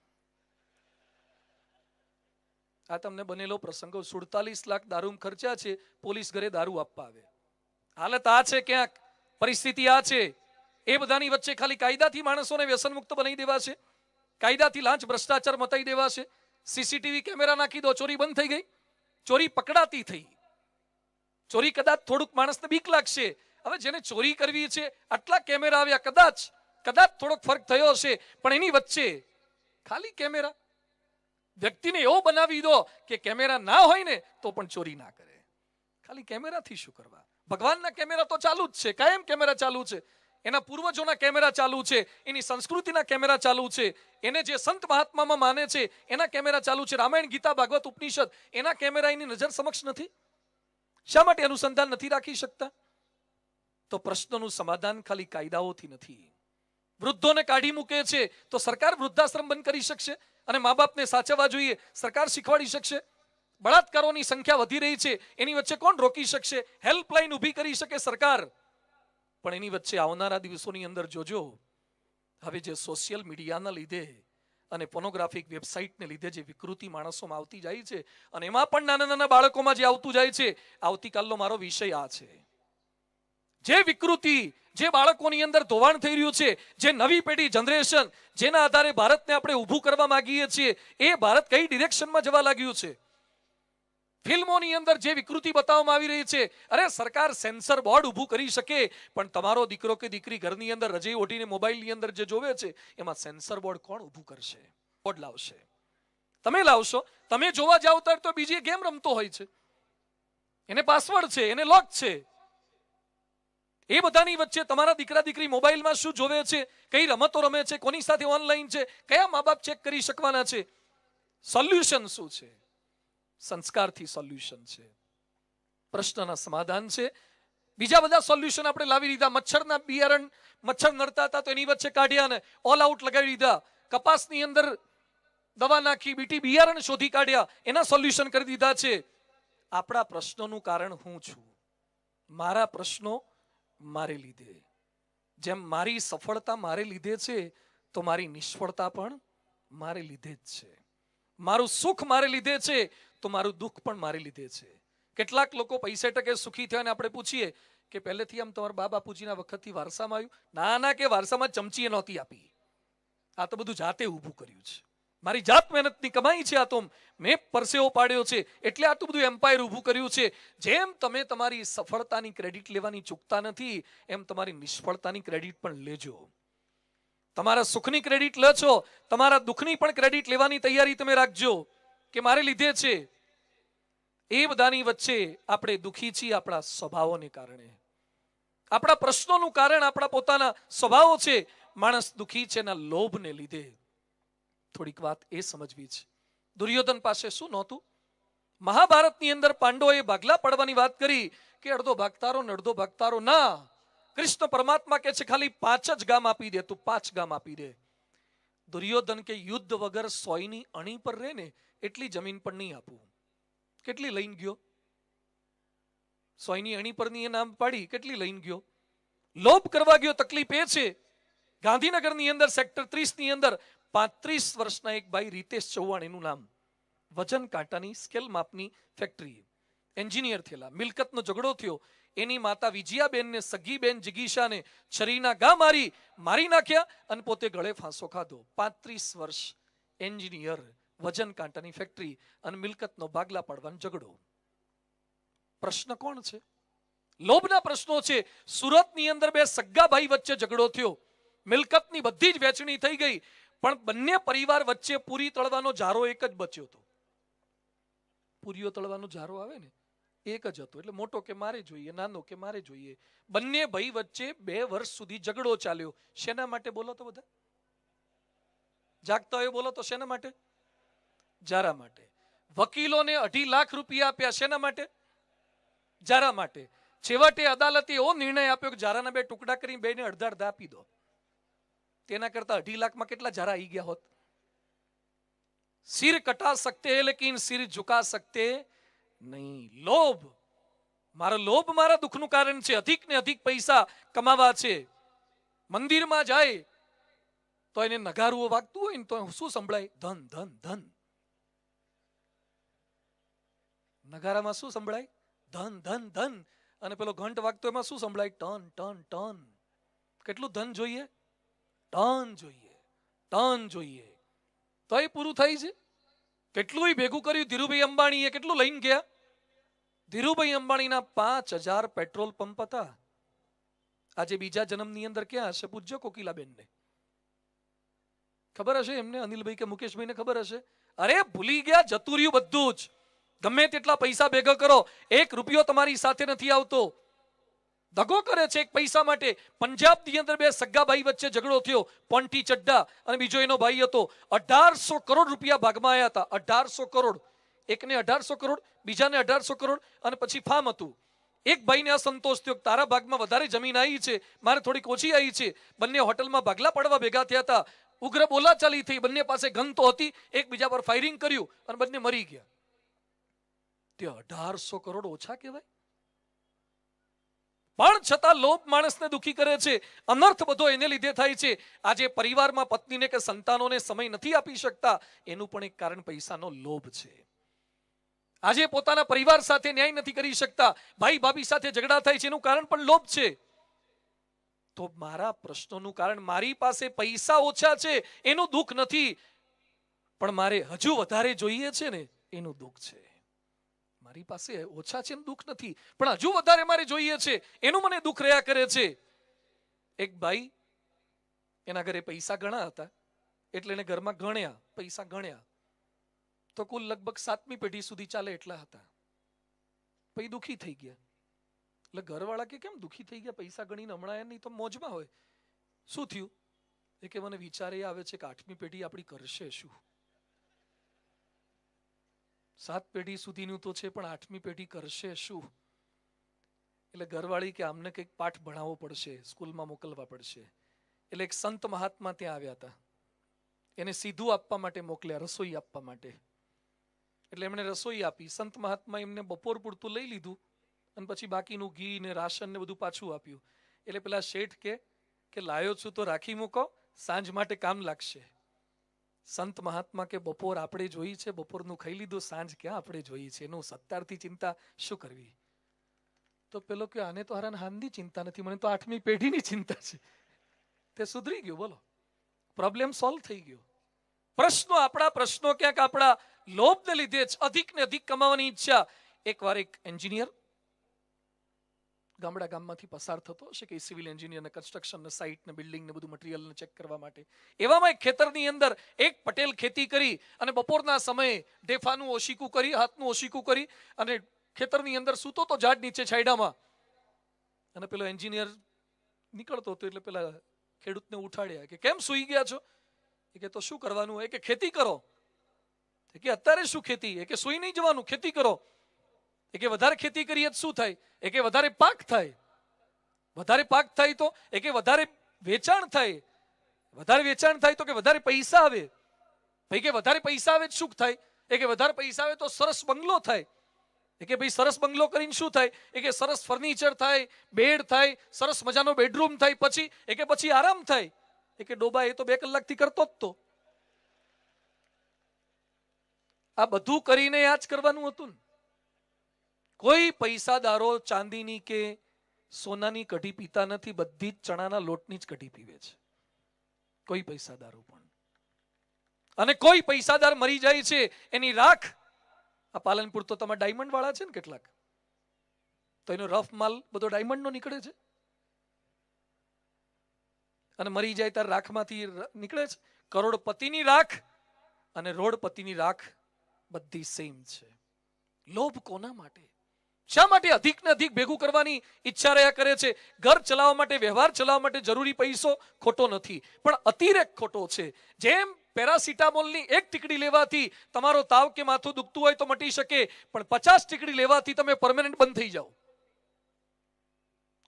Speaker 1: આ તમને બનેલો પ્રસંગો. 47 લાખ દારૂ ખર્ચા છે, પોલીસ ઘરે દારૂ આપવા આવે. હાલત આ છે, ક્યાંક પરિસ્થિતિ આ છે. એ બધાની વચ્ચે ખાલી કાયદાથી માણસોને વ્યસન મુક્ત બનાવી દેવા છે, કાયદાથી લાંચ ભ્રષ્ટાચાર મતાઈ દેવા છે. સીસીટીવી કેમેરા નાખી દો, ચોરી બંધ થઈ ગઈ, ચોરી પકડાતી થઈ. ચોરી કદાચ થોડુંક માણસને બીક લાગશે, હવે જેને ચોરી કરવી છે આટલા કેમેરા આવ્યા, કદાચ થોડોક ફરક થયો હશે, પણ એની વચ્ચે ખાલી કેમેરા. વ્યક્તિને એવો બનાવી દો કે કેમેરા ના હોય ને તો પણ ચોરી ના કરે. ખાલી કેમેરાથી શું કરવા? ભગવાનના કેમેરા તો ચાલુ જ છે, કાયમ કેમેરા ચાલુ છે, એના પૂર્વજોના કેમેરા ચાલુ છે, એની સંસ્કૃતિના કેમેરા ચાલુ છે, એને જે સંત મહાત્મામાં માને છે એના કેમેરા ચાલુ છે. રામાયણ, ગીતા, ભાગવત, ઉપનિષદ, એના કેમેરા એની નજર સમક્ષ નથી. શા માટે અનુસંધાન નથી રાખી શકતા? તો પ્રશ્નનું સમાધાન ખાલી કાયદાઓથી નથી. વૃદ્ધોને કાઢી મૂકે છે તો સરકાર વૃદ્ધાશ્રમ બંધ કરી શકશે અને મા બાપને સાચવવા જોઈએ, સરકાર શીખવાડી શકશે. બળાત્કારોની સંખ્યા વધી રહી છે, એની વચ્ચે કોણ રોકી શકશે? હેલ્પલાઇન ઊભી કરી શકે સરકાર. પણ એની વચ્ચે આવનારા દિવસોની અંદર જોજો, હવે જે સોશિયલ મીડિયાના લીધે અને પોર્નોગ્રાફિક વેબસાઇટને લીધે જે વિકૃતિ માણસોમાં આવતી જાય છે, અને એમાં પણ નાના નાના બાળકોમાં જે આવતું જાય છે. આવતીકાલનો મારો વિષય આ છે. જે વિકૃતિ, જે બાળકોની અંદર ધોવાણ થઈ રહ્યું છે, જે નવી પેઢી, જનરેશન, જેના આધારે ભારતને આપણે ઊભું કરવા માંગીએ છીએ, એ ભારત કઈ ડિરેક્શનમાં જવા લાગ્યું છે? ફિલ્મોની અંદર જે વિકૃતિ બતાવવામાં આવી રહી છે, અરે સરકાર સેન્સર બોર્ડ ઊભું કરી શકે, પણ તમારો દીકરો કે દીકરી ઘરની અંદર રજઈ ઓઢીને મોબાઈલની અંદર જે જોવે છે, એમાં સેન્સર બોર્ડ કોણ ઊભું કરશે? બોર્ડ લાવશે? તમે લાવશો? તમે જોવા જાવ તો બીજી ગેમ રમતો હોય છે, એને પાસવર્ડ છે, એને લોક છે. એ બધાની વચ્ચે તમારા દીકરા દીકરી મોબાઈલમાં શું જોવે છે, કઈ રમતો રમે છે, કોની સાથે ઓનલાઈન છે, કયા મા બાપ ચેક કરી શકવાના છે? સોલ્યુશન શું છે? સંસ્કારથી સોલ્યુશન છે, પ્રશ્નના સમાધાન છે. બીજા બધા સોલ્યુશન આપણે લાવી દીધા. મચ્છરના બિયારણ, મચ્છર નડતા હતા તો એની વચ્ચે કાઢ્યા ને ઓલ આઉટ લગાવી દીધા. કપાસની અંદર દવા નાખી બીટી બિયારણ શોધી કાઢ્યા, એના સોલ્યુશન કરી દીધા છે. આપણા પ્રશ્નોનું કારણ હું છું, મારા પ્રશ્નો મારે લીધે. જેમ મારી સફળતા મારે લીધે છે, તો મારી નિષ્ફળતા પણ મારે લીધે જ છે. મારું સુખ મારે લીધે છે, તો મારું દુઃખ પણ મારે લીધે છે. કેટલાક લોકો પૈસે ટકે સુખી થયા, આપણે પૂછીએ કે પહેલેથી આમ તમારા બા બાપુજીના વખતથી વારસામાં આવ્યું? ના, કે વારસામાં ચમચી નહોતી આપી, આ તો બધું જાતે ઊભું કર્યું છે, મારી જાત મહેનતની કમાઈ છે, આ તો મેં પરસેવો પાડ્યો છે, એટલે આટલું બધું એમ્પાયર ઊભું કર્યું છે. જેમ તમે તમારી સફળતાની ક્રેડિટ લેવાની ચૂકતા નથી, એમ તમારી નિષ્ફળતાની ક્રેડિટ પણ લેજો. તમારા સુખની ક્રેડિટ લો છો, તમારા દુઃખની પણ ક્રેડિટ લેવાની તૈયારી તમે રાખજો કે મારે લીધે છે. એ બધાની વચ્ચે આપણે દુઃખી છીએ આપણા સ્વભાવોને કારણે. આપણા પ્રશ્નોનું કારણ આપણા પોતાના સ્વભાવો છે. માણસ દુઃખી છે એના લોભને લીધે. થોડીક વાત એ સમજવી છે. દુર્યોધન પાસે શું નહોતું? મહાભારતની અંદર પાંડવોએ ભાગલા પાડવાની વાત કરી કે અડધો ભાગતારો ને અડધો ભાગતારો ના. કૃષ્ણ પરમાત્મા કે છે ખાલી 5 જ ગામ આપી દે, તું 5 ગામ આપી દે. દુર્યોધન કે યુદ્ધ વગર 100ની અણી પર રહે ને એટલી જમીન પણ નહીં આપું. કેટલી લઈને ગયો? 100ની અણી પરની એ નામ પાડી, કેટલી લઈને ગયો? લોભ કરવા ગયો. તકલીફ એ છે, ગાંધીનગરની અંદર સેક્ટર 30 ની અંદર 35 વર્ષના એક ભાઈ રીતેશ ચૌહાણ, એનું નામ, વજન કાંટાની સ્કેલ માપની ફેક્ટરી, એન્જિનિયર થયેલા. મિલકતનો ઝઘડો થયો. એની માતા વિજયાબેનને, સગીબેન જિગીશાને છરીના ઘા મારી નાખ્યા અને પોતે ગળે ફાંસો ખાધો. 35 વર્ષ એન્જિનિયર, વજન કાંટાની ફેક્ટરી અને મિલકતનો ભાગલા પાડવાનો ઝઘડો. પ્રશ્ન કોણ છે? લોભના પ્રશ્નો છે. સુરતની અંદર બે સગ્ગા ભાઈ વચ્ચે ઝઘડો થયો. મિલકતની બધી જ વેચણી થઈ ગઈ, પણ બંને પરિવાર વચ્ચે પૂરી તળવાનો જારો એક જ બચ્યો હતો. પૂરીઓ તળવાનો જારો આવે ને, એક જ હતો. એટલે મોટો કે મારે જોઈએ, નાનો કે મારે જોઈએ. બંને ભાઈ વચ્ચે 2 વર્ષ સુધી ઝઘડો ચાલ્યો. શેના માટે બોલો તો બધા? જાગતા હોય બોલો તો શેના માટે? જારા માટે. વકીલોને 2.5 લાખ રૂપિયા આપ્યા. શેના માટે? જારા માટે. છેવટે અદાલતે એવો નિર્ણય આપ્યો કે જારાના 2 ટુકડા કરી બેને અડધા આપી દો. તેના કરતા 2.5 લાખમાં કેટલા જારા આવી ગયા હોત? સિર કટા સકતે હૈ લેકિન સિર ઝુકા સકતે નહીં. લોભ, મારા દુઃખનું કારણ છે. અધિક ને અધિક પૈસા કમાવા છે. મંદિરમાં જાય તો એને નગારું વાગતું હોય ને તો શું સંભળાય? ધન ધન ધન. નગારામાં શું સંભળાય? ધન ધન ધન. અને પેલો ઘંટ વાગતો એમાં શું સંભળાય? Ton ton ton. કેટલું ધન જોઈએ? ટન જોઈએ, ટન જોઈએ. તો એ પૂરું થાય છે. કેટલું ભેગું કર્યું. ધીરુભાઈ અંબાણીએ કેટલું લઈને ગયા? ધીરુભાઈ અંબાણીના 5000 પેટ્રોલ પંપ હતા. આજે બીજા જન્મની અંદર ક્યાં હશે? પૂજ્ય કોકિલાબેનને ખબર હશે, એમને અનિલભાઈ કે મુકેશભાઈને ખબર હશે. અરે ભૂલી ગયા, જતું રહ્યું બધું જ. ગમે તેટલા પૈસા ભેગા કરો, 1 રૂપિયો તમારી સાથે નથી આવતો. દગો કરે છે એક પૈસા માટે. પંજાબની અંદર 2 સગ્ગા ભાઈ વચ્ચે ઝઘડો થયો. પોન્ટી ચડ્ડા અને બીજો એનો ભાઈ હતો. 1800 કરોડ રૂપિયા ભાગમાં આવ્યા હતા. 1800 કરોડ. એકને 1800 કરોડ, બીજાને 1800 કરોડ. અને પછી ફાર્મ હતું. એક ભાઈને અસંતોષ થયો, તારા ભાગમાં વધારે જમીન આવી છે, મારે થોડીક ઓછી આવી છે. બંને હોટલમાં ભાગલા પડવા ભેગા થયા હતા. ઉગ્ર બોલાચાલી થઈ. બંને પાસે ગન તો હતી. એકબીજા પર ફાયરિંગ કર્યું અને બંને મરી ગયા. તે 1800 કરોડ ઓછા કહેવાય? પણ છતાં લોભ માણસને દુખી કરે છે. અનર્થ બધો એને લીધે થાય છે. આજે પરિવારમાં પત્નીને કે સંતાનોને સમય નથી આપી શકતા, એનું પણ એક કારણ પૈસાનો લોભ છે. આજે પોતાના પરિવાર સાથે ન્યાય નથી કરી શકતા, ભાઈ ભાભી સાથે ઝઘડા થાય છે, એનું કારણ પણ લોભ છે. તો મારા પ્રશ્નોનું કારણ, મારી પાસે પૈસા ઓછા છે એનું દુઃખ નથી, પણ મારે હજુ વધારે જોઈએ છે ને એનું દુઃખ છે. મારી પાસે ઓછા છે એનું દુઃખ નથી, પણ હજુ વધારે મારે જોઈએ છે એનું મને દુઃખ રહ્યા કરે છે. એક ભાઈ, એના ઘરે પૈસા ઘણા હતા એટલે એને ઘરમાં ગણ્યા, પૈસા ગણ્યા તો કુલ લગભગ 7મી પેઢી સુધી ચાલે એટલા હતા. પછી દુઃખી થઈ ગયા. એટલે ઘરવાળા કે કેમ દુઃખી થઈ ગયા? પૈસા ગણીને હમણાં નહીં તો મોજમાં હોય. શું થયું? એ કે મને વિચાર એ આવે છે કે 8મી પેઢી આપણી કરશે શું? 7 પેઢી સુધીનું તો છે, પણ 8મી પેઢી કરશે શું? એટલે ઘરવાળી કે આમને કંઈક પાઠ ભણાવવો પડશે, સ્કૂલમાં મોકલવા પડશે. એટલે એક સંત મહાત્મા ત્યાં આવ્યા હતા. એને સીધું આપવા માટે મોકલ્યા, રસોઈ આપવા માટે. એટલે એમણે રસોઈ આપી. સંત મહાત્મા એમને બપોર પૂરતું લઈ લીધું અને પછી બાકીનું ઘી ને રાશન ને બધું પાછું આપ્યું. એટલે પેલા શેઠ કે લાયો છું તો રાખી મૂકો, સાંજ માટે કામ લાગશે. સંત મહાત્મા કે બપોર આપણે જોઈ છે, બપોરનું ખાઈ લીધું, સાંજ ક્યાં આપણે જોઈ છે, એનું સત્તારથી ચિંતા શું કરવી? તો પેલો કે આને તો હરાન હાનની ચિંતા નથી, મને તો 8મી પેઢીની ચિંતા છે. તે સુધરી ગયું. બોલો, પ્રોબ્લેમ સોલ્વ થઈ ગયો. આપણા પ્રશ્નો ક્યાંક આપણા લોભને લીધે જ. અધિક ને અધિક કમાવાની ઈચ્છા. એકવાર એક એન્જિનિયર ગામમાંથી પસાર થતો હશે કે સિવિલ એન્જિનિયર ને કન્સ્ટ્રક્શન ને સાઇટ ને બિલ્ડિંગ ને બધું મટીરિયલ ને ચેક કરવા માટે. એવામાં એક ખેતરની અંદર એક પટેલ ખેતી કરી અને બપોરના સમયે ડેફાનું ઓશીકું કરી, હાથનું ઓશીકું કરી અને ખેતરની અંદર સૂતો તો ઝાડ નીચે છાંયડામાં. અને પેલો એન્જિનિયર નીકળતો હતો એટલે પેલા ખેડૂતને ઉઠાડ્યા કે કેમ સૂઈ ગયા છો? એ કે તો શું કરવાનું? એ કે ખેતી કરો. એ કે અત્યારે શું ખેતી? એ કે સુઈ નહીં જવાનું, ખેતી કરો. એ કે વધારે ખેતી કરીએ તો શું થાય? એ કે વધારે પાક થાય. વધારે પાક થાય તો? એ કે વધારે વેચાણ થાય. વધારે વેચાણ થાય તો કે વધારે પૈસા આવે. ભાઈ કે વધારે પૈસા આવે શું થાય? એ કે વધારે પૈસા આવે તો સરસ બંગલો થાય. એ કે ભાઈ સરસ બંગલો કરીને શું થાય? એ કે સરસ ફર્નિચર થાય, બેડ થાય, સરસ મજાનો બેડરૂમ થાય. પછી એ કે પછી આરામ થાય. એ કે ડોબા એ તો 2 કલાકથી કરતો જ તો. આ બધું કરીને આ જ કરવાનું હતું ને. કોઈ પૈસાદારો ચાંદીની કે સોનાની કઢી પીતા નથી, બધી જ ચણાના લોટની જ કઢી પીવે છે. કોઈ પૈસાદારો પણ. અને કોઈ પૈસાદાર મરી જાય છે એની રાખ, આ પાલનપુર તો તમારા ડાયમંડ વાળા છે ને કેટલાક, તો એનો રફ માલ બધો ડાયમંડ નો નીકળે છે. અને મરી જાય ત્યારે રાખમાંથી નીકળે છે. કરોડપતિની રાખ અને રોડપતિની રાખ બધી સેમ છે. લોભ કોના માટે? શા માટે અધિક ને અધિક ભેગું કરવાની ઈચ્છા રહ્યા કરે છે? ઘર ચલાવવા માટે, વ્યવહાર ચલાવવા માટે જરૂરી પૈસો ખોટો નથી, પણ અતિરેક ખોટો છે. જેમ પેરાસિટામોલની 1 ટીકડી લેવાથી તમારો તાવ કે માથું દુખતું હોય તો મટી શકે, પણ 50 ટીકડી લેવાથી તમે પરમેનન્ટ બંધ થઈ જાઓ.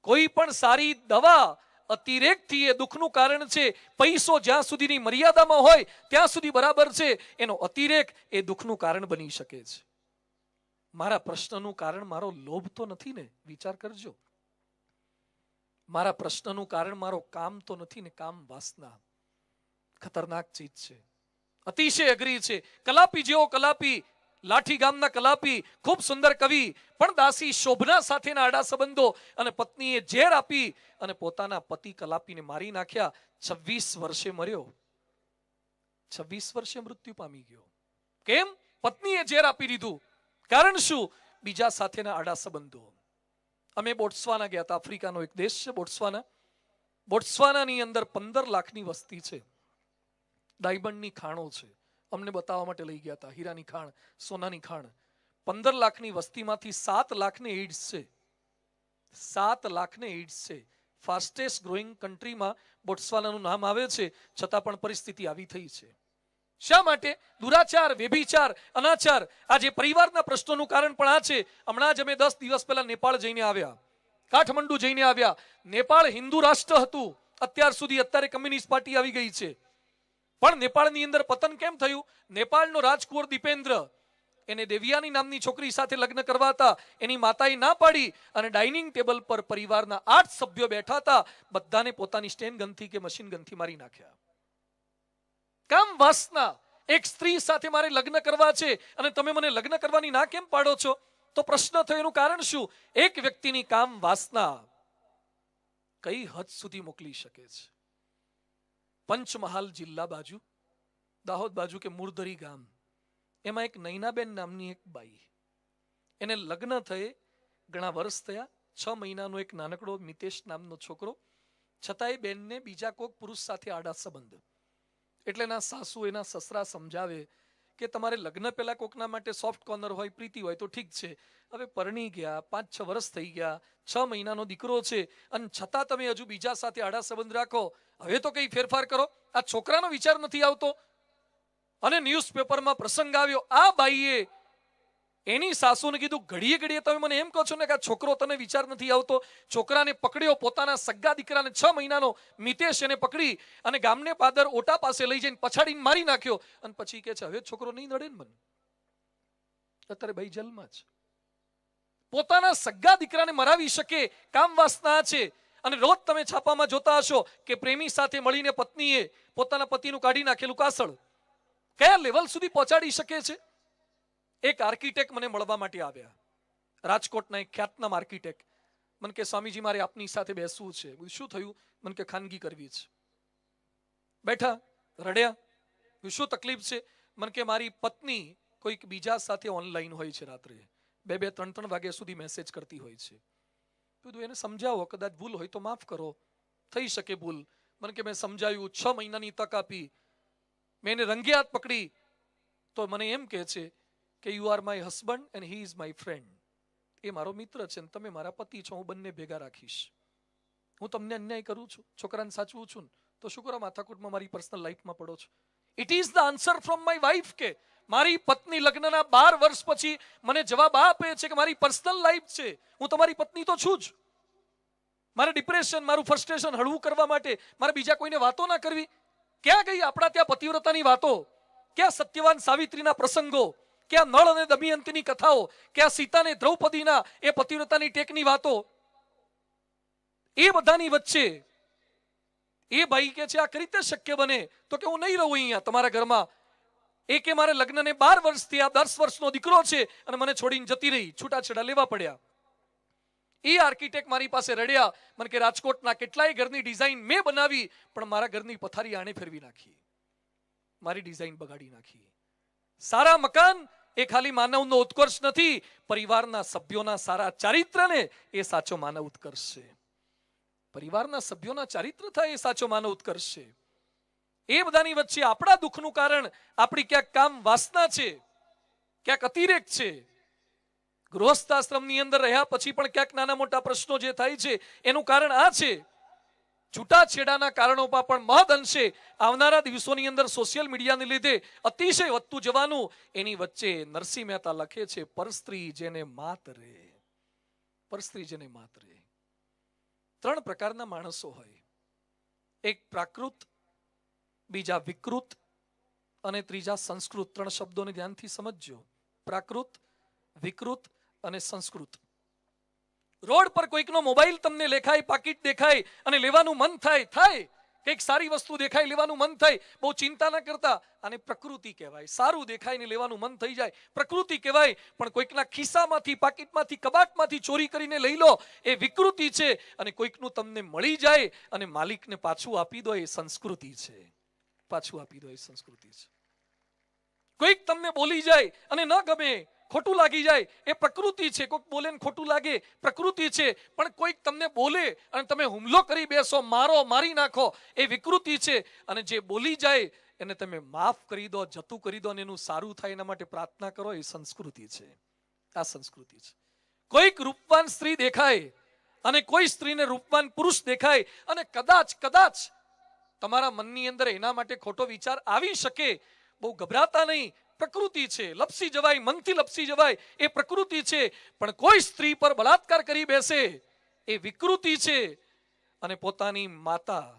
Speaker 1: કોઈ પણ સારી દવા અતિરેકથી એ દુઃખનું કારણ છે. પૈસો જ્યાં સુધીની મર્યાદામાં હોય ત્યાં સુધી બરાબર છે, એનો અતિરેક એ દુઃખનું કારણ બની શકે છે. મારા પ્રશ્નનું કારણ મારો લોભ તો નથી ને? વિચાર કરજો. મારા પ્રશ્નનું કારણ મારો કામ તો નથી ને? કામ વાસના ખતરનાક ચીજ છે, અતિશય અઘરી છે. કલાપી જેવો કલાપી, લાઠી ગામના કલાપી, ખૂબ સુંદર કવિ, પણ દાસી શોભના સાથેના આડા સંબંધો અને પત્નીએ ઝેર આપી અને પોતાના પતિ કલાપીને મારી નાખ્યા. 26 વર્ષે મર્યો, 26 વર્ષે મૃત્યુ પામી ગયો. કેમ? પત્નીએ ઝેર આપી દીધું. કારણ શું? બીજા સાથેના આડા સંબંધો. અમે બોટ્સવાના ગયા હતા. આફ્રિકાનો એક દેશ છે બોટ્સવાના. બોટ્સવાનાની અંદર 15 લાખની વસ્તી છે. ડાયમંડની ખાણો છે. અમને બતાવવા માટે લઈ ગયા હતા. હીરાની ખાણ, સોનાની ખાણ. 15 લાખની વસ્તીમાંથી 7 લાખને એઇડ્સ છે. 7 લાખને એઇડ્સ છે. ફાસ્ટેસ્ટ ગ્રોઈંગ કન્ટ્રીમાં બોટ્સવાનાનું નામ આવે છે, છતાં પણ પરિસ્થિતિ આવી થઈ છે. શા માટે? દુરાચાર, વ્યભિચાર, અનાચાર. આજે પરિવારના પ્રશ્નોનું કારણ પણ આ છે. હમણાં જ અમે 10 દિવસ પહેલા નેપાળ જઈને આવ્યા, કાઠમંડુ જઈને આવ્યા. નેપાળ હિન્દુ રાષ્ટ્ર હતું અત્યાર સુધી. અત્યારે કમ્યુનિસ્ટ પાર્ટી આવી ગઈ છે. પણ નેપાળની અંદર પતન કેમ થયું? નેપાળનો રાજકુંવર દીપેન્દ્ર, એને દેવિયાની નામની છોકરી સાથે લગ્ન કરવા હતા. એની માતાએ ના પાડી અને ડાઇનિંગ ટેબલ પર પરિવારના 8 સભ્યો બેઠા હતા. બધાને પોતાની સ્ટેન ગનથી કે મશીન ગનથી મારી નાખ્યા. કામ વાસના. એક સ્ત્રી સાથે મારે લગ્ન કરવા છે અને તમે મને લગ્ન કરવાની ના કેમ પાડો છો? તો પ્રશ્ન થયો એનું કારણ શું? એક વ્યક્તિની કામ વાસના કઈ હદ સુધી મોકલી શકે છે? પંચમહાલ જિલ્લા બાજુ, દાહોદ બાજુ કે મુરદરી ગામ, એમાં એક નૈનાબેન નામની એક બાઈ, એને લગ્ન થયે ઘણા વર્ષ થયા. 6 મહિનાનો એક નાનકડો મિતેશ નામનો છોકરો, છતાંય બેનને બીજા કોઈક પુરુષ સાથે આડા સંબંધ. એટલે એના સાસુ, એના સસરા સમજાવે કે તમારે લગ્ન પહેલા કોકના માટે સોફ્ટ કોર્નર હોય, પ્રીતિ હોય તો ઠીક છે. હવે પરણી ગયા, 5-6 વર્ષ થઈ ગયા, 6 મહિનાનો દીકરો છે, અને છતાં તમે હજુ બીજા સાથે આડા સંબંધ રાખો. હવે તો કઈ ફેરફાર કરો. આ છોકરાનો વિચાર નથી આવતો. અને ન્યૂઝપેપરમાં પ્રસંગ આવ્યો. આ બાઈએ એની સાસુને કીધું, ઘડીએ ઘડીએ તમે મને એમ કહો છો ને કે આ છોકરો તને વિચાર નથી આવતો. છોકરાને પકડ્યો, પોતાના સગ્ગા દીકરાને, 6 મહિનાનો મિતેશ, એને પકડી અને ગામને પાદર ઓટા પાસે લઈ જઈને પછાડીને મારી નાખ્યો. અને પછી કે છે હવે છોકરો નહીં નડે ને મને. અત્યારે ભાઈ જેલમાં છે. પોતાના સગ્ગા દીકરાને મરાવી શકે, કામ વાસના છે. અને રોજ તમે છાપામાં જોતા હશો કે પ્રેમી સાથે મળીને પત્નીએ પોતાના પતિનું કાઢી નાખેલું કાસળ. કયા લેવલ સુધી પહોંચાડી શકે છે? એક આર્કિટેક્ટ મને મળવા માટે આવ્યા, રાજકોટના એક ખ્યાતનામ આર્કિટેક્ટ. મને કે સ્વામીજી મારે આપની સાથે બેસવું છે. શું થયું? મને કે ખાનગી કરવી છે. બેઠા, રડ્યા. શું તકલીફ છે? મને કે મારી પત્ની કોઈક બીજા સાથે ઓનલાઈન હોય છે, રાત્રે 2-3 વાગ્યા સુધી મેસેજ કરતી હોય છે. કીધું એને સમજાવો, કદાચ ભૂલ હોય તો માફ કરો, થઈ શકે ભૂલ. મને કે મેં સમજાવ્યું, 6 મહિનાની તક આપી, મેં એને રંગે હાથ પકડી, તો મને એમ કહે છે કે you are my husband and he is my friend. એ મારો મિત્ર છે ને તમે મારા પતિ છો, હું બંને ભેગા રાખીશ. હું તમને અન્યાય કરું છું, છોકરાને સાચવું છું, તો શું કરો માથાકૂટમાં મારી પર્સનલ લાઈફમાં પડો છો? It is the answer from my wife કે મારી પત્ની લગ્નના 12 વર્ષ પછી મને જવાબ આપે છે કે મારી પર્સનલ લાઈફ છે, હું તમારી પત્ની તો છું જ. મારે ડિપ્રેશન, મારું ફ્રસ્ટ્રેશન હળવું કરવા માટે મારે બીજા કોઈને વાતો ના કરવી. ક્યાં ગઈ આપણા ત્યાં પતિવ્રતાની વાતો? ક્યાં સત્યવાન સાવિત્રીના પ્રસંગો? ક્યાં નળ અને દમયંતીની કથાઓ? ક્યાં સીતા અને દ્રૌપદીના એ પતિવ્રતાની ટેકની વાતો? એ બધાની વચ્ચે એ ભાઈ કે છે આ કઈ રીતે શક્ય બને? તો કે હું નહીં રહું અહીંયા તમારા ઘરમાં. એ કે મારે લગ્નને 12 વર્ષ થયા, 10 વર્ષનો દીકરો છે અને મને છોડીને જતી રહી. છૂટાછેડા લેવા પડ્યા. એ આર્કિટેક્ટ મારી પાસે રડ્યા, મને કે રાજકોટના કેટલાય ઘરની ડિઝાઇન મેં બનાવી, પણ મારા ઘરની પથારી આણે ફેરવી નાખી, મારી ડિઝાઇન બગાડી નાખી. સારા મકાન એ ખાલી માનવનો ઉત્કર્ષ નથી, પરિવારના સભ્યોના સારા ચારિત્રને એ સાચો માનવ ઉત્કર્ષ છે. પરિવારના સભ્યોના ચારિત્ર થાય એ સાચો માનવ ઉત્કર્ષ છે. એ બધાની વચ્ચે આપણા દુઃખનું કારણ આપણી ક્યાંક કામ વાસના છે, ક્યાંક અતિરેક છે. ગૃહસ્થાશ્રમની અંદર રહ્યા પછી પણ ક્યાંક નાના મોટા પ્રશ્નો જે થાય છે એનું કારણ આ છે. છૂટાછેડાના કારણોમાં પણ મહદ અંશે આવનારા દિવસોની અંદર સોશિયલ મીડિયાને લીધે અતિશય વધતું જવાનું. એની વચ્ચે નરસિંહ મહેતા લખે છે પરસ્ત્રી જેને માત રે, પરસ્ત્રી જેને માત રે. 3 પ્રકારના માણસો હોય, એક પ્રાકૃત, બીજા વિકૃત અને ત્રીજા સંસ્કૃત. 3 શબ્દોને ધ્યાનથી સમજજો: પ્રાકૃત, વિકૃત અને સંસ્કૃત. રોડ પર કોઈકનો મોબાઈલ તમને લેખાય, પાકીટ દેખાય અને લેવાનું મન થાય, કંઈક સારી વસ્તુ દેખાય લેવાનું મન થાય, બહુ ચિંતા ના કરતા. આને પ્રકૃતિ કહેવાય. સારું દેખાય ને લેવાનું મન થઈ જાય, પ્રકૃતિ કહેવાય. પણ કોઈકના ખિસ્સામાંથી, પાકીટમાંથી, કબાટમાંથી ચોરી કરીને લઈ લો એ વિકૃતિ છે. અને કોઈકનું તમને મળી જાય અને માલિકને પાછું આપી દો એ સંસ્કૃતિ છે. પાછું આપી દો એ સંસ્કૃતિ છે. કોઈક તમને બોલી જાય અને ન ગમે, ખોટું લાગી જાય, એ પ્રકૃતિ છે. કોઈક બોલે ને ખોટું લાગે, પ્રકૃતિ છે. પણ કોઈક તમને બોલે અને તમે હુમલો કરી બેસો, મારો, મારી નાખો, એ વિકૃતિ છે. અને જે બોલી જાય એને તમે માફ કરી દો, જતું કરી દો અને એનું સારું થાય એના માટે પ્રાર્થના કરો, એ સંસ્કૃતિ છે. આ સંસ્કૃતિ છે. કોઈક રૂપવાન સ્ત્રી દેખાય અને કોઈ સ્ત્રીને રૂપવાન પુરુષ દેખાય અને કદાચ તમારા મનની અંદર એના માટે ખોટો વિચાર આવી શકે, બહુ ગભરાતા નહીં. પ્રકૃતિ છે, લપસી જવાય, મનથી લપસી જવાય, એ પ્રકૃતિ છે. પણ કોઈ સ્ત્રી પર બળાત્કાર કરી બેસે એ વિકૃતિ છે. અને પોતાની માતા,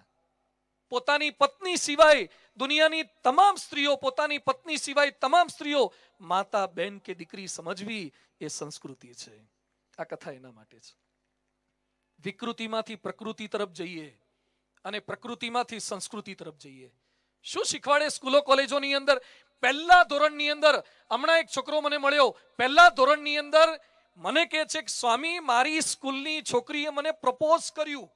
Speaker 1: પોતાની પત્ની સિવાય દુનિયાની તમામ સ્ત્રીઓ, પોતાની પત્ની સિવાય તમામ સ્ત્રીઓ માતા, બેન કે દીકરી સમજવી એ સંસ્કૃતિ છે. આ કથા એના માટે છે. વિકૃતિમાંથી પ્રકૃતિ તરફ જઈએ અને પ્રકૃતિમાંથી સંસ્કૃતિ તરફ જઈએ. શું શીખવાડે સ્કૂલો કોલેજોની અંદર? પહેલા ધોરણની અંદર હમણાં એક છોકરો મને મળ્યો, પહેલા ધોરણની અંદર મને કહે છે કે સ્વામી મારી સ્કૂલની છોકરીએ મને પ્રપોઝ કર્યું.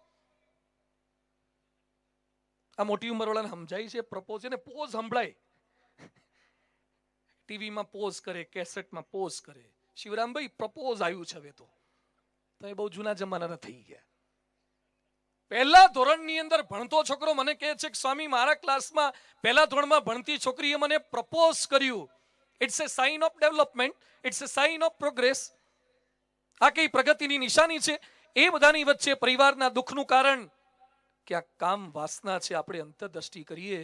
Speaker 1: આ મોટી ઉંમર વાળાને સમજાય છે પ્રપોઝ, એને પોઝ સંભળાય. ટીવીમાં પોઝ કરે, કેસેટમાં પોઝ કરે. શિવરામભાઈ પ્રપોઝ આવ્યું છે હવે તો એ બહુ જૂના જમાનાના થઈ ગયા. પહેલા ધોરણની અંદર ભણતો છોકરો મને કહે છે કે સ્વામી મારા ક્લાસમાં પહેલા ધોરણમાં ભણતી છોકરીએ મને પ્રપોઝ કર્યું. It's a sign of development, it's a sign of progress. આ કઈ પ્રગતિની નિશાની છે. એ બધાની વચ્ચે પરિવારના દુઃખનું કારણ ક્યાંક કામ વાસના છે. આપણે અંતરદ્રષ્ટિ કરીએ,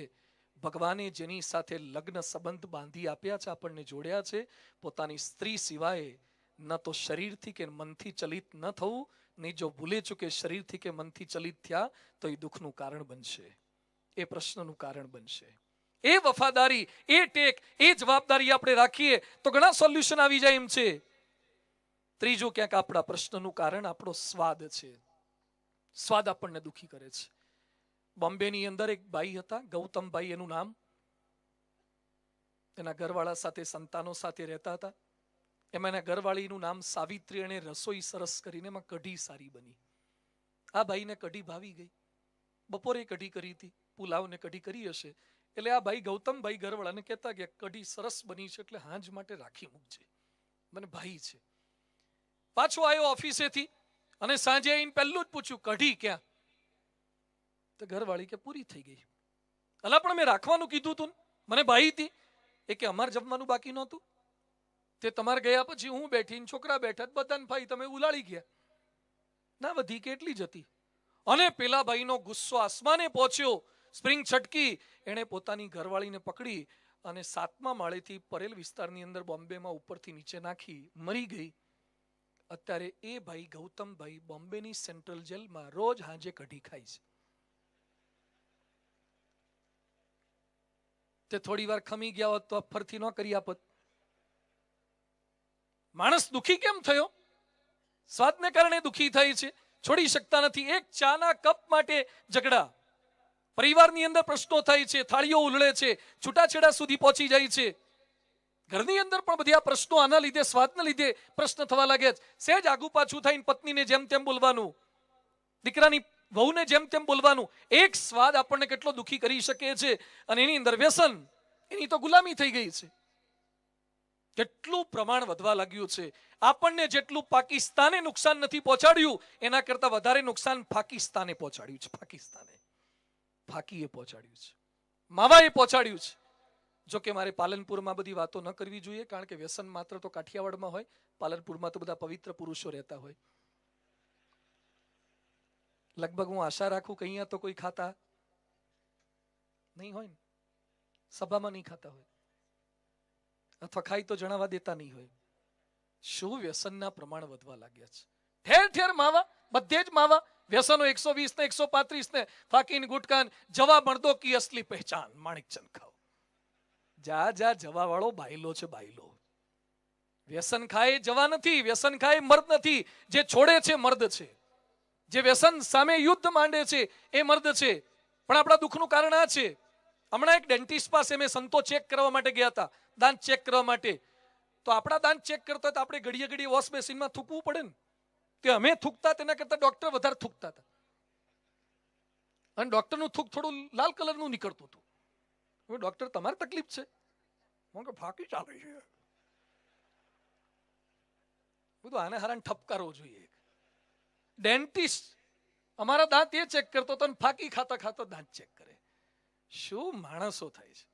Speaker 1: ભગવાને જેની સાથે લગ્ન સંબંધ બાંધી આપ્યા છે, આપણને જોડ્યા છે, પોતાની સ્ત્રી સિવાય ન તો શરીરથી કે મનથી ચલિત ન થવું, નહીં જો ભૂલે ચૂકે શરીરથી કે મનથી ચલિત થયા તો એ દુઃખનું કારણ બનશે, એ પ્રશ્નનું કારણ બનશે. એ વફાદારી, એ ટેક, એ જવાબદારી આપણે રાખીએ તો ઘણા સોલ્યુશન આવી જાય એમ છે. ત્રીજું ક્યાંક આપણા પ્રશ્નનું કારણ આપણો સ્વાદ છે. સ્વાદ આપણને દુઃખી કરે છે. બોમ્બેની અંદર એક ભાઈ હતા, ગૌતમભાઈ એનું નામ. એના ઘરવાળા સાથે, સંતાનો સાથે રહેતા હતા. એમાં એના ઘરવાળીનું નામ સાવિત્રી. અને રસોઈ સરસ કરીને એમાં કઢી સારી બની. આ ભાઈને કઢી ભાવી ગઈ. બપોરે કઢી કરી હતી, પુલાવ ને કઢી કરી હશે. એટલે આ ભાઈ ગૌતમભાઈ ઘરવાળાને કહેતા કે કઢી સરસ બની છે એટલે હાંજ માટે રાખી મૂકજે, મને ભાઈ છે. પાછો આવ્યો ઓફિસેથી અને સાંજે આવીને પહેલું જ પૂછ્યું કઢી ક્યાં? તો ઘરવાળી કે પૂરી થઈ ગઈ. અલા પણ મેં રાખવાનું કીધું તું, મને ભાઈ હતી. એ કે અમારે જમવાનું બાકી નહોતું, તે તમારે ગયા પછી હું બેઠી, છોકરા બેઠા, બધાને ભાઈ તમે ઉલાળી ગયા. ના વધી કે એટલી જ હતી. અને પેલા ભાઈનો ગુસ્સો આસમાને પહોંચ્યો. સ્પ્રિંગ છટકી, એણે પોતાની ઘરવાળીને પકડી અને 7મા માળેથી પરેલ વિસ્તારની અંદર બોમ્બેમાં ઉપરથી નીચે નાખી, મરી ગઈ. અત્યારે એ ભાઈ ગૌતમભાઈ બોમ્બેની સેન્ટ્રલ જેલમાં રોજ હાંજે કઢી ખાય છે. તે થોડી વાર ખમી ગયા હોત તો ફરથી ન કરી આપત. માણસ દુખી કેમ થયો? સ્વાદને કારણે દુખી થાય છે, છોડી શકતા નથી. એક ચાના કપ માટે ઝઘડા, પરિવારની અંદર પ્રશ્નો થાય છે, થાળીઓ ઉલળે છે, છૂટાછેડા સુધી પહોંચી જાય છે. ઘરની અંદર પણ બધી આ પ્રશ્નો આના લીધે, સ્વાદના લીધે પ્રશ્ન થવા લાગે છે. સહેજ આગુ પાછું થઈને પત્નીને જેમ તેમ બોલવાનું, દીકરાની વહુને જેમ તેમ બોલવાનું. એક સ્વાદ આપણને કેટલો દુખી કરી શકે છે, અને એની અંદર વ્યસન, એની તો ગુલામી થઈ ગઈ છે. કેટલું પ્રમાણ વધવા લાગ્યું છે. આપણને જેટલું પાકિસ્તાને નુકસાન નથી પહોંચાડ્યું, એના કરતા વધારે નુકસાન પાકિસ્તાને પહોંચાડ્યું છે. ફાકીએ પહોંચાડ્યું છે, માવાએ પહોંચાડ્યું છે. જો કે મારે પાલનપુરમાં બધી વાતો ન કરવી જોઈએ, કારણ કે વ્યસન માત્ર તો કાઠિયાવાડમાં હોય, પાલનપુરમાં તો બધા પવિત્ર પુરુષો રહેતા હોય. લગભગ હું આશા રાખું કે અહીંયા તો કોઈ ખાતા નહીં હોય ને, સભામાં નહીં ખાતા હોય, અથવા ખાઈ તો જણાવવા દેતા નહીં હોય. શું વ્યસનના પ્રમાણ વધવા લાગ્યા છે. ઠેર ઠેર માવા, બધે જ માવા. વ્યસનો 120 ને 135 ને ફાકીન ગુટકાન. જવા મર્દો કી અસલી પહેચાન માણિકચંદ ખાઓ. જા જવા વાળો બાયલો છે, બાયલો. વ્યસન ખાય જવા નથી, વ્યસન ખાય મર્દ નથી. જે છોડે છે મર્દ છે, જે વ્યસન સામે યુદ્ધ માંડે છે એ મર્દ છે. પણ આપણા દુઃખનું કારણ આ છે. હમણાં એક ડેન્ટિસ્ટ પાસે મેં સંતો ચેક કરવા માટે ગયા હતા, દાંત ચેક કરવા માટે. તો આપણા દાંત ચેક કરતા તો આપણે ઘડીએ ઘડીએ વોશ બેસિનમાં થૂકવું પડે ને. તે અમે થૂકતા તેના કરતા ડોક્ટર વધારે થૂકતા હતા, અને ડોક્ટરનું થૂક થોડું લાલ કલરનું નીકળતું હતું. ડોક્ટર તમારી તકલીફ છે? હું કે ફાકી ચાલે છે. બધું આને હારાને ઠપકારવો જોઈએ. ડેન્ટિસ્ટ અમારા દાંત એ ચેક કરતો હતો, ફાકી ખાતા ખાતા દાંત ચેક કરે. શું માણસો થાય છે.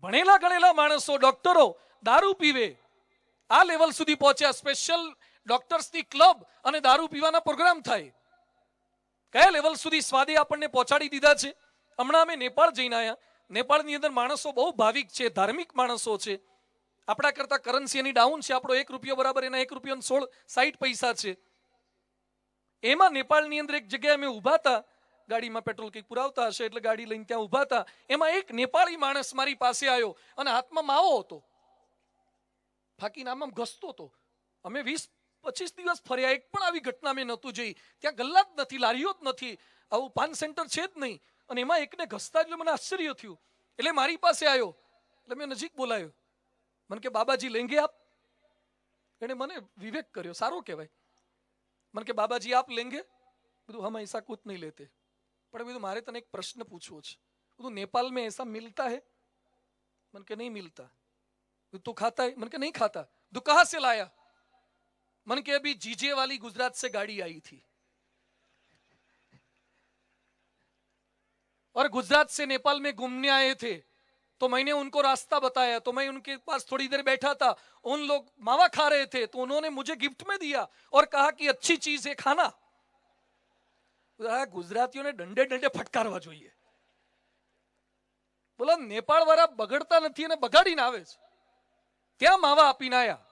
Speaker 1: ભણેલા ગણેલા માણસો, ડોક્ટરો દારૂ પીવે, આ લેવલ સુધી પહોંચ્યા. સ્પેશિયલ ડોક્ટર્સની ક્લબ અને દારૂ પીવાના પ્રોગ્રામ થાય. કયા લેવલ સુધી સ્વાદે આપણને પહોંચાડી દીધા છે. હમણાં અમે નેપાળ જઈને આવ્યા. નેપાળની અંદર માણસો બહુ ભાવિક છે, ધાર્મિક માણસો છે. આપણા કરતા કરન્સી એની ડાઉન છે. આપણો 1 રૂપિયો બરાબર એના 1 રૂપિયો 60 પૈસા છે. એમાં નેપાળની અંદર એક જગ્યાએ અમે ઊભા હતા, ગાડીમાં પેટ્રોલ કંઈક પુરાવતા હશે એટલે ગાડી લઈને ત્યાં ઊભા હતા. એમાં એક નેપાળી માણસ મારી પાસે આવ્યો અને હાથમાં માવો હતો, ફાકીને આમ ઘસતો હતો. અમે 20-25 દિવસ ફર્યા, એક પણ આવી ઘટના મેં નહોતું જોઈ. ત્યાં ગલ્લા જ નથી, લારીઓ જ નથી, આવું પાન સેન્ટર છે જ નહીં. અને એમાં એકને ઘસતા જ મને આશ્ચર્ય થયું. એટલે મારી પાસે આવ્યો, એટલે મેં નજીક બોલાયો. મને કે બાબાજી લેંગે આપ? એને મને વિવેક કર્યો, સારો કહેવાય. મને કે બાબાજી આપ લેંગે? બધું હમ ऐसा कुछ नहीं लेते. પણ બધું મારે તને એક પ્રશ્ન પૂછવો છે. બધું नेपाल में ऐसा मिलता है? मन के नहीं मिलता. तू खाता है? मन के नहीं खाता. तू कहां से लाया? मन के अभी जीजे वाली गुजरात से गाड़ी आई थी और गुजरात से नेपाल में घूमने आए थे, तो मैंने उनको रास्ता बताया. तो मैं उनके पास थोड़ी देर बैठा था, उन लोग मावा खा रहे थे, तो उन्होंने मुझे गिफ्ट में दिया और कहा कि अच्छी चीज है खाना. ગુજરાતીઓને ડંડે ડંડે ફટકારવા જોઈએ. બોલો, નેપાળ વાળા બગડતા નથી અને બગાડીને આવે છે. ત્યાં માવા આપીને આયા,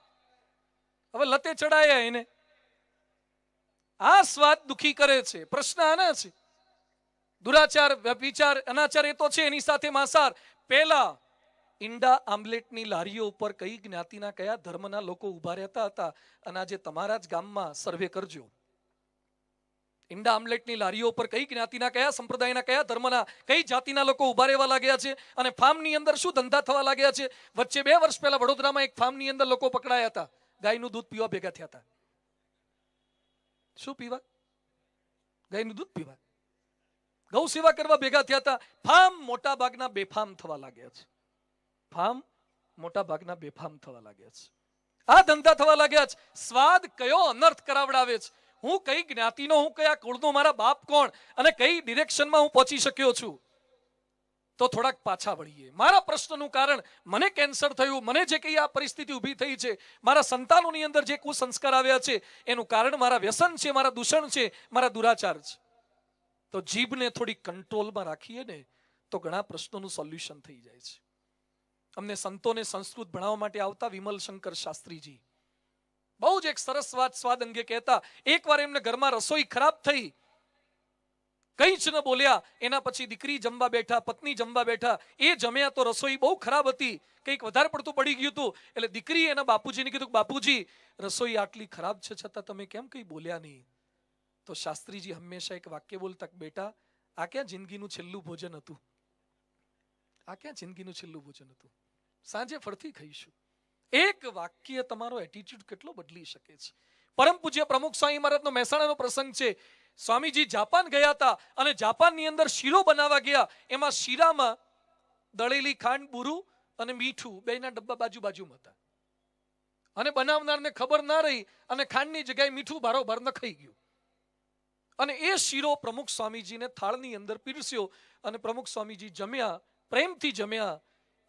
Speaker 1: હવે લતે ચડાયા એને. આ સ્વાદ દુખી કરે છે. પ્રશ્ન આના છે. દુરાચાર, વ્યભિચાર, અનાચાર એ તો છે, એની સાથે માંસાહાર. પહેલા ઈંડા આમલેટની લારીઓ ઉપર કઈ જ્ઞાતિના કયા ધર્મના લોકો ઉભા રહેતા હતા, અને આજે તમારા જ ગામમાં સર્વે કરજો. ઈંડા આમલેટની લારીઓ ઉપર કઈ જ્ઞાતિના, કયા સંપ્રદાયના, કયા ધર્મના, કઈ જાતિના લોકો ઉભા રહેવા લાગ્યા છે, અને ફાર્મની અંદર શું ધંધા થવા લાગ્યા છે. વચ્ચે 2 વર્ષ પહેલા વડોદરામાં એક ફાર્મની અંદર લોકો પકડાયા હતા, ગાયનું દૂધ પીવા ભેગા થયા હતા. શું પીવા? ગાયનું દૂધ પીવા, ગૌ સેવા કરવા ભેગા થયા હતા. ફાર્મ મોટા ભાગના બેફામ થવા લાગ્યા છે. ફાર્મ મોટા ભાગના બેફામ થવા લાગ્યા છે. આ ધંધા થવા લાગ્યા છે. સ્વાદ કયો અનર્થ કરાવડાવે છે. હું કઈ જ્ઞાતિનો, હું કયા કુળનો, મારા બાપ કોણ, અને કઈ ડિરેક્શનમાં હું પહોંચી શક્યો છું. તો થોડાક પાછા વળીએ. મારા પ્રશ્નનું કારણ, મને કેન્સર થયું, મને જે કઈ આ પરિસ્થિતિ ઊભી થઈ છે, મારા સંતાનોની અંદર જે કુસંસ્કાર આવ્યા છે, એનું કારણ મારા વ્યસન છે, મારા દૂષણ છે, મારા દુરાચાર છે. તો જીભને થોડી કંટ્રોલમાં રાખીએ ને તો ઘણા પ્રશ્નોનું સોલ્યુશન થઈ જાય છે. અમને સંતોને સંસ્કૃત ભણાવવા માટે આવતા વિમલ શંકર શાસ્ત્રીજી બહુ જ એક સરસ વાત સ્વાદ અંગે કહેતા. એકવાર એમને ઘરમાં રસોઈ ખરાબ થઈ, કંઈ જ ન બોલ્યા. એના પછી દીકરી જમવા બેઠા, પત્ની જમવા બેઠા. એ જમ્યા તો રસોઈ બહુ ખરાબ હતી, કંઈક વધારે પડતું પડી ગયું હતું. એટલે દીકરી એના બાપુજીને કીધું, બાપુજી રસોઈ આટલી ખરાબ છે છતાં તમે કેમ કંઈ બોલ્યા નહીં? તો શાસ્ત્રીજી હંમેશા એક વાક્ય બોલતા, બેટા આ ક્યાં જિંદગીનું છેલ્લું ભોજન હતું? આ ક્યાં જિંદગીનું છેલ્લું ભોજન હતું? સાંજે ફરતી ખાઈશું. એક વાક્ય તમારો એટીટ્યુડ કેટલો બદલી શકે છે. પરમ પૂજ્ય પ્રમુખ સ્વામી મહારાજનો મહેસાણાનો પ્રસંગ છે. સ્વામીજી જાપાન ગયા હતા અને જાપાનની અંદર શીરો બનાવવા ગયા. એમાં શીરામાં દળેલી ખાંડ, બુરું અને મીઠું બેના ડબ્બા બાજુ બાજુમાં હતા. અને બનાવનારને ખબર ના રહી અને ખાંડની જગ્યાએ મીઠું બારોબાર નખાઈ ગયું. અને એ શીરો પ્રમુખ સ્વામીજીને થાળની અંદર પીરસ્યો અને પ્રમુખ સ્વામીજી જમ્યા, પ્રેમથી જમ્યા,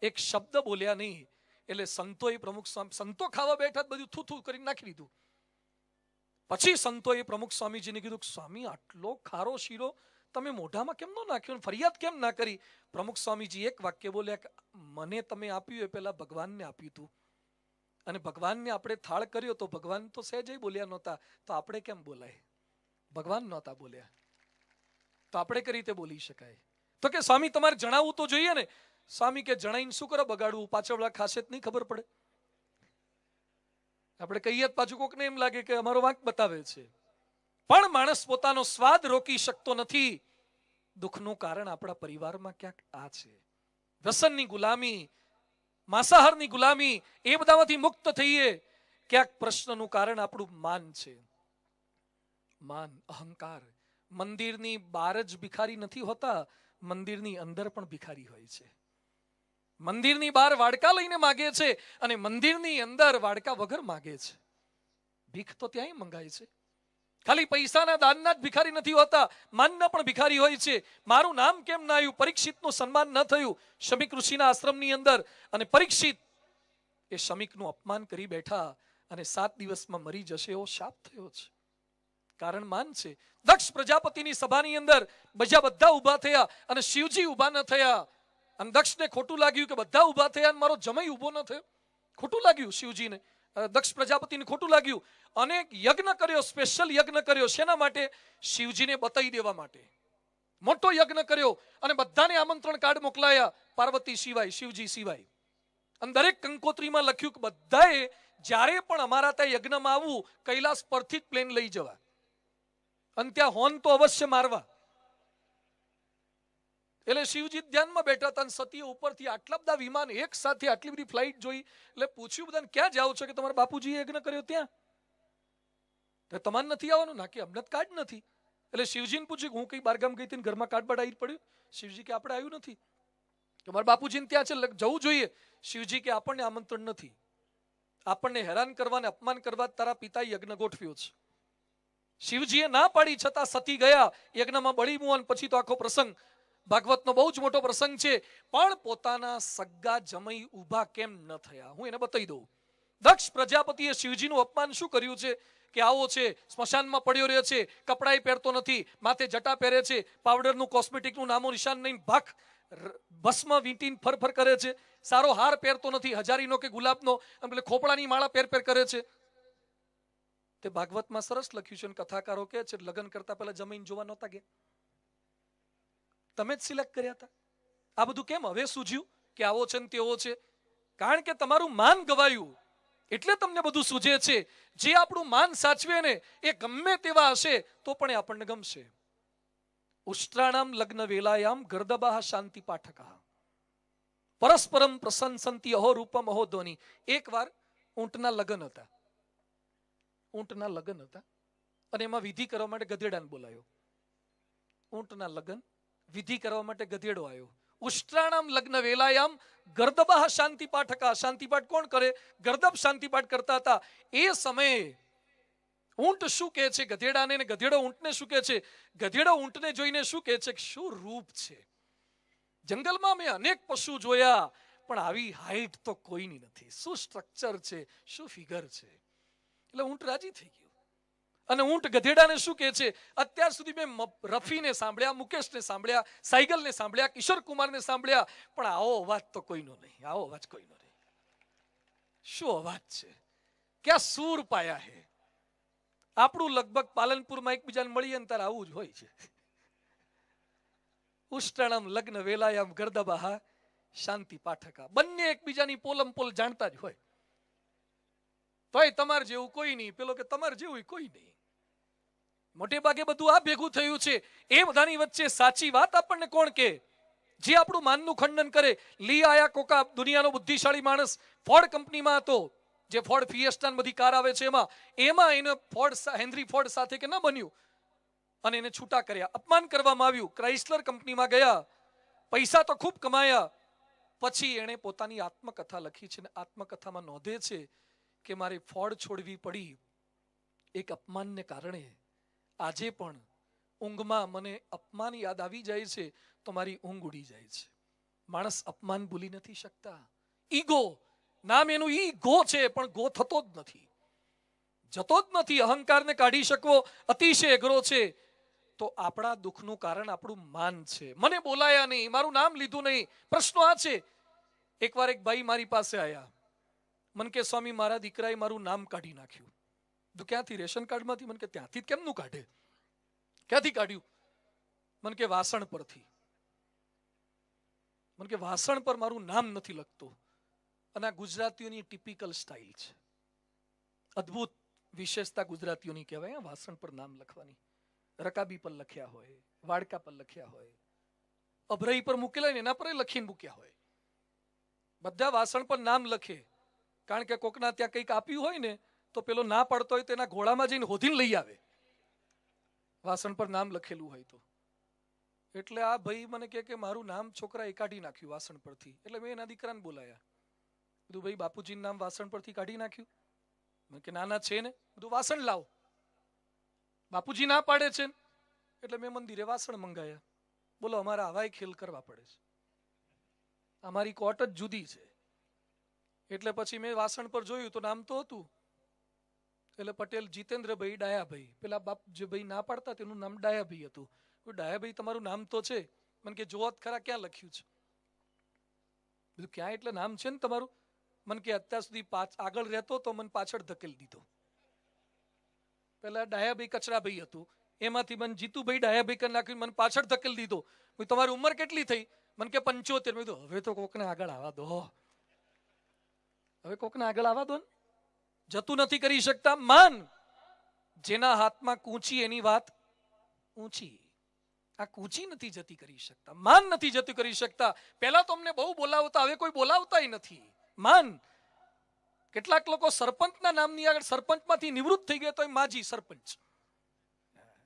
Speaker 1: એક શબ્દ બોલ્યા નહીં. એટલે સંતોએ પ્રમુખ સ્વામી, સંતો ખાવા બેઠા બધું થૂ કરીને નાખી દીધું. પછી સંતોએ પ્રમુખ સ્વામીજીને કીધું, સ્વામી આટલો ખારો શીરો તમે મોઢામાં કેમ ન નાખ્યો, ફરિયાદ કેમ ના કરી? પ્રમુખ સ્વામીજી એક વાક્ય બોલ્યા કે મને તમે આપ્યું એ પહેલા ભગવાનને આપ્યું હતું, અને ભગવાનને આપણે થાળ કર્યો તો ભગવાન તો સહેજે બોલ્યા નહોતા, તો આપણે કેમ બોલાય? ભગવાન નહોતા બોલ્યા તો આપણે કઈ રીતે બોલી શકાય? તો કે સ્વામી તમારે જણાવવું તો જોઈએ ને. સ્વામી કે જણાઈને શું કરો બગાડવું? પાછળ ખાસે જ નહીં ખબર પડે. આપણે કહીએ પાછું કોકને એમ લાગે કે અમારો વાંક બતાવે છે. પણ માણસ પોતાનો સ્વાદ રોકી શકતો નથી. દુઃખનું કારણ આપણા પરિવારમાં ક્યાંક આ છે. વ્યસનની ગુલામી, માંસાહારની ગુલામી, એ બધામાંથી મુક્ત થઈએ. ક્યાંક પ્રશ્નનું કારણ આપણું માન છે. માન, અહંકાર. મંદિરની બહાર જ ભિખારી નથી હોતા, મંદિરની અંદર પણ ભિખારી હોય છે. મંદિરની બહાર વાડકા લઈને માગે છે અને મંદિરની અંદર વાડકા વગર માગે છે. ભીખ તો ત્યાંય મંગાય છે. ખાલી પૈસાના દાનના જ ભિખારી નથી હોતા, માનના પણ ભિખારી હોય છે. મારું નામ કેમ ના આવ્યું? પરીક્ષિતનું સન્માન ન થયું શમીક ઋષિના આશ્રમની અંદર, અને પરીક્ષિત એ શમીકનું અપમાન કરી બેઠા અને 7 દિવસમાં મરી જશે એવો શાપ થયો છે. કારણ માન છે. દક્ષ પ્રજાપતિની સભાની અંદર બધા ઊભા થયા અને શિવજી ઊભા ન થયા. અને દક્ષને ખોટું લાગ્યું કે બધા ઊભા થયા અને મારો જમાઈ ઊભો ન થયો. ખોટું લાગ્યું શિવજીને, દક્ષ પ્રજાપતિને ખોટું લાગ્યું. અને યજ્ઞ કર્યો, સ્પેશિયલ યજ્ઞ કર્યો. શેના માટે? શિવજીને બતાવી દેવા માટે. મોટો યજ્ઞ કર્યો અને બધાને આમંત્રણ કાર્ડ મોકલાયા, પાર્વતી સિવાય, શિવજી સિવાય. અને દરેક કંકોત્રીમાં લખ્યું કે બધાએ જ્યારે પણ અમારા ત્યાં યજ્ઞમાં આવવું, કૈલાસ પરથી જ પ્લેન લઈ જવા અને ત્યાં હોર્ન તો અવશ્ય મારવા. એટલે શિવજી ધ્યાનમાં બેઠા હતા અને સતીએ ઉપરથી આટલા બધા વિમાન એક સાથે, આટલી બધી ફ્લાઇટ જોઈ. એટલે પૂછ્યું બધાને, ક્યાં જાઓ છો? કે તમારા બાપુજીએ યજ્ઞ કર્યો ત્યાં. તમારે નથી આવવાનું? ના, કે અમને કાર્ડ નથી. એટલે શિવજીને પૂછ્યું કે હું કઈ બારગામ ગઈ હતી ઘરમાં કાર્ડ બાડ આવી પડ્યું? શિવજી કે આપણે આવ્યું નથી. તમારા બાપુજીને ત્યાં છે, જવું જોઈએ. શિવજી કે આપણને આમંત્રણ નથી, આપણને હેરાન કરવા ને અપમાન કરવા તારા પિતાએ યજ્ઞ ગોઠવ્યો છે. શિવજીએ ના પાડી છતાં સતી ગયા યજ્ઞમાં બળી મુઆન. પછી તો આખો પ્રસંગ ભાગવતનો બહુ જ મોટો પ્રસંગ છે. પણ પોતાના સગા જમઈ ઊભા કેમ ન થયા? હું એને બતાવી દઉં. દક્ષ પ્રજાપતિએ શિવજીનું અપમાન શું કર્યું છે? કે આવો છે, સ્મશાનમાં પડ્યો રહ્યો છે, કપડાય પહેરતો નથી, માથે જટા પહેરે છે, પાવડરનું કોસ્મેટિકનું નામો નિશાન નહીં, ભાખ ભસ્મ વીંટીને ફરફર કરે છે, સારો હાર પહેરતો નથી, હજારીનો કે ગુલાબનો, એટલે ખોપડાની માળા પહેર કરે છે. તે ભાગવતમાં સરસ લખ્યું છે. કથાકારો કહે છે લગ્ન કરતા પહેલા જમીન જોવા નહોતા ગયા, તમે જ સિલેક્ટ કર્યા હતા. આ બધું કેમ હવે સૂઝ્યું કે આવો છે ને તેવો છે? કારણ કે તમારું માન ગવાયું એટલે તમને બધું સૂઝે છે. જે આપણું માન સાચવે ને એ ગમે તેવા હશે તો પણ એ આપણને ગમશે. ઉષ્ટ્રાણામ લગ્ન વેલાયામ ગર્દબાહ શાંતિ પાઠકા પરસ્પરમ પ્રશંસંતિ અહો રૂપમ અહો ધ્વનિ. એકવાર ઊંટના લગ્ન હતા. ઊંટના લગ્ન હતા અને એમાં વિધિ કરવા માટે ગધેડાને બોલાયો. ઊંટના લગ્ન, વિધિ કરવા માટે ગધેડો આવ્યો. ઉષ્ટ્રાણામ લગ્ન વેલાયામ ગર્દબાહ શાંતિ પાઠકા. શાંતિપાઠ કોણ કરે? ગર્દબ શાંતિપાઠ કરતા હતા. એ સમયે ઊંટ શું કહે છે ગધેડાને, ને ગધેડો ઊંટને શું કહે છે? ગધેડો ઊંટને જોઈને શું કહે છે? શું રૂપ છે! જંગલમાં મેં અનેક પશુ જોયા પણ આવી હાઈટ તો કોઈની નથી. શું સ્ટ્રક્ચર છે, શું ફિગર છે! એટલે ઊંટ રાજી થઈ ગયો અને ઊંટ ગધેડાને શું કહે છે? અત્યાર સુધી મેં રફીને સાંભળ્યા, મુકેશને સાંભળ્યા, સાઈગલને સાંભળ્યા, કિશોર કુમારને સાંભળ્યા, પણ આવો અવાજ તો કોઈનો નહીં. આવો અવાજ કોઈનો નહીં. શું અવાજ છે? ક્યાં સૂર પાયા હે. આપણું લગભગ પાલનપુરમાં એકબીજાને મળીએ ને તારે આવું જ હોય છે. ઉષ્ટાણમ લગ્ન વેલાયામ ગર્દબાહા શાંતિ પાઠકા. બંને એકબીજાની પોલમ પોલ જાણતા જ હોય. તોય તમાર જેવું કોઈ નહીં, પેલો કે તમાર જેવું કોઈ નહીં. મોટે ભાગે બધું આ ભેગું થયું છે. એ બધાની વચ્ચે સાચી વાત આપણને કોણ કે? જે આપણું માનનું ખંડન કરે. લી આયા કોકા દુનિયાનો બુદ્ધિશાળી માણસ ફોર્ડ કંપનીમાં હતો, જે ફોર્ડ ફિએસ્ટા બધી કાર આવે છે એમાં એને હેનરી ફોર્ડ સાથે કે ન બન્યું અને એને છૂટા કર્યા, અપમાન કરવામાં આવ્યું. ક્રાઇસલર કંપનીમાં ગયા, પૈસા તો ખૂબ કમાયા. પછી એણે પોતાની આત્મકથા લખી છે, અને આત્મકથામાં નોંધે છે કે મારે ફોર્ડ છોડવી પડી એક અપમાનને કારણે. આજે પણ ઊંઘમાં મને અપમાન યાદ આવી જાય છે તો મારી ઊંઘ ઉડી જાય છે. માણસ અપમાન ભૂલી નથી શકતા. ઈગો નામ એનું ઈગો છે, પણ ગો થતો જ નથી, જતો જ નથી. અહંકારને કાઢી શકવો અતિશય અઘરો છે. તો આપણા દુઃખનું કારણ આપણું માન છે. મને બોલાયા નહીં, મારું નામ લીધું નહીં. પ્રશ્નો આ છે. એકવાર એક ભાઈ મારી પાસે આવ્યા, મને કે સ્વામી મારા દીકરાએ મારું નામ કાઢી નાખ્યું. તો ક્યાંથી? રેશન કાર્ડમાંથી. મને કે ત્યાંથી કેમનું કાઢે? ક્યાંથી કાઢ્યું? મને કે વાસણ પરથી. મને કે વાસણ પર મારું નામ નથી લખતું. અને આ ગુજરાતીઓની ટિપિકલ સ્ટાઇલ છે. અદ્ભુત વિશેષતા ગુજરાતીઓની કહેવાય, વાસણ પર નામ લખવાની. રકાબી પર લખ્યા હોય, વાડકા પર લખ્યા હોય, અભરાઈ પર મૂકેલા હોય ને એના પર લખીને મૂક્યા હોય. બધા વાસણ પર નામ લખે, કારણ કે કોકના ત્યાં કંઈક આપ્યું હોય ને તો પેલો ના પાડતો હોય તો એના ઘોડામાં જઈને હોધીને લઈ આવે, વાસણ પર નામ લખેલું હોય તો. એટલે આ ભાઈ મને કે મારું નામ છોકરાએ કાઢી નાખ્યું વાસણ પરથી. એટલે મેં એના દીકરાને બોલાયા. બધું ભાઈ બાપુજીનું નામ વાસણ પરથી કાઢી નાખ્યું? મને કે નાના છે ને. બધું વાસણ લાવ. બાપુજી ના પાડે છે. એટલે મેં મંદિરે વાસણ મંગાયા. બોલો, અમારે આવાય ખેલ કરવા પડે છે. અમારી કોટ જ જુદી છે. એટલે પછી મેં વાસણ પર જોયું તો નામ તો હતું. એટલે પટેલ જીતેન્દ્રભાઈ ડાયાભાઈ. પેલા બાપ જે ભાઈ ના પાડતા તેનું નામ ડાયાભાઈ હતું. ડાયાભાઈ તમારું નામ તો છે. મને કે જોવો ખરા ક્યાં લખ્યું છે? બીજું ક્યાં એટલે નામ છે ને તમારું? મને કે અત્યાર સુધી આગળ રહેતો તો મને પાછળ ધકેલી દીધો. પેલા ડાયાભાઈ કચરાભાઈ હતું, એમાંથી મને જીતુભાઈ ડાયાભાઈ કરી નાખ્યું, મને પાછળ ધકેલી દીધો. તમારી ઉંમર કેટલી થઈ? મને કે 75. હવે તો કોકને આગળ આવવા દો. હવે કોકને આગળ આવવા દો ને. જતું નથી કરી શકતા. માન જેના હાથમાં કૂંચી એની વાત ઊંચી. આ કૂંચી નથી જતી કરી શકતા, માન નથી જતું કરી શકતા. પહેલા તો અમને બહુ બોલાવતા, હવે કોઈ બોલાવતાય નથી. માન. કેટલાક લોકો સરપંચના નામની આગળ સરપંચમાંથી નિવૃત્ત થઈ ગયા તો માજી સરપંચ.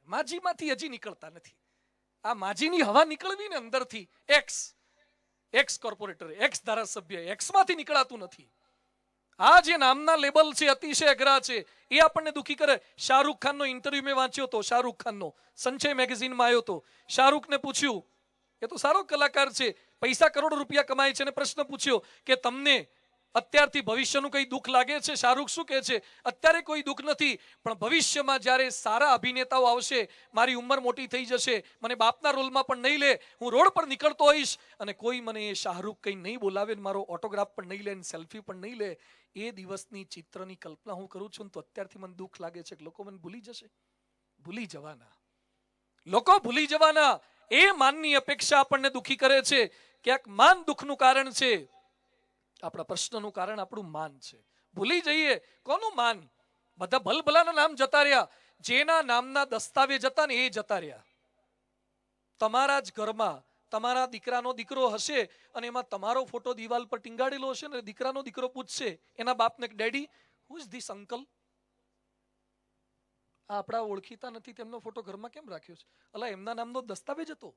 Speaker 1: માજીમાંથી હજી નીકળતા નથી. આ માજીની હવા નીકળવી ને અંદરથી. એક્સ કોર્પોરેટર, એક્સ ધારાસભ્ય, એક્સમાંથી નીકળાતું નથી. આ જે નામના લેબલ છે અતિશય અઘરા છે. એ આપણને દુખી કરે. શાહરૂખ ખાનનો ઇન્ટરવ્યુ મેં વાંચ્યો હતો. શાહરૂખ ખાનનો સંચય મેગેઝિનમાં આવ્યો હતો. શાહરૂખને પૂછ્યું, એ તો સારો કલાકાર છે, પૈસા કરોડો રૂપિયા કમાય છે, અને પ્રશ્ન પૂછ્યો કે તમને અત્યારથી ભવિષ્યનું કઈ દુઃખ લાગે છે? શાહરૂખ શું કહે છે? અત્યારે કોઈ દુઃખ નથી, પણ ભવિષ્યમાં જ્યારે સારા અભિનેતાઓ આવશે, મારી ઉંમર મોટી થઈ જશે, મને બાપના રોલમાં પણ નહીં લે, હું રોડ પર નીકળતો હોઈશ અને કોઈ મને એ શાહરૂખ કઈ નહીં બોલાવે, મારો ઓટોગ્રાફ પણ નહીં લે, સેલ્ફી પણ નહીં લે, એ દિવસની ચિત્રની કલ્પના હું કરું છું તો અત્યારથી મને દુઃખ લાગે છે કે લોકો મને ભૂલી જશે. ભૂલી જવાના લોકો, ભૂલી જવાના. એ માનની અપેક્ષા આપણને દુઃખી કરે છે. ક્યાંક માન દુઃખનું કારણ છે. આપણા પ્રશ્નનું કારણ આપણું માન છે. ભૂલી જઈએ કોનું માન? બધા ભલભલાના નામ જતા રહ્યા. જેના નામના દસ્તાવેજ હતા ને એ જતા રહ્યા. તમારા જ ઘરમાં તમારા દીકરાનો દીકરો હશે અને એમાં તમારો ફોટો દિવાલ પર ટીંગાડેલો હશે ને દીકરાનો દીકરો પૂછશે એના બાપને, daddy who is this uncle? આપણા ઓળખીતા નથી, તેમનો ફોટો ઘરમાં કેમ રાખ્યો છે? અલા, એમના નામનો દસ્તાવેજ હતો,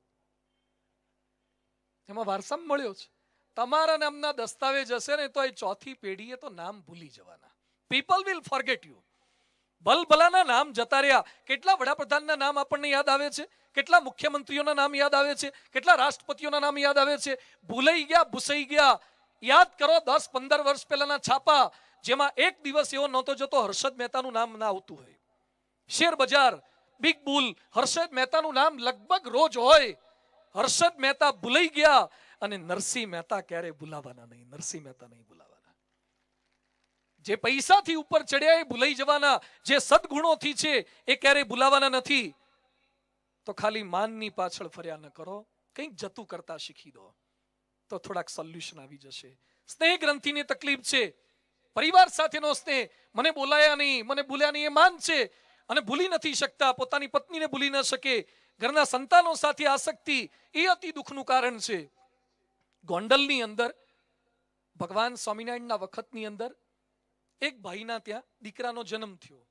Speaker 1: એમાં વારસામાં મળ્યો છે. તમારા નામના દસ્તાવેજ હશે ને તો એ ચોથી પેઢીએ તો નામ ભૂલી જવાના. People will forget you. ભલભલાના નામ જતા રહ્યા. કેટલા વડાપ્રધાનના નામ આપણને યાદ આવે છે? કેટલા મુખ્યમંત્રીઓના નામ યાદ આવે છે? કેટલા રાષ્ટ્રપતિઓના નામ યાદ આવે છે? ભૂલાઈ ગયા, ભૂસાઈ ગયા. યાદ કરો 10-15 વર્ષ પહેલાના છાપા, જેમાં એક દિવસ એવો નહોતો જતો હર્ષદ મહેતાનું નામ ના આવતું હોય. શેર બજાર, બિગ બુલ, હર્ષદ મહેતાનું નામ લગભગ રોજ હોય. હર્ષદ મહેતા ભૂલાઈ ગયા અને નરસિંહ મહેતા ક્યારે ભૂલાવાના નહીં. નરસિંહ મહેતા નહીં ભૂલાવાના. જે પૈસાથી ઉપર ચડ્યા એ ભૂલાઈ જવાના, જે સદગુણોથી છે એ ક્યારેય ભૂલાવાના નથી. તો ખાલી માનની પાછળ ફર્યા ન કરો, કંઈક જતું કરતા શીખી દો તો થોડાક સોલ્યુશન આવી જશે. સ્નેહ ગ્રંથિની તકલીફ છે, પરિવાર સાથેનો સ્નેહ, મને બોલાયા નહીં, મને ભૂલ્યા નહીં, એ માન છે અને ભૂલી નથી શકતા. પોતાની પત્નીને ભૂલી ન શકે, ઘરના સંતાનો સાથે આસક્તિ, એ અતિ દુઃખનું કારણ છે. ગોંડલની અંદર ભગવાન સ્વામિનારાયણના વખતની અંદર એક ભાઈના ત્યાં દીકરાનો જન્મ થયો.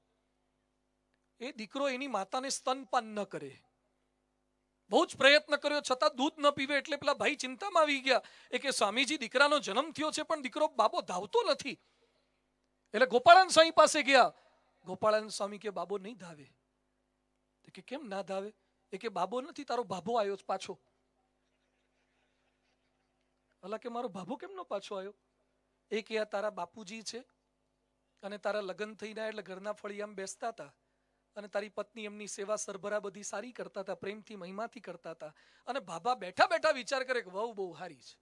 Speaker 1: એ દીકરો એની માતાને સ્તનપાન ન કરે, બહુ જ પ્રયત્ન કર્યો છતાં દૂધ ન પીવે. એટલે પેલા ભાઈ ચિંતામાં આવી ગયા. એ કે સ્વામીજી, દીકરાનો જન્મ થયો છે પણ દીકરો બાબો ધાવતો નથી. એટલે ગોપાળાન સ્વામી પાસે ગયા. ગોપાળાન સ્વામી કે બાબો નહીં ધાવે. કે કેમ ના ધાવે? એ કે બાબો નથી, તારો ભાભો આવ્યો પાછો. અલા કે મારો ભાભો કેમ નો પાછો આવ્યો? એ કે આ તારા બાપુજી છે અને તારા લગ્ન થઈ ગયા એટલે ઘરના ફળિયામાં બેસતા હતા અને તારી પત્ની એમની સેવા સરભરા બધી સારી કરતા હતા, પ્રેમથી મહિમાથી કરતા હતા. અને બાબા બેઠા બેઠા વિચાર કરે કે વહુ બહુ હારી છે,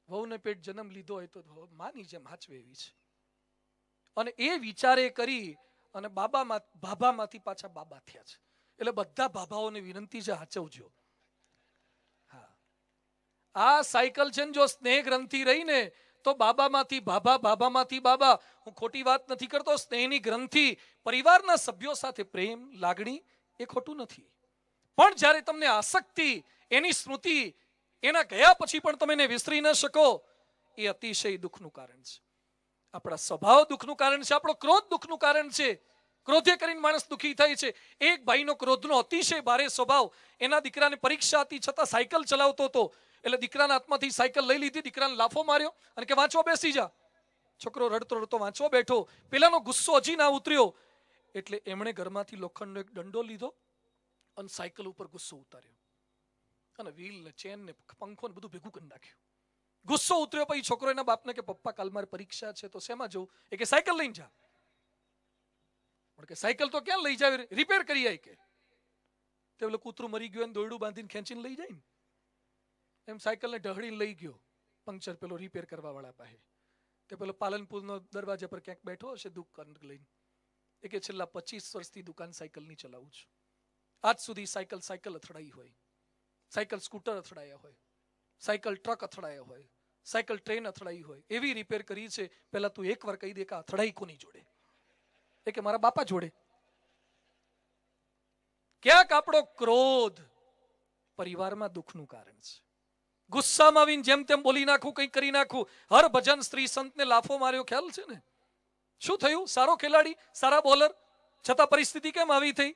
Speaker 1: વહુને પેટ જન્મ લીધો હોય તો માની જેમ હાચવે એવી છે. અને એ વિચારે કરી અને બાબામાંથી પાછા બાબા થયા છે. એટલે બધા બાબાઓને વિનંતી છે, હાચવજો. હા, આ સાયકલ છે ને, જો સ્નેહ ગ્રંથિ રહીને તો બાબામાંથી બાબા, બાબામાંથી બાબા. હું ખોટી વાત નથી કરતો. સ્નેહની ગ્રંથિ, પરિવારના સભ્યો સાથે પ્રેમ, લાગણી, એ ખોટું નથી. પણ જ્યારે તમને આસક્તિ, એની સ્મૃતિ, એના ગયા પછી પણ તમે એને વિસરી ન શકો, એ અતિશય દુઃખનું કારણ છે. આપણા સ્વભાવ દુઃખનું કારણ છે, આપણો ક્રોધ દુઃખનું કારણ છે. ક્રોધે કરીને માણસ દુઃખી થાય છે. એક ભાઈનો ક્રોધનો અતિશય ભારે સ્વભાવ. એના દીકરાને પરીક્ષા હતી છતાં સાયકલ ચલાવતો હતો. એટલે દીકરાના હાથમાંથી સાયકલ લઈ લીધી, દીકરાને લાફો માર્યો અને કે વાંચવા બેસી જા. છોકરો રડતો રડતો વાંચવા બેઠો. પેલાનો ગુસ્સો હજી ના ઉતર્યો એટલે એમણે ઘરમાંથી લોખંડનો એક દંડો લીધો અને સાયકલ ઉપર ગુસ્સો ઉતાર્યો અને વ્હીલ ને ચેન ને પંખો ને બધું ભેગું કરી નાખ્યું. ગુસ્સો ઉતર્યો. પછી છોકરો એના બાપને કે પપ્પા કાલ મારે પરીક્ષા છે તો શેમાં જવું? એ કે સાયકલ લઈને જા. પણ કે સાયકલ તો ક્યાં લઈ જાવ, રિપેર કરી આવી કે. તે પેલું કૂતરું મરી ગયું દોરડું બાંધીને ખેંચીને લઈ જાય ને એમ સાયકલને ઢહડીને લઈ ગયો પંક્ચર પેલો રિપેર કરવા વાળા પાસે. તે પેલો પાલનપુરનો દરવાજા પર ક્યાંક બેઠો હશે દુકાન લઈને. એ કે છેલ્લા 25 વર્ષથી દુકાન સાયકલની ચલાવું છું. આજ સુધી સાયકલ અથડાઈ હોય, સાયકલ સ્કૂટર અથડાયા હોય, સાયકલ ટ્રક અથડાયા હોય, સાયકલ ટ્રેન અથડાઈ હોય, એવી રિપેર કરી છે. પહેલા તું એકવાર કહી દે કે અથડાઈ કોની જોડે? એ કે મારા બાપા જોડે. ક્યાંક આપણો ક્રોધ પરિવારમાં દુઃખનું કારણ છે. ગુસ્સામાં આવીને જેમ તેમ બોલી નાખું, કંઈક કરી નાખું. હર ભજન સ્ત્રી સંતને લાફો માર્યો, ખ્યાલ છે ને? શું થયું? સારો ખેલાડી, સારા બોલર, છતાં પરિસ્થિતિ કેમ આવી થઈ?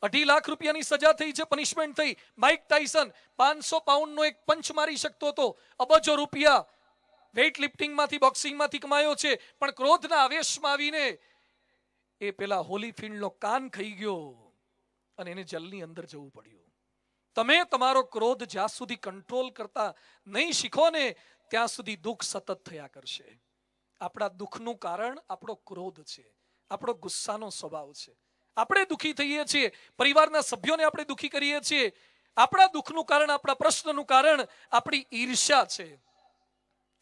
Speaker 1: 2.5 લાખ રૂપિયાની સજા થઈ છે, પનિશમેન્ટ થઈ. માઇક ટાયસન 500 પાઉન્ડનો એક પંચ મારી શકતો હતો. અબજો રૂપિયા વેઇટ લિફ્ટિંગમાંથી, બોક્સિંગમાંથી કમાયો છે. પણ ક્રોધના આવેશમાં આવીને એ પેલા હોલીફિલ્ડનો કાન ખાઈ ગયો અને એને જેલની અંદર જવું પડ્યું. તમે તમારો ક્રોધ જ્યાં સુધી કંટ્રોલ કરતા નહીં શીખો ને ત્યાં સુધી દુઃખ સતત થયા કરશે. આપણા દુઃખનું કારણ આપણો ક્રોધ છે, આપણો ગુસ્સાનો સ્વભાવ છે. આપણે દુઃખી થઈએ છીએ, પરિવારના સભ્યોને આપણે દુઃખી કરીએ છીએ. આપણા દુઃખનું કારણ, આપણા પ્રશ્નનું કારણ આપણી ઈર્ષ્યા છે.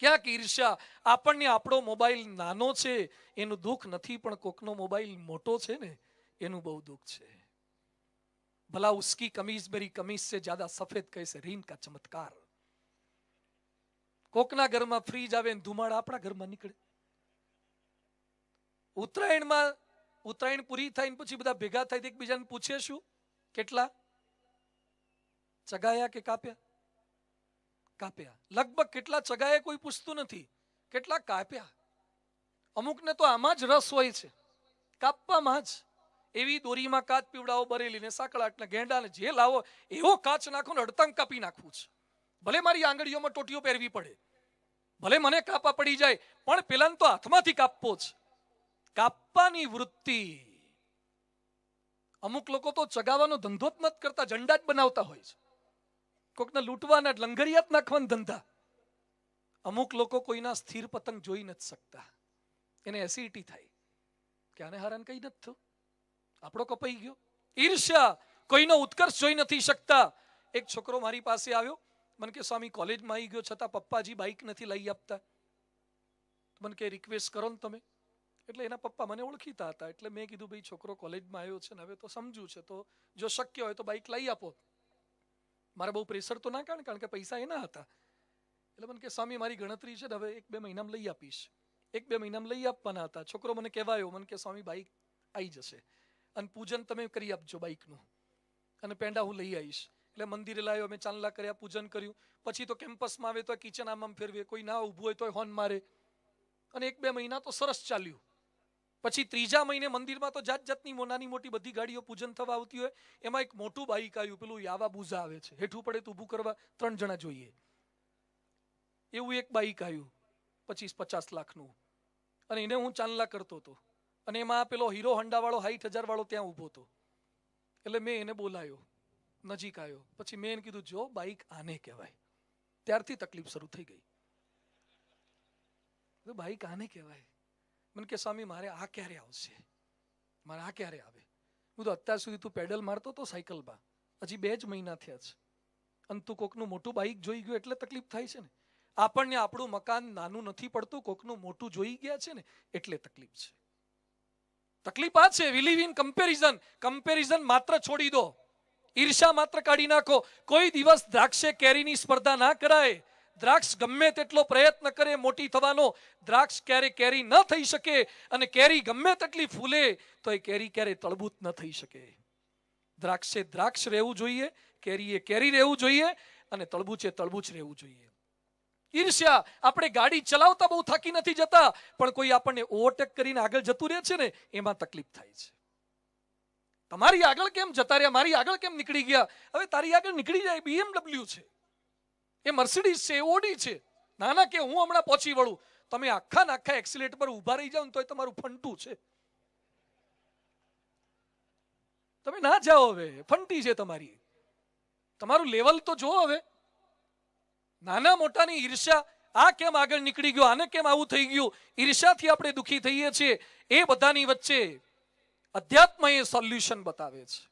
Speaker 1: ક્યાંક ઈર્ષ્યા, આપણને આપણો મોબાઈલ નાનો છે એનું દુઃખ નથી, પણ કોકનો મોબાઈલ મોટો છે ને એનું બહુ દુઃખ છે. ભલા ઉસકી કમીજ મેરી કમીજ સે જ્યાદા સફેદ કૈસે રીન કા ચમત્કાર. કોકના ઘરમાં ફ્રીજ આવે ને ધુમાડા આપણા ઘરમાં નીકળે. ઉત્તરાયણ પૂરી થાય ને પછી બધા ભેગા થાય એકબીજાને પૂછે શું કેટલા ચગાયા કે કાપ્યા? કાપ્યા. લગભગ કેટલા ચગાયા કોઈ પૂછતું નથી, કેટલા કાપ્યા. અમુકને તો આમાં જ રસ હોય છે, કાપવામાં જ. એવી દોરીમાં કાચ પીવડાવો, બરેલી ને સાંકળાટ ને ગેંડા ને જે લાવો એવો કાચ નાખો ને અડતાંગ કાપી નાખવું છે. ભલે મારી આંગળીઓમાં ટોટીઓ પહેરવી પડે, ભલે મને કાપા પડી જાય, પણ પેલાને તો હાથમાંથી કાપવો જ. કાપવાની વૃત્તિ. અમુક લોકો તો ચગાવવાનો ધંધો જ નથી કરતા, ઝંડા જ બનાવતા હોય છે. કોકને લૂંટવાના, લંગરિયાત નાખવાના ધંધા. અમુક લોકો કોઈના સ્થિર પતંગ જોઈ નથી શકતા, એને એસિડિટી થાય કે આને હારાને કઈ નથી થયું. આપણો કપાઈ ગયો. ઈર્ષ્યા, કોઈનો ઉત્કર્ષ જોઈ નથી શકતા. એક છોકરો મારી પાસે આવ્યો, મને કે સ્વામી કોલેજમાં આવી ગયો છતાં પપ્પાજી બાઇક નથી લઈ આપતા. મને કે રિક્વેસ્ટ કરો ને તમે. એટલે એના પપ્પા મને ઓળખીતા હતા, એટલે મેં કીધું ભાઈ છોકરો કોલેજમાં આવ્યો છે ને હવે તો સમજુ છે, તો જો શક્ય હોય તો બાઇક લઈ આપો. મારે બહુ પ્રેશર તો ના કારણ કે પૈસા એના હતા. એટલે મને કે સ્વામી મારી ગણતરી છે ને હવે 1-2 મહિનામાં લઈ આપીશ. 1-2 મહિનામાં લઈ આપવાના હતા. છોકરો મને કહેવાયો, મને કે સ્વામી બાઇક આવી જશે અને પૂજન તમે કરી આપજો બાઇકનું, અને પેંડા હું લઈ આવીશ. એટલે મંદિરે લાવ્યો, અમે ચાંદલા કર્યા, પૂજન કર્યું. પછી તો કેમ્પસમાં આવે તો કિચન આમ ફેરવે, કોઈ ના ઊભું હોય તો હોર્ન મારે, અને 1-2 મહિના તો સરસ ચાલ્યું. પછી 3જા મહિને મંદિરમાં તો જાત જાતની નાની મોટી બધી ગાડીઓ પૂજન થવા આવતી હોય. એમાં એક મોટું બાઇક આવ્યું, પેલું યાવા બુઝા આવે છે, હેઠું પડે તો ઊભું કરવા 3 જણા જોઈએ એવું એક બાઇક આવ્યું 25-50 લાખનું, અને એને હું ચાંદલા કરતો હતો. અને એમાં પેલો હીરો હોન્ડા વાળો 60,000 વાળો ત્યાં ઊભો હતો. એટલે મેં એને બોલાયો, નજીક આવ્યો. પછી મેં એને કીધું જો બાઇક આને કહેવાય. ત્યારથી તકલીફ શરૂ થઈ ગઈ. બાઇક આને કહેવાય. મને કે સ્વામી મારે આ ક્યારે આવશે, મારે આ ક્યારે આવે. હું તો અત્યાર સુધી તું પેડલ મારતો તો સાયકલમાં, હજી 2 જ મહિના થયા છે, અને તું કોકનું મોટું બાઇક જોઈ ગયો એટલે તકલીફ થાય છે ને. આપણને આપણું મકાન નાનું નથી પડતું, કોકનું મોટું જોઈ ગયા છે ને એટલે તકલીફ છે. તકલીફ આ છે, વી લીવ ઇન કમ્પેરિઝન. કમ્પેરિઝન માત્ર છોડી દો, ઈર્ષા માત્ર કાઢી નાખો. કોઈ દિવસ દ્રાક્ષે કેરીની સ્પર્ધા ના કરાય. દ્રાક્ષ ગમે તેટલો પ્રયત્ન કરે મોટી થવાનો, દ્રાક્ષ ક્યારે કેરી ન થઈ શકે. અને કેરી ગમે તેટલી ફૂલે તો એ કેરી ક્યારે તળબૂચ ન થઈ શકે. દ્રાક્ષે દ્રાક્ષ રહેવું જોઈએ, કેરીએ કેરી રહેવું જોઈએ, અને તળબૂચે તળબૂચ રહેવું જોઈએ. ઈર્ષ્યા, આપણે ગાડી ચલાવતા બહુ થાકી નથી જતા, પણ કોઈ આપણને ઓવરટેક કરીને આગળ જતું રહે છે ને એમાં તકલીફ થાય છે. તમારી આગળ કેમ જતા રહ્યા, મારી આગળ કેમ નીકળી ગયા. હવે તારી આગળ નીકળી જાય BMW છે, એ મર્સિડીઝ છે, એ ઓડી છે. નાના કે હું હમણાં પહોંચી વળું, તમે આખા એક્સિલેટર પર ઊભા રહી જાવ ને તોય તમારું ફંટું છે. તમે ના જાઓ, હવે ફંટી છે તમારી. તમારું લેવલ તો જો. હવે નાના મોટાની ઈર્ષ્યા, આ કેમ આગળ નીકળી ગયો, આને કેમ આવું થઈ ગયું, ઈર્ષ્યાથી આપણે દુઃખી થઈએ છીએ. એ બધાની વચ્ચે અધ્યાત્મ એ સોલ્યુશન બતાવે છે.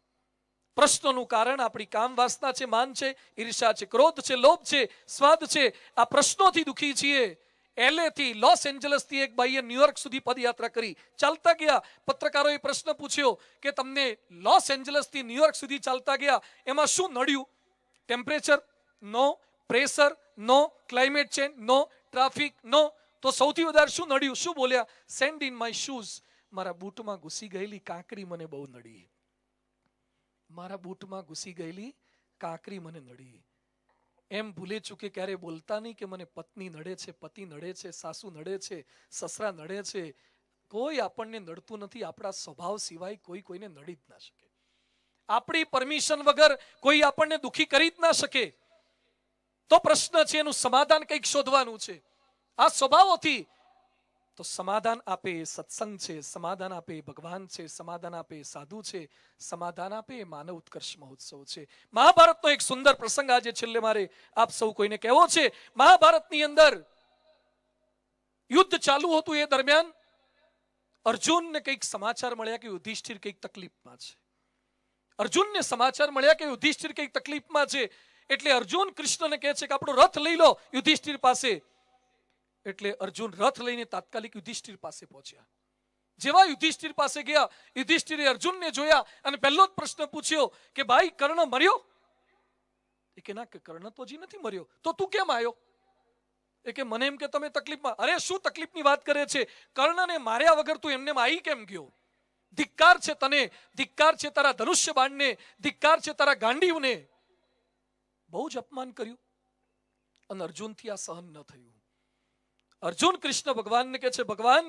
Speaker 1: પ્રશ્નોનું કારણ આપણી કામ વાસના છે, માન છે, ઈર્ષ્યા છે, ક્રોધ છે, લોભ છે, સ્વાદ છે. આ પ્રશ્નોથી દુઃખી છીએ. LA થી લોસ એન્જલસ થી એક ભાઈએ ન્યુયોર્ક સુધી પદયાત્રા કરી, ચાલતા ગયા. પત્રકારોએ પ્રશ્ન પૂછ્યો કે તમને લોસ એન્જલસ થી ન્યુયોર્ક સુધી ચાલતા ગયા એમાં શું નડ્યું? ટેમ્પરેચર નો, પ્રેશર નો, ક્લાઇમેટ ચેન્જ નો, ટ્રાફિક નો. તો સૌથી વધારે શું નડ્યું? શું બોલ્યા? Send in my shoes. મારા બૂટમાં ઘૂસી ગયેલી કાંકરી મને બહુ નડી. મારા બૂટમાં ઘૂસી ગયેલી કાંકરી મને નડી. એમ ભૂલે ચૂકે ક્યારે બોલતા નહીં કે મને પત્ની નડે છે, પતિ નડે છે, સાસુ નડે છે, સસરા નડે છે. કોઈ આપણને નડતું નથી. આપણા સ્વભાવ સિવાય કોઈ કોઈને નડી જ ના શકે. આપણી પરમિશન વગર કોઈ આપણને દુઃખી કરી જ ના શકે. તો પ્રશ્ન છે, એનું સમાધાન કંઈક શોધવાનું છે. આ સ્વભાવોથી તો સમાધાન આપે સત્સંગ છે, સમાધાન આપે ભગવાન છે, સમાધાન આપે સાધુ છે, સમાધાન આપે માનવ ઉત્કર્ષ મહોત્સવ છે. મહાભારતનો એક સુંદર પ્રસંગ આજે છેલ્લે મારે આપ સૌ કોઈને કહેવો છે. મહાભારતની અંદર યુદ્ધ ચાલુ હતું, એ દરમિયાન અર્જુનને કંઈક સમાચાર મળ્યા કે યુધિષ્ઠિર કંઈક તકલીફમાં છે. અર્જુનને સમાચાર મળ્યા કે યુધિષ્ઠિર કંઈક તકલીફમાં છે. એટલે અર્જુન કૃષ્ણને કહે છે કે આપણો રથ લઈ લો યુધિષ્ઠિર પાસે. એટલે અર્જુન રથ લઈને તાત્કાલિક યુધિષ્ઠિર પાસે પહોંચ્યા. જેવા યુધિષ્ઠિર પાસે ગયા, યુધિષ્ઠિરે અર્જુનને જોયા અને પહેલો જ પ્રશ્ન પૂછ્યો કે ભાઈ કર્ણ મર્યો? એ કે ના, કે કર્ણ તો હજી નથી મર્યો. તો તું કેમ આવ્યો? એ કે મને એમ કે તમે તકલીફમાં. અરે શું તકલીફની વાત કરે છે? કર્ણને માર્યા વગર તું એમને આવી કેમ ગયો? ધિક્કાર છે તને, ધિક્કાર છે તારા ધનુષ્ય બાણને, ધિક્કાર છે તારા ગાંડીવને. બહુ જ અપમાન કર્યું અને અર્જુનથી આ સહન ન થયું. અર્જુન કૃષ્ણ ભગવાનને કહે છે, ભગવાન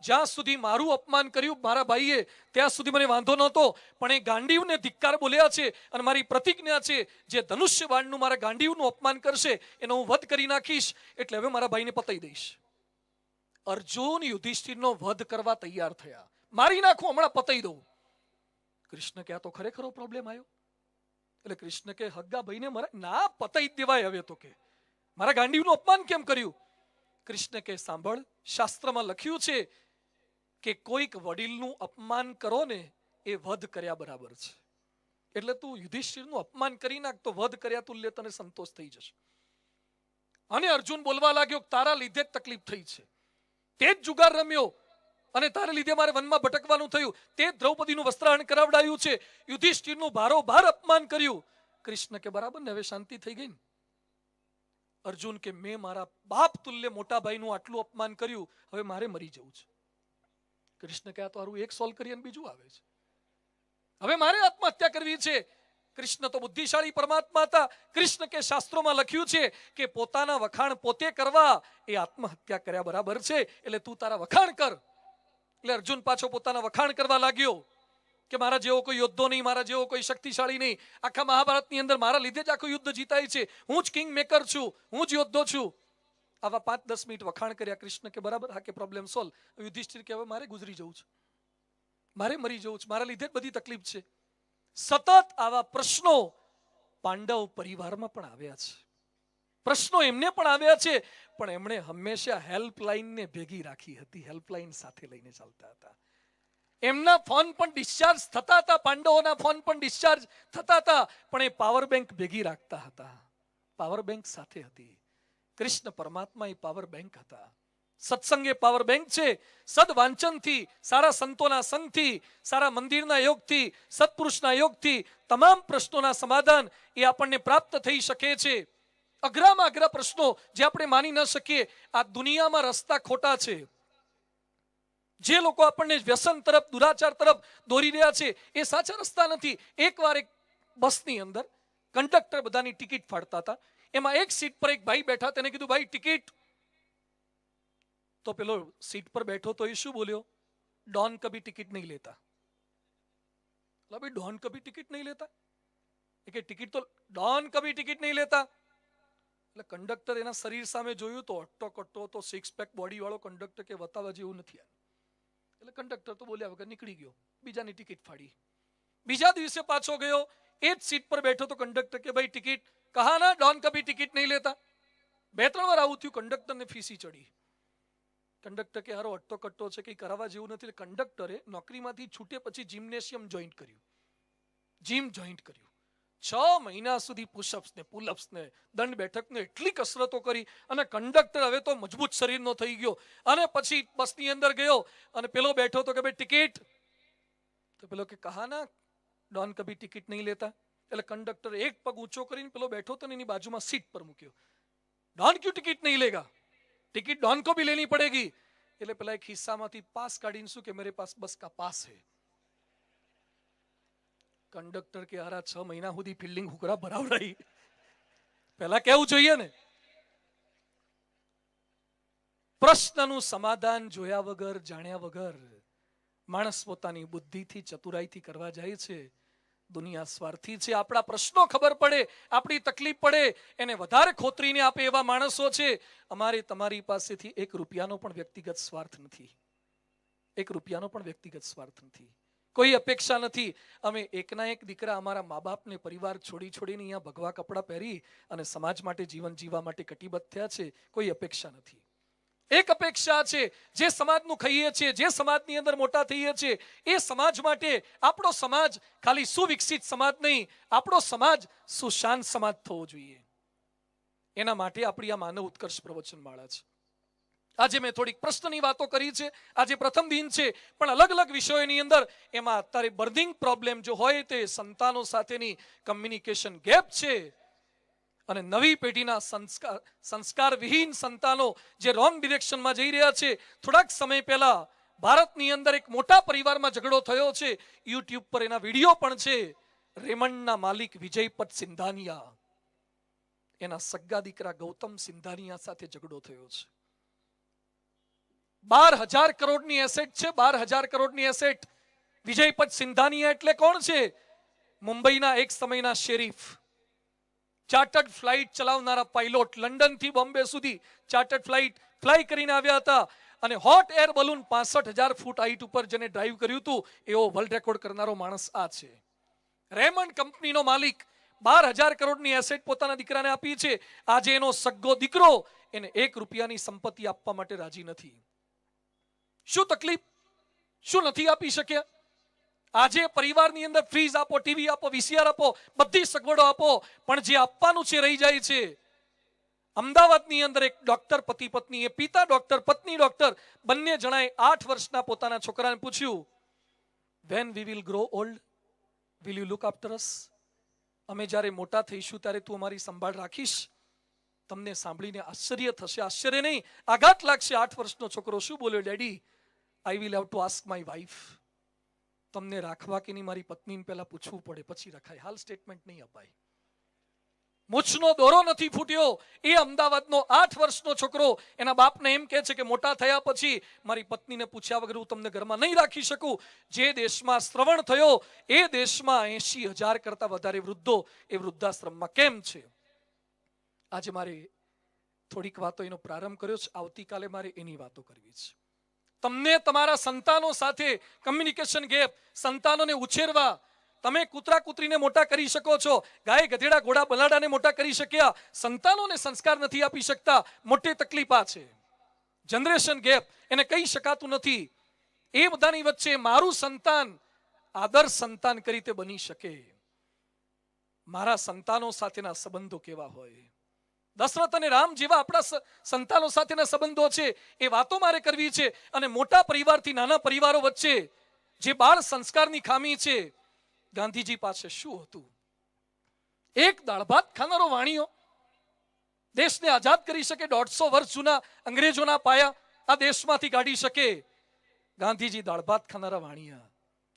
Speaker 1: જ્યાં સુધી મારું અપમાન કર્યું મારા ભાઈએ ત્યાં સુધી મને વાંધો નહોતો, પણ એ ગાંડીવને ધિક્કાર બોલ્યા છે અને મારી પ્રતિજ્ઞા છે જે ધનુષ્ય બાણનું મારા ગાંડીવનું અપમાન કરશે એનો હું વધ કરી નાખીશ. એટલે હવે મારા ભાઈને પતાઈ દઈશ. અર્જુન યુધિષ્ઠિરનો વધ કરવા તૈયાર થયા. મારી નાખું, હમણાં પતાઈ દઉં. કૃષ્ણ કે આ તો ખરેખર પ્રોબ્લેમ આવ્યો. એટલે કૃષ્ણ કે હગ્ગા ભાઈને મારા ના પતાઈ દેવાય હવે તો. કે મારા ગાંડીવનું અપમાન કેમ કર્યું? કૃષ્ણ કે સાંભળ, શાસ્ત્રમાં લખ્યું છે કે કોઈક વડીલનું અપમાન કરો ને એ વધ કર્યા બરાબર છે. એટલે તું યુધિષ્ઠિરનું અપમાન કરી નાખ તો વધ કર્યા તુલ્ય તને સંતોષ થઈ જશે. અને અર્જુન બોલવા લાગ્યો તારા લીધે જ તકલીફ થઈ છે, તે જ જુગાર રમ્યો અને તારે લીધે મારે વનમાં ભટકવાનું થયું, તે દ્રૌપદીનું વસ્ત્રાહરણ કરાવડાયું છે, યુધિષ્ઠિરનું ભારોભાર અપમાન કર્યું. કૃષ્ણ કે બરાબર ને, હવે શાંતિ થઈ ગઈ ને. અર્જુન કે મેં મારા બાપ તુલ્ય મોટા ભાઈનું આટલું અપમાન કર્યું, હવે મારે મરી જવું છે. કૃષ્ણ કે આ તો હારું એક સોલ્વ કરી અને બીજું આવે છે, હવે મારે આત્મહત્યા કરવી છે. કૃષ્ણ તો બુદ્ધિશાળી પરમાત્મા હતા. કૃષ્ણ કે શાસ્ત્રોમાં લખ્યું છે કે પોતાના વખાણ પોતે કરવા એ આત્મહત્યા કર્યા બરાબર છે, એટલે તું તારા વખાણ કર. એટલે અર્જુન પાછો પોતાના વખાણ કરવા લાગ્યો કે મારા જેવો કોઈ યોદ્ધો નહીં, મારા જેવો કોઈ શક્તિશાળી નહીં, આખા મહાભારતની અંદર મારા લીધે જ આખું યુદ્ધ જીતાય છે, હું જ કિંગ મેકર છું, હું જ યોદ્ધો છું. આવા 5-10 મિનિટ વખાણ કર્યા. કૃષ્ણ કે બરાબર, હા કે પ્રોબ્લેમ સોલ્વ. યુધિષ્ઠિર કે હવે મારે ગુજરી જવું છે, મારે મરી જવું છે, મારા લીધે જ બધી તકલીફ છે. સતત આવા પ્રશ્નો પાંડવ પરિવારમાં પણ આવ્યા છે, પ્રશ્નો એમને પણ આવ્યા છે, પણ એમણે હંમેશા હેલ્પલાઇનને ભેગી રાખી હતી, હેલ્પલાઇન સાથે લઈને ચાલતા હતા. એમના ફોન પણ ડિસ્ચાર્જ થતા હતા, પાંડવોના ફોન પણ ડિસ્ચાર્જ થતા હતા, પણ એ પાવર બેંક ભેગી રાખતા હતા, પાવર બેંક સાથે હતી. કૃષ્ણ પરમાત્મા એ પાવર બેંક હતા. સત્સંગ એ પાવર બેંક છે. સદવાંચનથી, સારા સંતોના સંગથી, સારા મંદિરના યોગથી, સત્પુરુષના યોગથી તમામ પ્રશ્નોના સમાધાન એ આપણને પ્રાપ્ત થઈ શકે છે. અઘરામાં અઘરા પ્રશ્નો જે આપણે માની ન શકીએ. આ દુનિયામાં રસ્તા ખોટા છે. જે લોકો આપણને વ્યસન તરફ, દુરાચાર તરફ દોરી રહ્યા છે એ સાચા રસ્તા નથી. એકવાર એક બસની અંદર કંડક્ટર બધાની ટિકિટ ફાડતા હતા. એમાં એક સીટ પર એક ભાઈ બેઠા, તેને કીધું ભાઈ ટિકિટ. તો પેલો સીટ પર બેઠો તો એ શું બોલ્યો? ડોન કભી ટિકિટ નહીં લેતા. ભાઈ ડોન કભી ટિકિટ નહીં લેતા, એ કે ટિકિટ તો ડોન કભી ટિકિટ નહીં લેતા. એટલે કંડક્ટર એના શરીર સામે જોયું તો અટ્ટો કટ્ટો તો સિક્સ પેક બોડી વાળો કંડક્ટર, કે બતાવવા જેવું નથી. એટલે કંડક્ટર તો બોલ્યા વગર નીકળી ગયો, બીજાની ટિકિટ ફાડી. બીજા દિવસે પાછો ગયો, એ જ સીટ પર બેઠો તો કંડક્ટર કે ભાઈ ટિકિટ, કહા ના ડોન કભી ટિકિટ નહીં લેતા. 2-3 વાર આવું થયું, કંડક્ટરને ફીસી ચડી. કંડક્ટર કે હારો અટ્ટો કટ્ટો છે, કઈ કરાવવા જેવું નથી. કંડક્ટરે નોકરીમાંથી છૂટે પછી જિમ્નેશિયમ જોઈન્ટ કર્યું, જીમ જોઈન્ટ કર્યું. 6 મહિના સુધી પુશઅપ્સ ને પુલઅપ્સ ને દંડ બેઠક ને એટલી કસરતો કરી અને કંડક્ટર હવે તો મજબૂત શરીરનો થઈ ગયો. અને પછી બસની અંદર ગયો અને પેલો બેઠો તો કે ભાઈ ટિકિટ. તો પેલો કે કહા ના ડોન કભી ટિકિટ નહીં લેતા. એટલે કંડક્ટર એક પગ ઊંચો કરીને પેલો બેઠો તો એની બાજુમાં સીટ પર મૂક્યો. ડોન ક્યું ટિકિટ નહીં લેગા, ટિકિટ डॉन को भी लेनी पड़ेगी. એટલે પેલા એક ખિસ્સામાંથી પાસ કાઢીને શું કે મેરે પાસ બસ કા પાસ હે. કંડક્ટર કે હારા 6 મહિના સુધી ફિલ્ડિંગ હુકરા ભરાવડાઈ, પહેલા કેવું જોઈએ ને. પ્રશ્નનું સમાધાન જોયા વગર, જાણ્યા વગર માણસ પોતાની બુદ્ધિથી, ચતુરાઈથી કરવા જાય છે. દુનિયા સ્વાર્થી છે. આપણા પ્રશ્નો ખબર પડે, આપણી તકલીફ પડે, એને વધારે ખોતરીને આપે એવા માણસો છે. અમારે તમારી પાસેથી 1 રૂપિયાનો પણ વ્યક્તિગત સ્વાર્થ નથી, 1 રૂપિયાનો પણ વ્યક્તિગત સ્વાર્થ નથી, કોઈ અપેક્ષા નથી. અમે એકના એક દીકરા અમારા મા બાપને, પરિવાર છોડીને અહીંયા ભગવા કપડાં પહેરી અને સમાજ માટે, જીવન જીવવા માટે કટિબદ્ધ થયા છે. કોઈ અપેક્ષા નથી. એક અપેક્ષા છે, જે સમાજનું ખાઈએ છીએ, જે સમાજની અંદર મોટા થઈએ છીએ, એ સમાજ માટે આપણો સમાજ ખાલી સુવિકસિત સમાજ નહીં, આપણો સમાજ સુશાંત સમાજ થવો જોઈએ. એના માટે આપણી આ માનવ ઉત્કર્ષ પ્રવચનમાળા છે. આજે મેં થોડીક પ્રશ્નની વાતો કરી છે. આજે પ્રથમ દિન છે, પણ અલગ અલગ વિષયોની અંદર એમાં અત્યારે બર્નિંગ પ્રોબ્લેમ જો હોય તે સંતાનો સાથેની કમ્યુનિકેશન ગેપ છે. અને નવી પેઢીના સંસ્કાર વિહીન સંતાનો જે રોંગ ડિરેક્શનમાં જઈ રહ્યા છે. થોડાક સમય પહેલા ભારતની અંદર એક મોટા પરિવારમાં ઝઘડો થયો છે. યુટ્યુબ પર એના વિડીયો પણ છે. રેમંડના માલિક વિજયપત સિંધાનિયા, એના સગ્ગા દીકરા ગૌતમ સિંધાનિયા સાથે ઝઘડો થયો છે. 12,000 કરોડની એસેટ છે, 12,000 કરોડની એસેટ. વિજયપત સિંધાનિયા એટલે કોણ છે? મુંબઈના એક સમયના શેરીફ, ચાર્ટર્ડ ફ્લાઇટ ચલાવનારા પાયલોટ. લંડન થી બોમ્બે સુધી ચાર્ટર્ડ ફ્લાઇટ ફ્લાય કરીને આવ્યા હતા. અને હોટ એર બલૂન 65,000 ફૂટ હાઈટ ઉપર જેને ડ્રાઈવ કર્યું હતું એવો વર્લ્ડ રેકોર્ડ કરનારો માણસ આ છે. રેમંડ કંપનીનો માલિક. 12,000 કરોડની એસેટ પોતાના દીકરાને આપી છે. આજે એનો સગ્ગો દીકરો એને 1 રૂપિયાની સંપત્તિ આપવા માટે રાજી નથી. શું તકલીફ? શું નથી આપી શક્યા? આજે પરિવારની અંદર ફ્રીજ આપો, ટીવી આપો, વીસીઆર આપો, બધી સગવડો આપો, પણ જે આપવાનું છે રહી જાય છે. અમદાવાદની અંદર એક ડોક્ટર પતિ પત્ની, એ પિતા ડોક્ટર પત્ની ડોક્ટર, બંને જણાએ 8 વર્ષના પોતાના છોકરાને પૂછ્યું, when we will grow old, will you look after us? અમે જ્યારે મોટા થઈશું ત્યારે તું અમારી સંભાળ રાખીશ? તમને સાંભળીને આશ્ચર્ય થશે, આશ્ચર્ય નહીં, આઘાત લાગશે. 8 વર્ષનો છોકરો શું બોલ્યો? Daddy, I will have to ask my wife. તમને રાખવા કે નહીં મારી પત્નીને પહેલા પૂછવું પડે, પછી રખાય. હાલ સ્ટેટમેન્ટ નહીં અપાય. મૂછનો દોરો નથી ફૂટ્યો. એ અમદાવાદનો 8 વર્ષનો છોકરો એના બાપને એમ કહે છે કે મોટા થયા પછી મારી પત્નીને પૂછ્યા વગર હું તમને ઘરમાં નહીં રાખી શકું. જે દેશમાં શ્રવણ થયો એ દેશમાં 80,000 કરતા વધારે વૃદ્ધો એ વૃદ્ધાશ્રમમાં કેમ છે? આજે મારે થોડીક વાતો એનો પ્રારંભ કર્યો છે, આવતીકાલે મારે એની વાતો કરવી છે. તમને તમારા સંતાનો સાથે કમ્યુનિકેશન ગેપ, સંતાનોને ઉછેરવા, તમે કૂતરા કૂતરીને મોટા કરી શકો છો, ગાય ગધેડા ઘોડા બલાડાને મોટા કરી શક્યા, સંતાનોને સંસ્કાર નથી આપી શકતા. મોટી તકલીફ આ છે, જનરેશન ગેપ. એને કહી શકાતું નથી. એ બધાની વચ્ચે મારું સંતાન આદર્શ સંતાન કઈ રીતે બની શકે? મારા સંતાનો સાથેના સંબંધો કેવા હોય? દશરથ અને રામ જેવા આપણા સંતાનો સાથેના સંબંધો છે, એ વાતો મારે કરવી છે. અને મોટા પરિવારથી નાના પરિવારો વચ્ચે જે બાળ સંસ્કારની ખામી છે, ગાંધીજી પાસે શું હતું? એક દાળ ભાત ખાનારો વાણિયો દેશને આઝાદ કરી શકે? 150 વર્ષ જૂના અંગ્રેજોના પાયા આ દેશમાંથી કાઢી શકે? ગાંધીજી દાળ ભાત ખાનારા વાણિયા.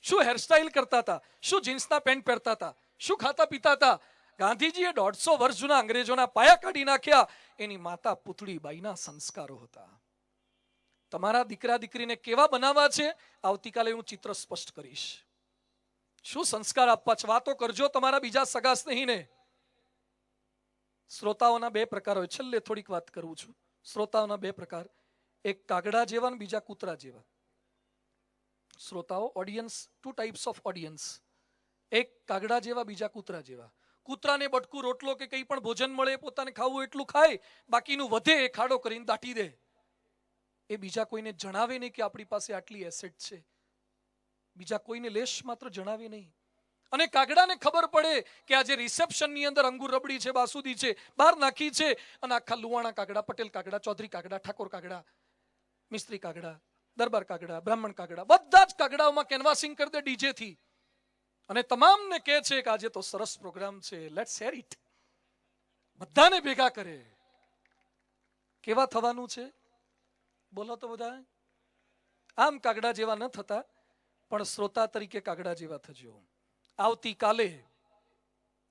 Speaker 1: શું હેરસ્ટાઇલ કરતા હતા? શું જીન્સના પેન્ટ પહેરતા હતા? શું ખાતા પીતા હતા? ગાંધીજીએ 150 વર્ષ જૂના અંગ્રેજોના પાયા કાઢી નાખ્યા. એની માતા પુતળી બાઈના સંસ્કારો હતા. તમારા દીકરા દીકરીને કેવા બનાવવા છે, આવતીકાલે હું ચિત્ર સ્પષ્ટ કરીશ. શું સંસ્કાર આપવા છે? વાતો કરજો તમારા બીજા સગા સ્નેહીને. શ્રોતાઓના 2 પ્રકાર હોય. છેલ્લે થોડીક વાત કરું છું. શ્રોતાઓના 2 પ્રકાર, એક કાગડા જેવા અને બીજા કૂતરા જેવા. શ્રોતાઓ, ઓડિયન્સ, 2 ટાઈપ્સ ઓફ ઓડિયન્સ. એક કાગડા જેવા, બીજા કૂતરા જેવા. કૂતરાને બટકું રોટલો કે કંઈ પણ ભોજન મળે, પોતાને ખાવું એટલું ખાય, બાકીનું વધે એ ખાડો કરીને દાટી દે. એ બીજા કોઈને જણાવે નહીં કે આપણી પાસે આટલી એસેટ છે. બીજા કોઈને લેશ માત્ર જણાવે નહીં. અને કાગડાને ખબર પડે કે આજે રિસેપ્શનની અંદર અંગુર રબડી છે, બાસુદી છે, બહાર નાખી છે, અને આખા લુવાણા કાગડા, પટેલ કાગડા, ચૌધરી કાગડા, ઠાકોર કાગડા, મિસ્ત્રી કાગડા, દરબાર કાગડા, બ્રાહ્મણ કાગડા, બધા જ કાગડાઓમાં કેનવાસિંગ કરી દે ડીજે થી. અને તમામને કહે છે કે આજે તો સરસ પ્રોગ્રામ છે, લેટ્સ શેર ઇટ. બધાને ભેગા કરે. કેવા થવાનું છે? બોલો તો બધા. આમ કાગડા જેવા ન થતા, પણ શ્રોતા તરીકે કાગડા જેવા થજો. આવતીકાલે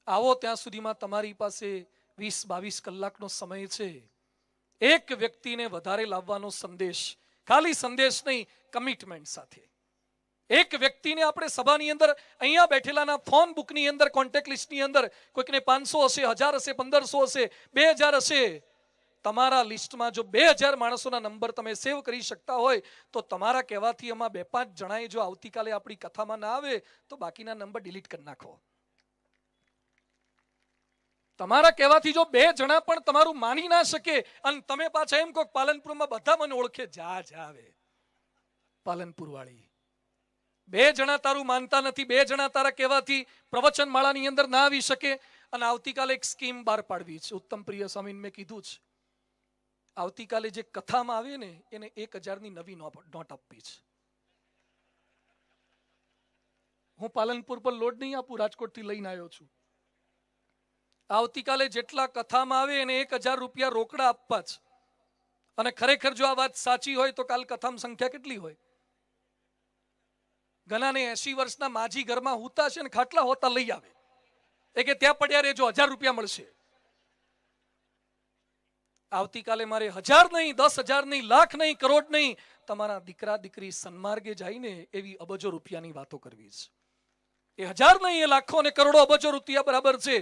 Speaker 1: આવો ત્યાં સુધીમાં તમારી પાસે 20-22 કલાકનો સમય છે. એક વ્યક્તિને વધારે લાવવાનો સંદેશ, ખાલી સંદેશ નહીં, કમિટમેન્ટ સાથે. એક વ્યક્તિને આપણે સભાની અંદર, અહીંયા બેઠેલાના ફોન બુકની અંદર, કોન્ટેક્ટ લિસ્ટની અંદર કોઈકને 500 હશે, 1000 હશે, 1500 હશે, 2000 હશે. તમારા લિસ્ટમાં જો 2000 માણસોના નંબર તમે સેવ કરી શકતા હોય તો તમારા કહેવાથી એમાં 2-5 જણાએ જો આવતીકાલે આપણી કથામાં ના આવે તો બાકીના નંબર ડિલીટ કરી નાખો. તમારા કહેવાથી જો 2 જણા પણ તમારું માની ના શકે અને તમે પાછા એમ કહો પાલનપુરમાં બધા મને ઓળખે, જા આવે પાલનપુર વાળી. 2 જણા તારું માનતા નથી, 2 જણા તારા કહેવાથી પ્રવચન માળાની અંદર ના આવી શકે. અને આવતીકાલે એક સ્કીમ બહાર પાડવી છે. ઉત્તમ પ્રિય સ્વામીને મેં કીધું છે, આવતીકાલે જે કથામાં આવે ને એને 1000ની નવી નોટ આપવી છે. હું પાલનપુર પર લોડ નહીં આપું, રાજકોટથી લઈને આવ્યો છું. આવતીકાલે જેટલા કથામાં આવે એને 1000 રૂપિયા રોકડા આપવા છે. અને ખરેખર જો આ વાત સાચી હોય તો કાલ કથામાં સંખ્યા કેટલી હોય? ઘણાને 80 વર્ષના માજી ઘરમાં હુતા છે ને ખાટલા હોતા લઈ આવે, એ કે ત્યાં પડ્યા રહેજો, 1000 રૂપિયા મળશે. આવતીકાલે મારે 1000 નહીં, 10,000 નહીં, લાખ નહીં, કરોડ નહીં, તમારા દીકરા દીકરી સન્માર્ગે જઈને એવી અબજો રૂપિયાની વાતો કરવી છે. એ 1000 નહીં, એ લાખો અને કરોડો અબજો રૂપિયા બરાબર છે.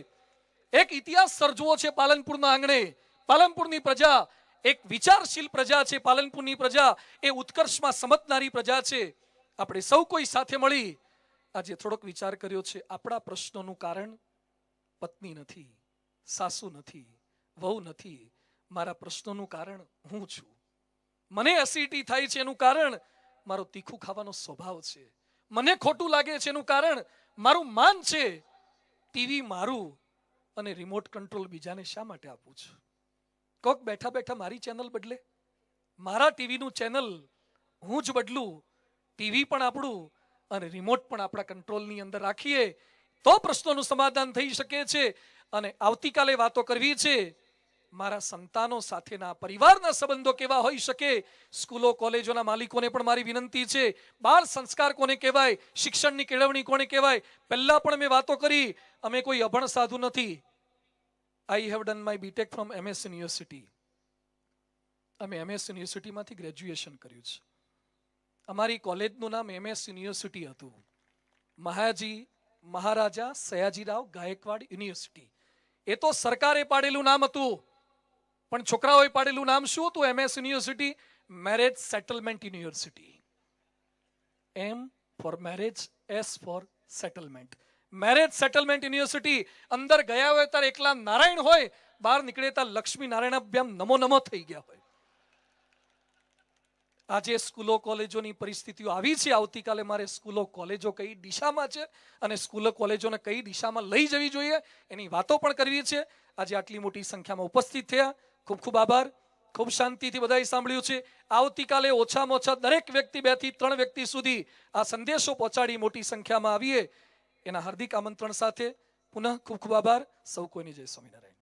Speaker 1: એક ઇતિહાસ સર્જવો છે પાલનપુરના આંગણે. પાલનપુરની પ્રજા એક વિચારશીલ પ્રજા છે. પાલનપુરની પ્રજા એ ઉત્કર્ષમાં સમજનારી પ્રજા છે. આપણે સૌ કોઈ સાથે મળી આજે થોડોક વિચાર કર્યો છે. આપણા પ્રશ્નોનું કારણ પત્ની નથી, સાસુ નથી, વહુ નથી. મારા પ્રશ્નોનું કારણ હું છું. મને એસિડિટી થાય છે એનું કારણ મારો તીખું ખાવાનો સ્વભાવ છે. મને ખોટું લાગે છે એનું કારણ મારું માન છે ટીવી મારું અને રિમોટ કંટ્રોલ બીજાને શા માટે આપું છું? કોક બેઠા બેઠા મારી ચેનલ બદલે, મારા ટીવીનું ચેનલ હું જ બદલું, ટીવી પણ આપણું અને રિમોટ પણ આપણા કંટ્રોલની અંદર રાખીએ તો પ્રશ્નોનું સમાધાન થઈ શકે છે. અને આવતીકાલે વાતો કરવી છે મારા સંતાનો સાથેના, પરિવારના સંબંધો કેવા હોઈ શકે. સ્કૂલો કોલેજોના માલિકોને પણ મારી વિનંતી છે, બાળ સંસ્કાર કોને કહેવાય, શિક્ષણની કેળવણી કોને કહેવાય. પહેલા પણ મેં વાતો કરી, અમે કોઈ અભણ સાધુ નથી. I have done my BTech from MS university. અમે MS યુનિવર્સિટીમાંથી ગ્રેજ્યુએશન કર્યું છે. અમારી કોલેજનું નામ MS યુનિવર્સિટી હતું, મહાજી મહારાજા સયાજીરાવ ગાયકવાડ યુનિવર્સિટી. એ તો સરકારે પાડેલું નામ હતું, પણ છોકરાઓએ પાડેલું નામ શું હતું? MS university, marriage settlement university. M for marriage, S for settlement. Marriage settlement university. અંદર ગયા હોય ત્યારે એકલા નારાયણ હોય, બહાર નીકળે ત્યારે લક્ષ્મી નારાયણ નમો નમો થઈ ગયા હોય. આજે સ્કૂલો કોલેજોની પરિસ્થિતિઓ આવી છે. આવતીકાલે મારે સ્કૂલો કોલેજો કઈ દિશામાં છે અને સ્કૂલો કોલેજોને કઈ દિશામાં લઈ જવી જોઈએ એની વાતો પણ કરવી છે. આજે આટલી મોટી સંખ્યામાં ઉપસ્થિત થયા, ખૂબ ખૂબ આભાર. ખૂબ શાંતિથી બધાએ સાંભળ્યું છે. આવતીકાલે ઓછામાં ઓછા દરેક વ્યક્તિ 2 થી 3 વ્યક્તિ સુધી આ સંદેશો પહોંચાડી મોટી સંખ્યામાં આવીએ એના હાર્દિક આમંત્રણ સાથે પુનઃ ખૂબ ખૂબ આભાર. સૌ કોઈને જય સ્વામિનારાયણ.